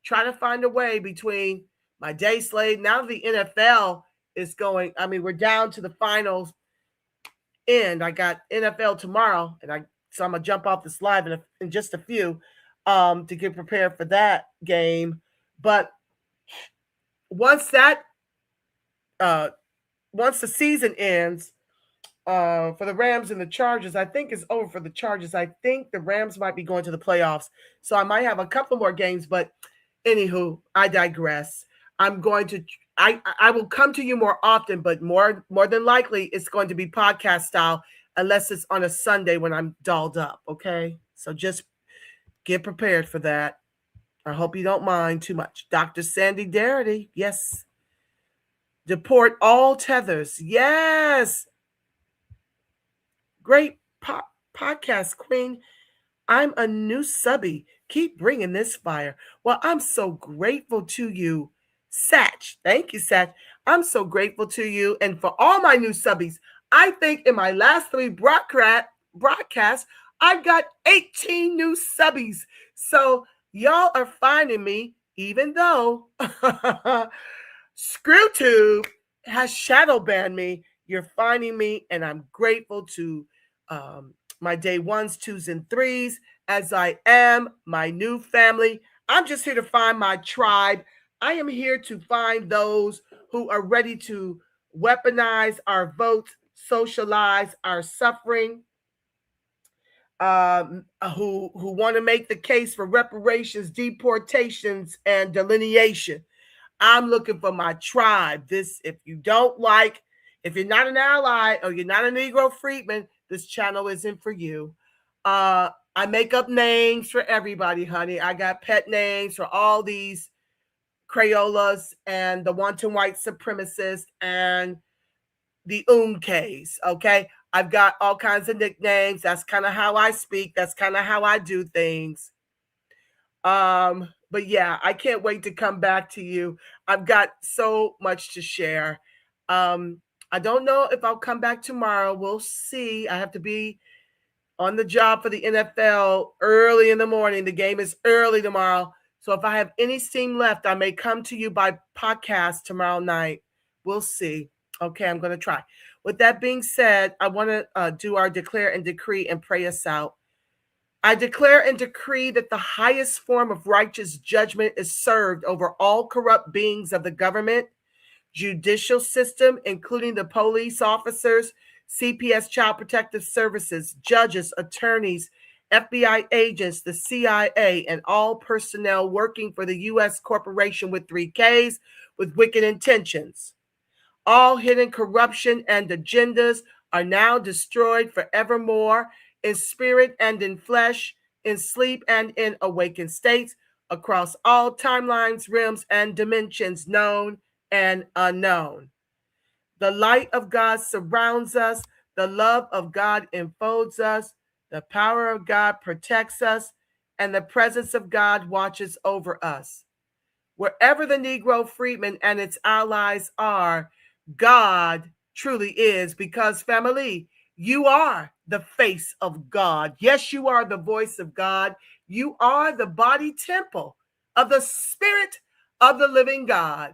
E: try to find a way between my day slate. Now the NFL is going, we're down to the finals end. I got NFL tomorrow, so I'm going to jump off this live in just a few to get prepared for that game. But once the season ends, for the Rams and the Chargers, I think it's over for the Chargers. I think the Rams might be going to the playoffs. So I might have a couple more games, but anywho, I digress. I'm going to, I will come to you more often, but more than likely it's going to be podcast style unless it's on a Sunday when I'm dolled up. Okay. So just get prepared for that. I hope you don't mind too much. Dr. Sandy Darity. Yes. Deport all tethers. Yes. Great podcast, Queen. I'm a new subby. Keep bringing this fire. Well, I'm so grateful to you, Satch. Thank you, Satch. I'm so grateful to you. And for all my new subbies, I think in my last 3 broadcasts, I've got 18 new subbies. So y'all are finding me, even though ScrewTube has shadow banned me. You're finding me, and I'm grateful to my day 1s, 2s, and 3s, as I am my new family. I'm just here to find my tribe. I am here to find those who are ready to weaponize our votes, socialize our suffering, who want to make the case for reparations, deportations, and delineation. I'm looking for my tribe. If you're not an ally or you're not a Negro freedman, this channel isn't for you. I make up names for everybody, honey. I got pet names for all these Crayolas and the wanton white supremacists and the Unkes, okay? I've got all kinds of nicknames. That's kind of how I speak. That's kind of how I do things. But yeah, I can't wait to come back to you. I've got so much to share. I don't know if I'll come back tomorrow. We'll see. I have to be on the job for the NFL early in the morning. The game is early tomorrow. So if I have any steam left, I may come to you by podcast tomorrow night. We'll see. Okay, I'm going to try. With that being said, I want to do our declare and decree and pray us out. I declare and decree that the highest form of righteous judgment is served over all corrupt beings of the government, judicial system, including the police officers, CPS, Child Protective Services, judges, attorneys, FBI agents, the CIA, and all personnel working for the U.S. corporation with 3 Ks with wicked intentions. All hidden corruption and agendas, are now destroyed forevermore in spirit and in flesh, in sleep and in awakened states, across all timelines, realms, and dimensions, known and unknown. The light of God surrounds us. The love of God enfolds us. The power of God protects us. And the presence of God watches over us. Wherever the Negro freedmen and its allies are, God truly is, because family, you are the face of God. Yes, you are the voice of God. You are the body temple of the Spirit of the living God.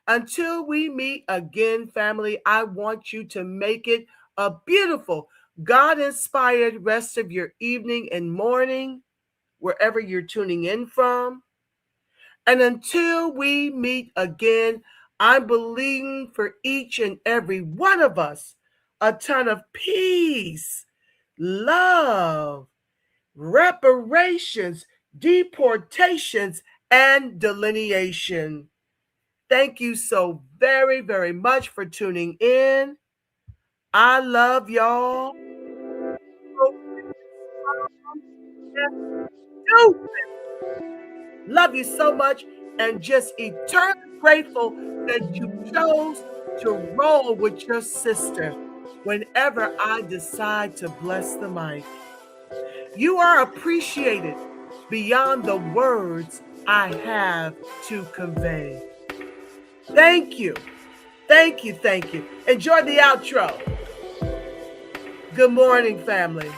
E: Until we meet again, family, I want you to make it a beautiful, God-inspired rest of your evening and morning, wherever you're tuning in from. And until we meet again, I'm believing for each and every one of us a ton of peace, love, reparations, deportations, and delineation. Thank you so very, very much for tuning in. I love y'all. Love you so much, and just eternally grateful that you chose to roll with your sister whenever I decide to bless the mic. You are appreciated beyond the words I have to convey. Thank you. Thank you. Thank you. Enjoy the outro. Good morning, family.